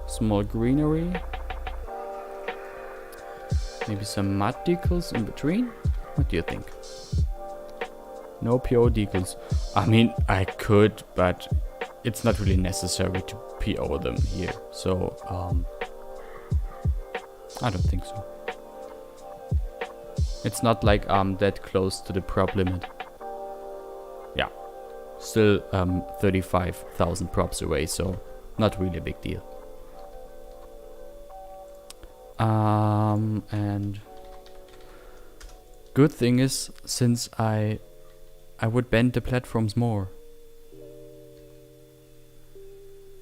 small greenery, maybe some mud decals in between. What do you think? No PO decals. I mean, I could, but it's not really necessary to PO them here. So, I don't think so. It's not like I'm that close to the prop limit. Yeah, still 35,000 props away, so not really a big deal. And good thing is, since I would bend the platforms more.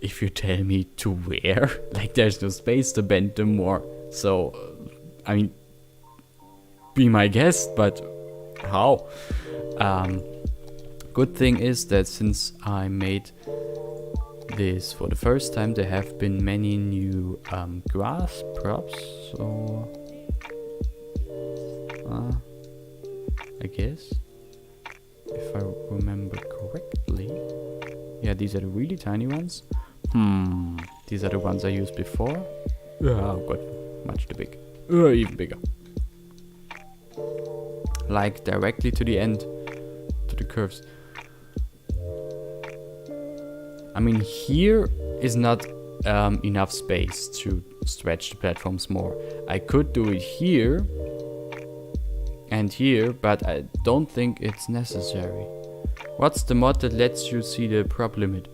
If you tell me to where, like there's no space to bend them more. So, I mean, be my guest, but how? Good thing is that since I made this for the first time, there have been many new grass props. So, I guess, if I remember correctly, yeah, these are the really tiny ones. These are the ones I used before. Oh god, much too big. Even bigger. Like directly to the end, to the curves. I mean, here is not enough space to stretch the platforms more. I could do it here and here, but I don't think it's necessary. What's the mod that lets you see the prop limit?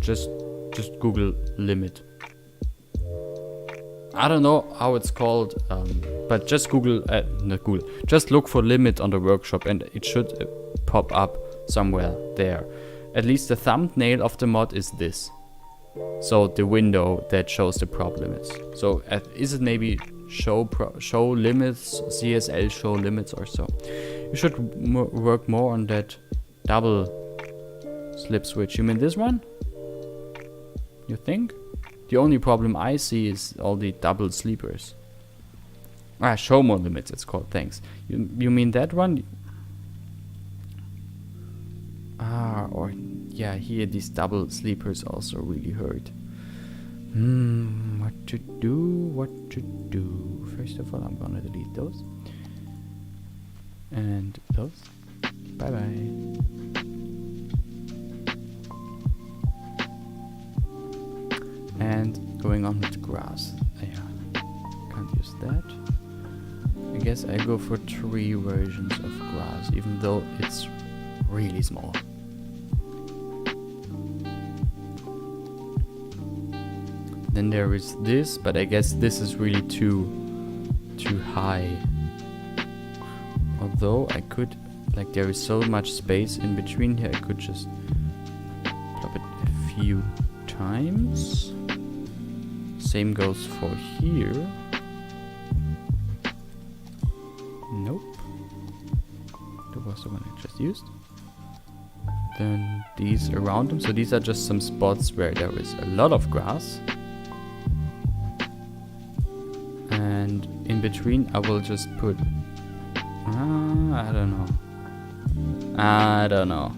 Just Google limit. I don't know how it's called, but just Google, not Google, just look for limit on the workshop and it should pop up somewhere there. At least the thumbnail of the mod is this. So the window that shows the prop limits. So is it maybe show limits, CSL show limits or so? You should work more on that double slip switch. You mean this one? You think? The only problem I see is all the double sleepers. Show more limits it's called, thanks. You mean that one? Or yeah, here these double sleepers also really hurt. What to do? First of all, I'm gonna delete those. And those. Bye bye. And going on with grass. Yeah, can't use that. I guess I go for 3 versions of grass, even though it's really small. Then there is this, but I guess this is really too high. Although I could, like, there is so much space in between here, I could just plop it a few times. Same goes for here. Nope. That was the one I just used. Then these around them. So these are just some spots where there is a lot of grass. And in between I will just put... I don't know.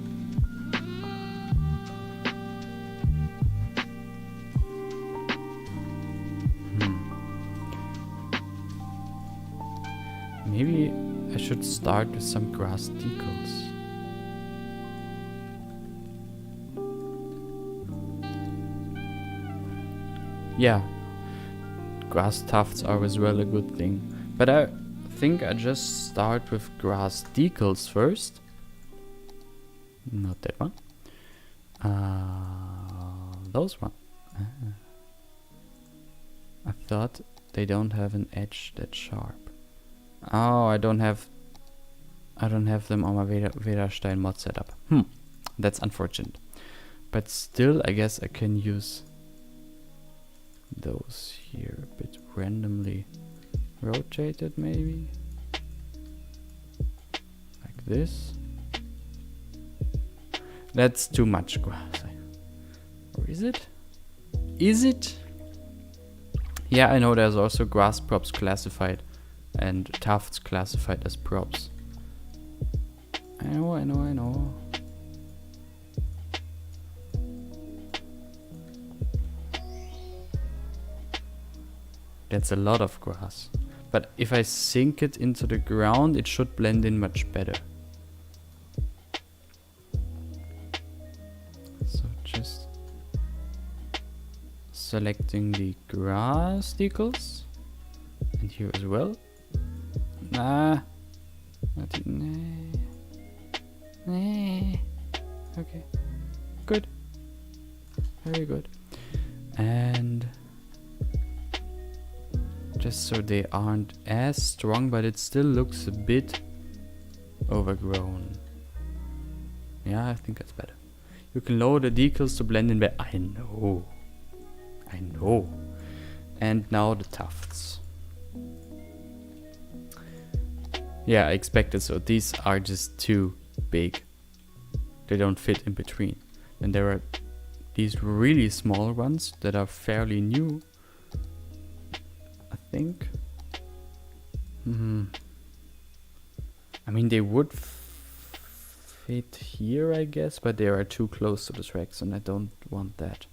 Maybe I should start with some grass decals. Yeah, grass tufts are as well a good thing. But I think I just start with grass decals first. Not that one. Those one. I thought they don't have an edge that sharp. Oh, I don't have them on my Vedastein mod setup. That's unfortunate. But still, I guess I can use those here a bit randomly rotated, maybe like this. That's too much grass. Or is it? Is it? Yeah, I know there's also grass props classified and tufts classified as props. I know. That's a lot of grass. But if I sink it into the ground, it should blend in much better. So just selecting the grass decals. And here as well. Okay, good, very good. And just so they aren't as strong, but it still looks a bit overgrown. Yeah, I think that's better. You can lower the decals to blend in better. I know. And now the tufts. Yeah, I expected so. These are just too big. They don't fit in between. And there are these really small ones that are fairly new, I think. I mean, they would fit here, I guess, but they are too close to the tracks, and I don't want that.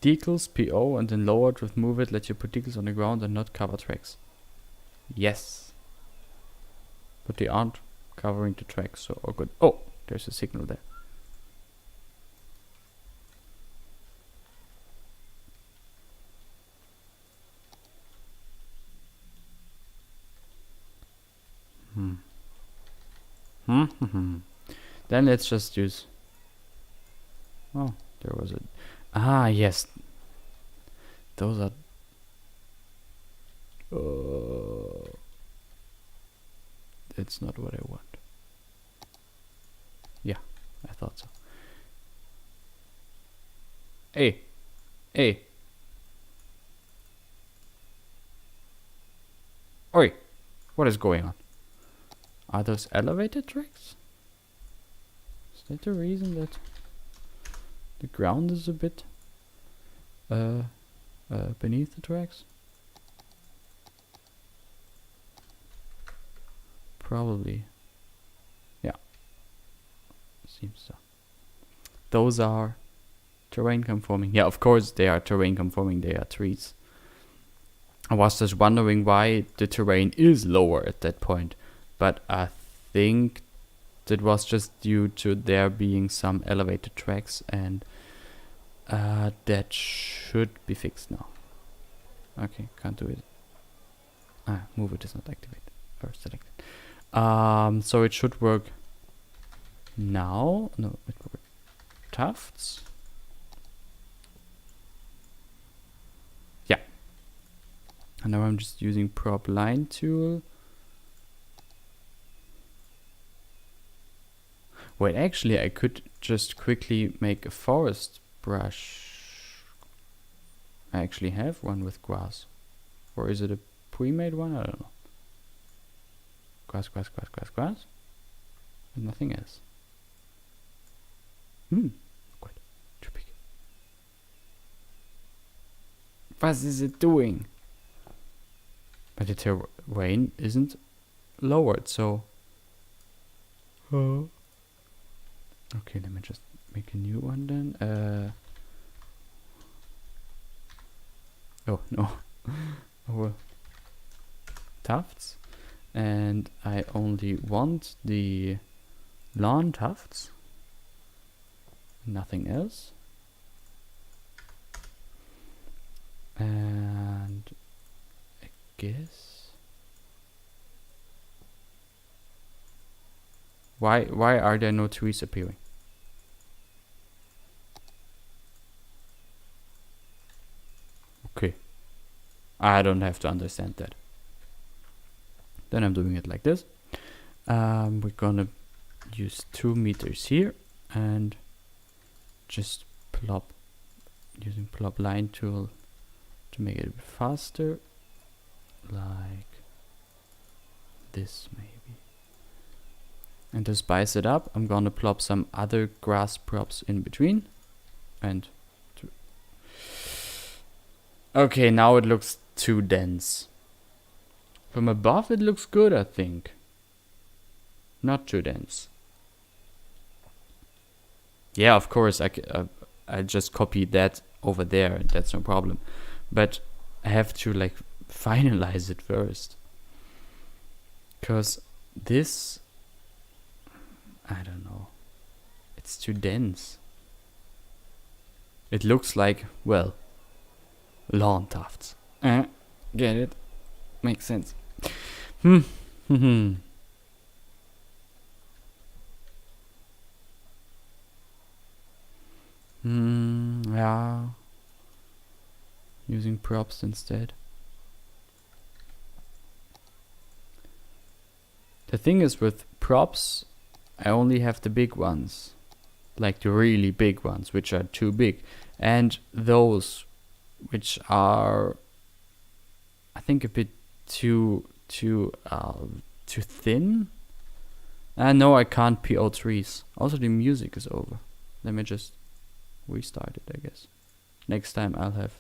Decals, PO, and then lowered with move it, let you put decals on the ground and not cover tracks. Yes. But they aren't covering the tracks, so all good. Oh, there's a signal there. Then let's just use... Oh, there was a... Ah, yes. Those are... It's not what I want. Yeah, I thought so. Hey. Hey. Oi. What is going on? Are those elevated tracks? Is that the reason that the ground is a bit beneath the tracks? Probably. Yeah. Seems so. Those are terrain conforming. Yeah, of course they are terrain conforming. They are trees. I was just wondering why the terrain is lower at that point. But I think that was just due to there being some elevated tracks, and that should be fixed now. Okay, can't do it. Move it is not activated or selected. So it should work now. No, it will work. Tufts. Yeah. And now I'm just using prop line tool. Wait, actually I could just quickly make a forest brush. I actually have one with grass. Or is it a pre-made one? I don't know. Grass. And nothing else. Quite too big. What is it doing? But the terrain isn't lowered, so... Okay, let me just make a new one then. Oh, no. Tufts. And I only want the lawn tufts. Nothing else. And I guess... Why are there no trees appearing? Okay. I don't have to understand that. Then I'm doing it like this. We're gonna use 2 meters here and just plop, using plop line tool to make it a bit faster, like this maybe. And to spice it up, I'm gonna plop some other grass props in between. And okay, now it looks too dense. From above it looks good, I think. Not too dense. Yeah, of course, I just copied that over there, that's no problem. But I have to like finalize it first. Because this... I don't know. It's too dense. It looks like, well, lawn tufts. Get it? Makes sense. Yeah. Using props instead. The thing is with props, I only have the big ones. Like the really big ones, which are too big. And those which are, I think, a bit too thin. No, I can't PO3s. Also, the music is over. Let me just restart it, I guess. Next time I'll have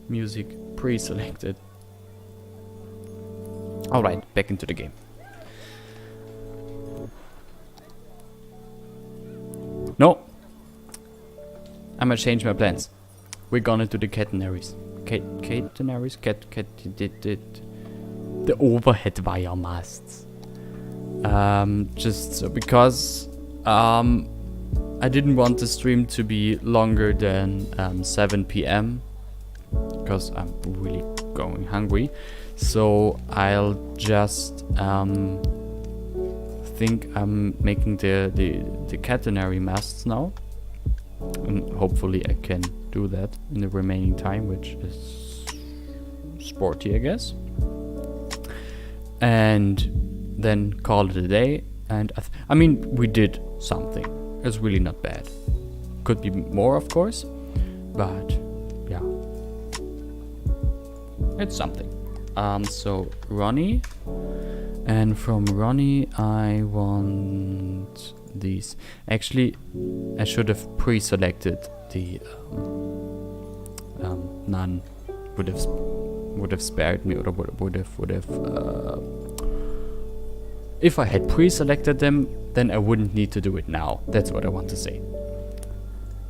music pre-selected. Alright, back into the game. No! I'm gonna change my plans. We're gonna do the catenaries. Catenaries? The overhead wire masts. Just so because I didn't want the stream to be longer than 7 p.m. because I'm really going hungry. So I'll just think I'm making the catenary masts now, and hopefully I can do that in the remaining time, which is sporty, I guess, and then call it a day. And I mean, we did something. It's really not bad. Could be more, of course, but yeah, it's something. So Ronnie, and from Ronnie I want these. Actually, I should have pre-selected the none. Would have spared me, or would have. If I had pre-selected them, then I wouldn't need to do it now. That's what I want to say.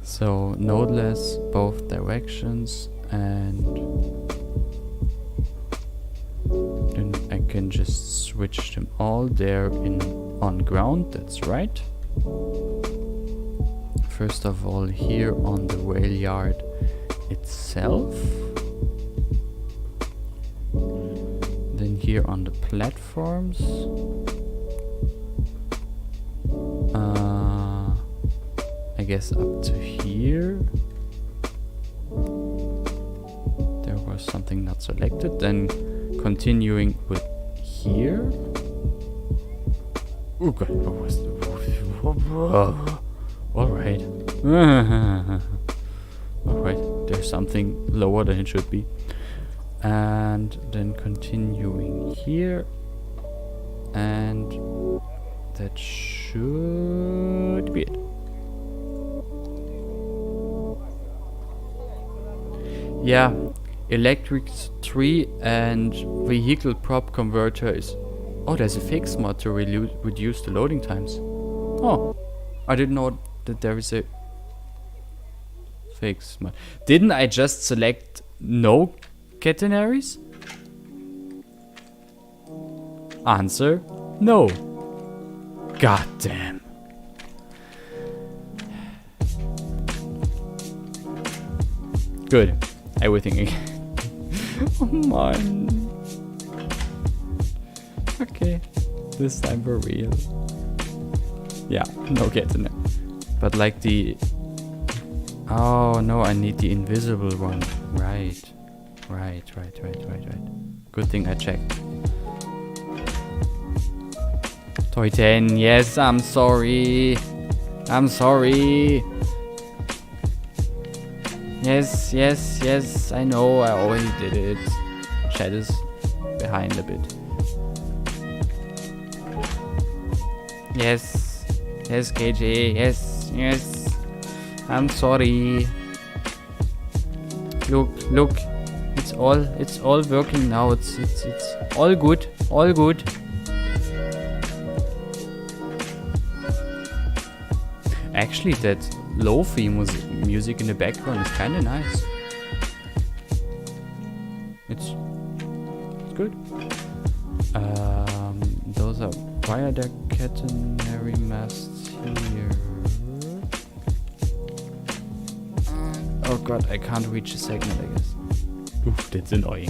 So nodeless both directions, and then I can just switch them all there on ground. That's right. First of all, here on the Railyard itself. Then here on the platforms. I guess up to here. There was something not selected. Then continuing with here. Oh god, what was alright. Alright, there's something lower than it should be. And then continuing here. And that should be it. Yeah, electric 3 and vehicle prop converter is... Oh, there's a fix mod to reduce the loading times. Oh, I didn't know that there is a fix mod. Didn't I just select no catenaries? Answer, no. God damn. Good. Everything again. Oh man. Okay. This time for real. Yeah, no catenary. But like the... Oh no, I need the invisible one. Right. Right. Good thing I checked. Toy 10, yes, I'm sorry. I'm sorry. Yes, I know, I already did it. Chat is behind a bit. Yes, KJ, yes. I'm sorry. Look, it's all working now. It's all good. Actually, that lo-fi music in the background is kind of nice. It's good. Those are why are there catenary masts here? Oh god, I can't reach a segment, I guess. Oof, that's annoying.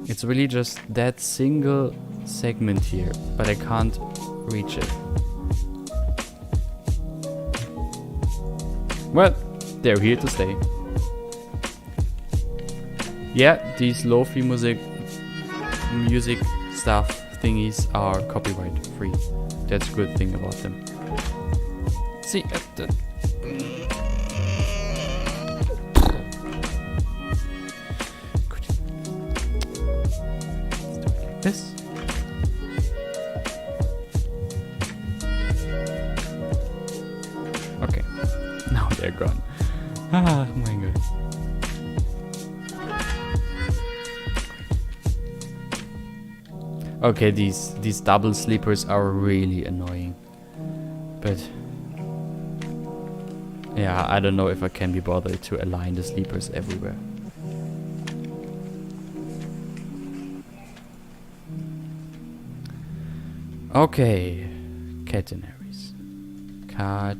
It's really just that single segment here, but I can't reach it. Well, they're here to stay. Yeah, these lo-fi music stuff thingies are copyright free. That's a good thing about them. See, this. Okay, now they're gone. Ah, my god. Okay, these double sleepers are really annoying. But yeah, I don't know if I can be bothered to align the sleepers everywhere. Okay, catenaries. Oh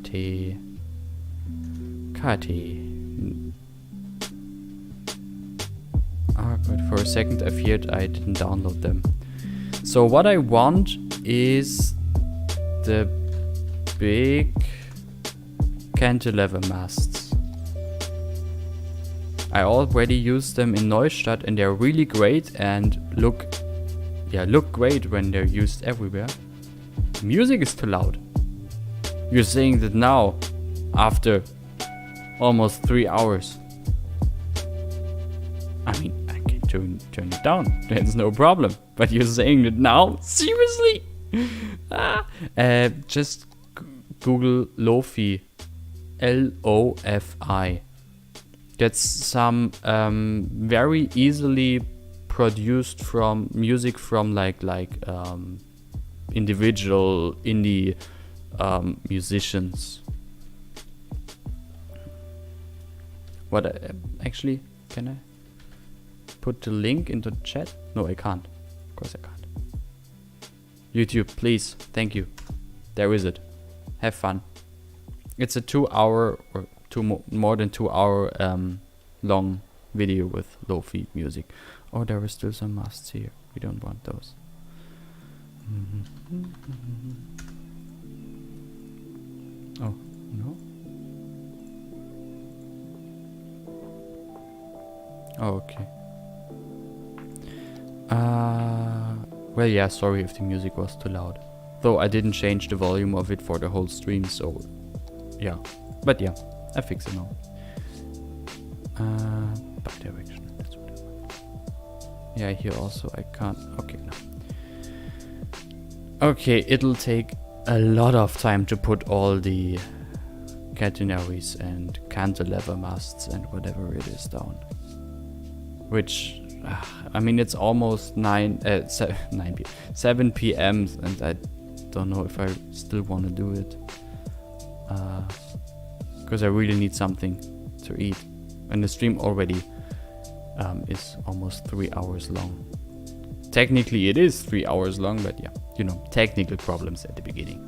god, for a second I feared I didn't download them. So what I want is the big cantilever masts. I already used them in Neustadt and they're really great and look great when they're used everywhere. The music is too loud. You're saying that now, after almost 3 hours. I mean, I can turn it down. That's no problem. But you're saying that now? Seriously? Just Google Lo-Fi. L-O-F-I. That's some very easily produced from music from like individual indie musicians. What actually, can I put the link into the chat? No, I can't. Of course I can't. YouTube, please. Thank you. There is it. Have fun. It's a 2 hour or more than 2 hour long video with lo-fi music. Oh, there are still some masts here. We don't want those. Oh, no? Oh, okay. Well, yeah, sorry if the music was too loud. Though I didn't change the volume of it for the whole stream, so yeah. But yeah, I fix it now. Bi-direction, that's what I want. Yeah, here also I can't. Okay, no. Okay, it'll take a lot of time to put all the catenaries and cantilever masts and whatever it is down. Which, I mean, it's almost 7 p.m. and I don't know if I still want to do it. Because I really need something to eat. And the stream already is almost 3 hours long. Technically it is 3 hours long, but yeah, you know, technical problems at the beginning.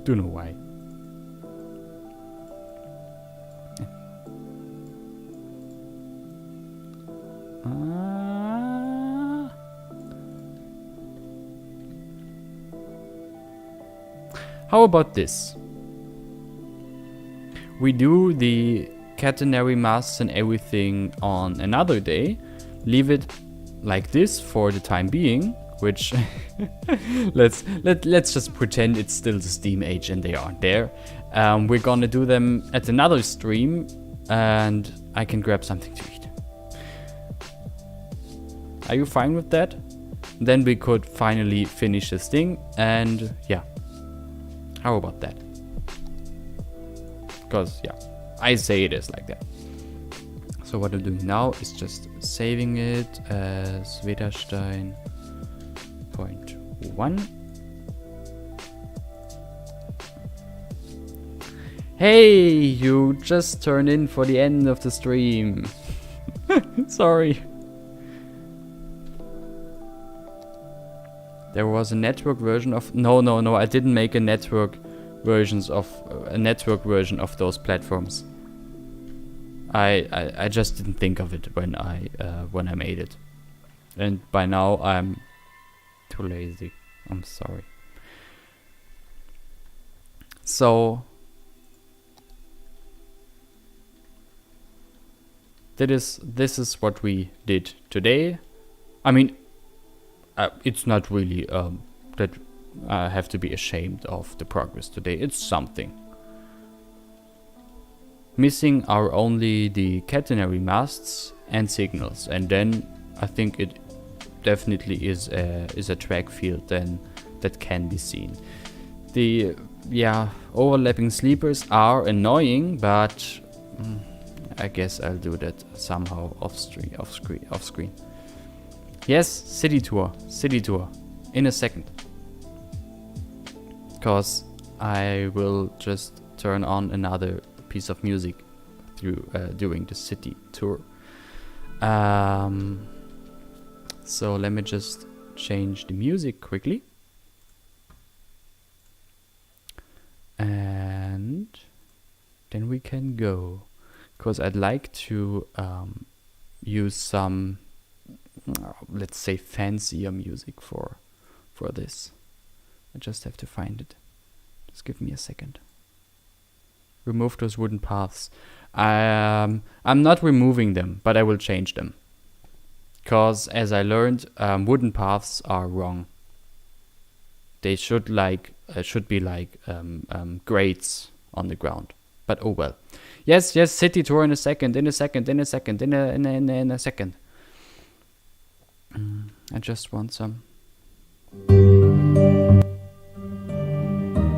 Don't know why. How about this? We do the catenary masts and everything on another day. Leave it like this for the time being, which let's just pretend it's still the Steam age and they aren't there. We're gonna do them at another stream and I can grab something to eat. Are you fine with that? Then we could finally finish this thing and yeah. How about that? Because yeah, I say it is like that. So what I'm doing now is just saving it as Vedastein 0.1. Hey, you just turned in for the end of the stream. Sorry. There was a network version of... No, I didn't make a network version of those platforms. I just didn't think of it when I made it. And by now I'm too lazy. I'm sorry. this is what we did today. I mean, it's not really that I have to be ashamed of the progress today. It's something. Missing are only the catenary masts and signals, and then I think it definitely is a track field then that can be seen. The overlapping sleepers are annoying, but I guess I'll do that somehow off screen. Yes, city tour in a second, cause I will just turn on another piece of music through during the city tour. So let me just change the music quickly, and then we can go, because I'd like to use some let's say fancier music for this. I just have to find it. Just give me a second. Remove those wooden paths. I'm not removing them, but I will change them. Because as I learned, wooden paths are wrong. They should be like grates on the ground. But oh well. Yes, city tour in a second. I just want some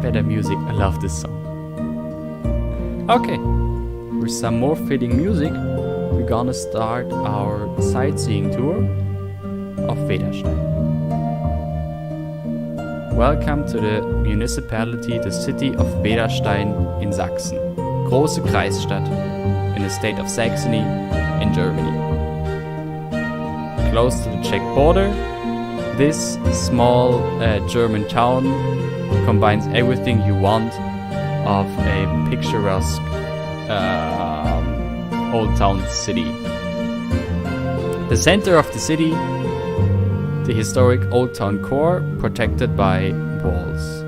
better music. I love this song. Okay, with some more fitting music, we're gonna start our sightseeing tour of Vedastein. Welcome to the municipality, the city of Vedastein in Sachsen. Große Kreisstadt in the state of Saxony in Germany. Close to the Czech border, this small German town combines everything you want of a picturesque old town city. The center of the city, the historic old town core, protected by walls,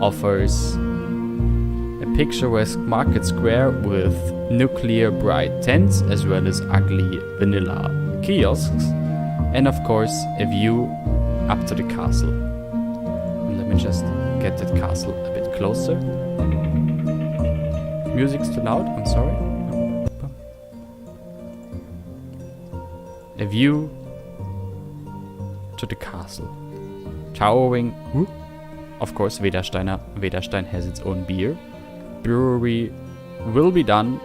offers a picturesque market square with nuclear bright tents as well as ugly vanilla kiosks, and of course a view up to the castle. And let me just get that castle a bit closer. Music's too loud, I'm sorry. A view to the castle. Towering, of course, Vedastein has its own beer. Brewery will be done,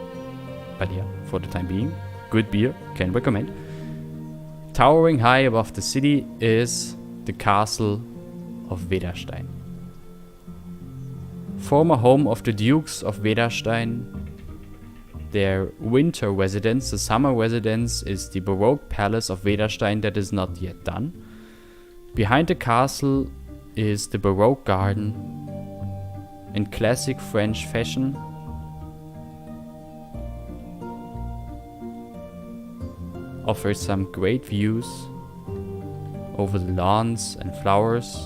but yeah, for the time being, good beer, can recommend. Towering high above the city is the castle of Vedastein. Former home of the Dukes of Vedastein. Their winter residence, the summer residence, is the Baroque palace of Vedastein that is not yet done. Behind the castle is the Baroque garden in classic French fashion. Offers some great views over the lawns and flowers.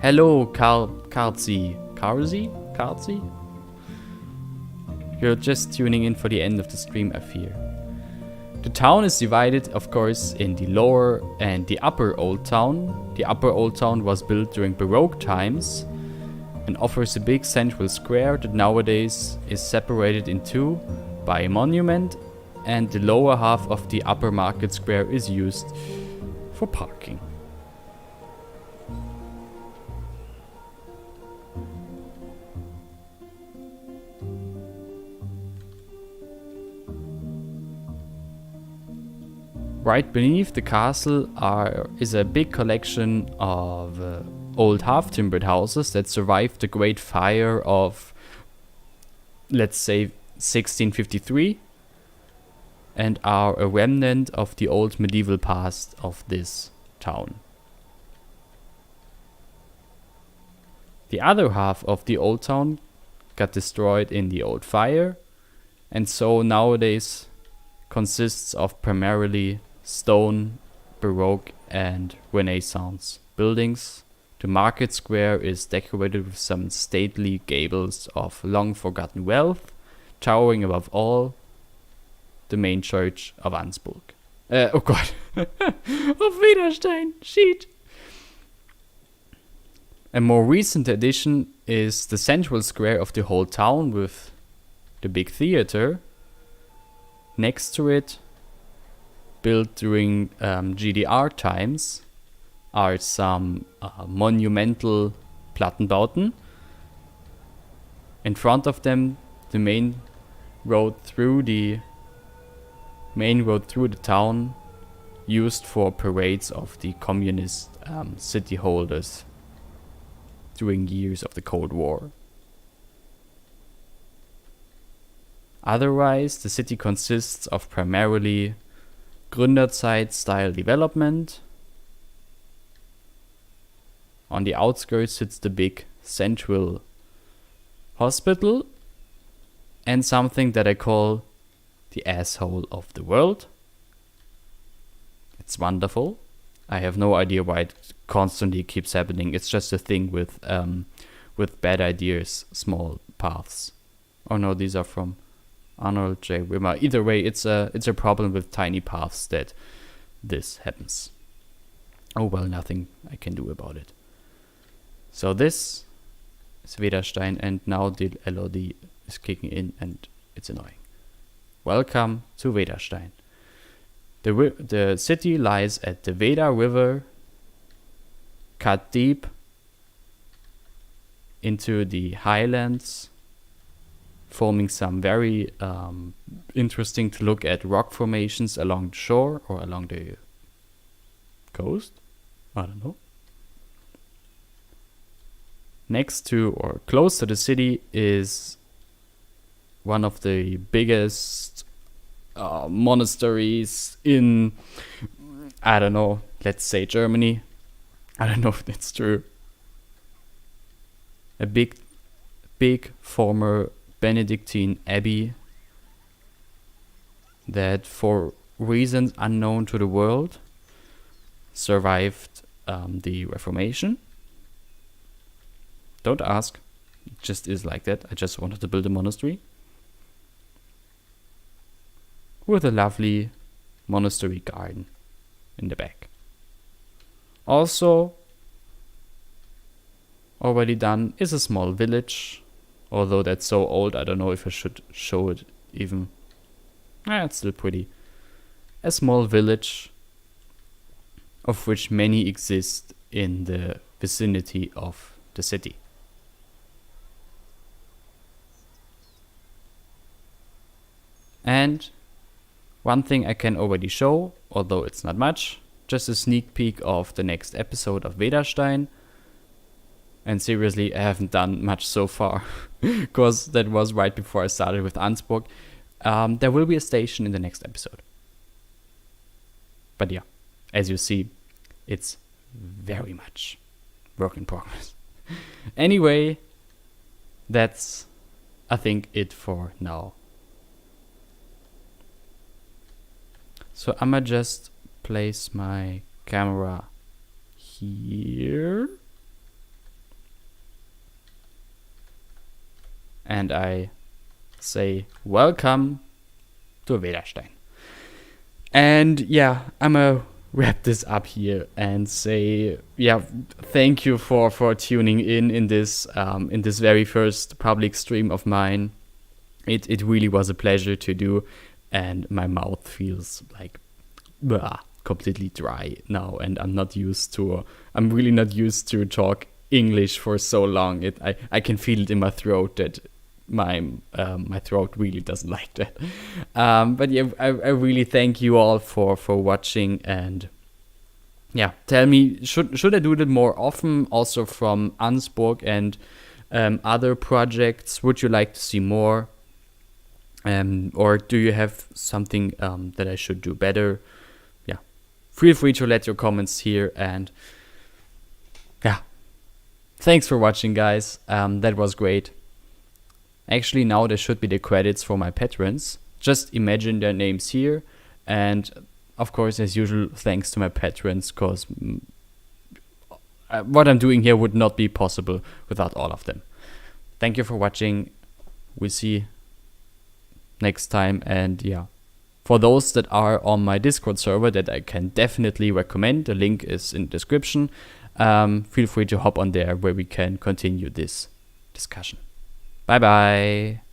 Hello, Karzi. You're just tuning in for the end of the stream, I fear. The town is divided, of course, in the lower and the upper Old Town. The upper Old Town was built during Baroque times and offers a big central square that nowadays is separated in two by a monument, and the lower half of the upper market square is used for parking. Right beneath the castle is a big collection of old half-timbered houses that survived the Great Fire of, let's say, 1653, and are a remnant of the old medieval past of this town. The other half of the old town got destroyed in the old fire, and so nowadays consists of primarily stone, Baroque and Renaissance buildings. The market square is decorated with some stately gables of long forgotten wealth. towering above all, the main church of Ansburg. Oh god. Of Vedastein. Shit. A more recent addition is the central square of the whole town with the big theater. Next to it, built during GDR times, are some monumental Plattenbauten. In front of them, the main road through the town, used for parades of the communist city holders during years of the Cold War. Otherwise, the city consists of primarily Gründerzeit-style development. On the outskirts sits the big central hospital and something that I call the asshole of the world. It's wonderful. I have no idea why it constantly keeps happening. It's just a thing with bad ideas, small paths. Oh no, these are from Arnold J. Wimmer. Either way, it's a problem with tiny paths that this happens. Oh well, nothing I can do about it. So this is Vedastein, and now the LOD is kicking in and it's annoying. Welcome to Vedastein. The city lies at the Veda River, cut deep into the highlands, forming some very interesting to look at rock formations along the shore or along the coast. I don't know. Next to or close to the city is one of the biggest monasteries in, I don't know, let's say Germany. I don't know if that's true. A big former Benedictine abbey that, for reasons unknown to the world, survived the Reformation. Don't ask. It just is like that. I just wanted to build a monastery with a lovely monastery garden in the back. Also, already done is a small village, although that's so old I don't know if I should show it even. It's still pretty. A small village, of which many exist in the vicinity of the city. And one thing I can already show, although it's not much, just a sneak peek of the next episode of Vedastein. And seriously, I haven't done much so far, because that was right before I started with Ansburg. There will be a station in the next episode. But yeah, as you see, it's very much work in progress. Anyway, that's, I think, it for now. So I'ma just place my camera here. And I say welcome to Vedastein. And yeah, I'ma wrap this up here and say, yeah, thank you for tuning in this very first public stream of mine. It really was a pleasure to do, and my mouth feels like completely dry now, and I'm really not used to talk English for so long. I can feel it in my throat that my throat really doesn't like that. But yeah, I really thank you all for watching, and yeah, tell me, should I do that more often, also from Ansburg and other projects? Would you like to see more? Or do you have something that I should do better? Yeah, feel free to let your comments here, and yeah, thanks for watching, guys. That was great. Actually, now there should be the credits for my patrons. Just imagine their names here, and of course, as usual, thanks to my patrons, because what I'm doing here would not be possible without all of them. Thank you for watching. We'll see next time. And yeah, for those that are on my Discord server that I can definitely recommend, the link is in the description. Feel free to hop on there where we can continue this discussion. Bye bye.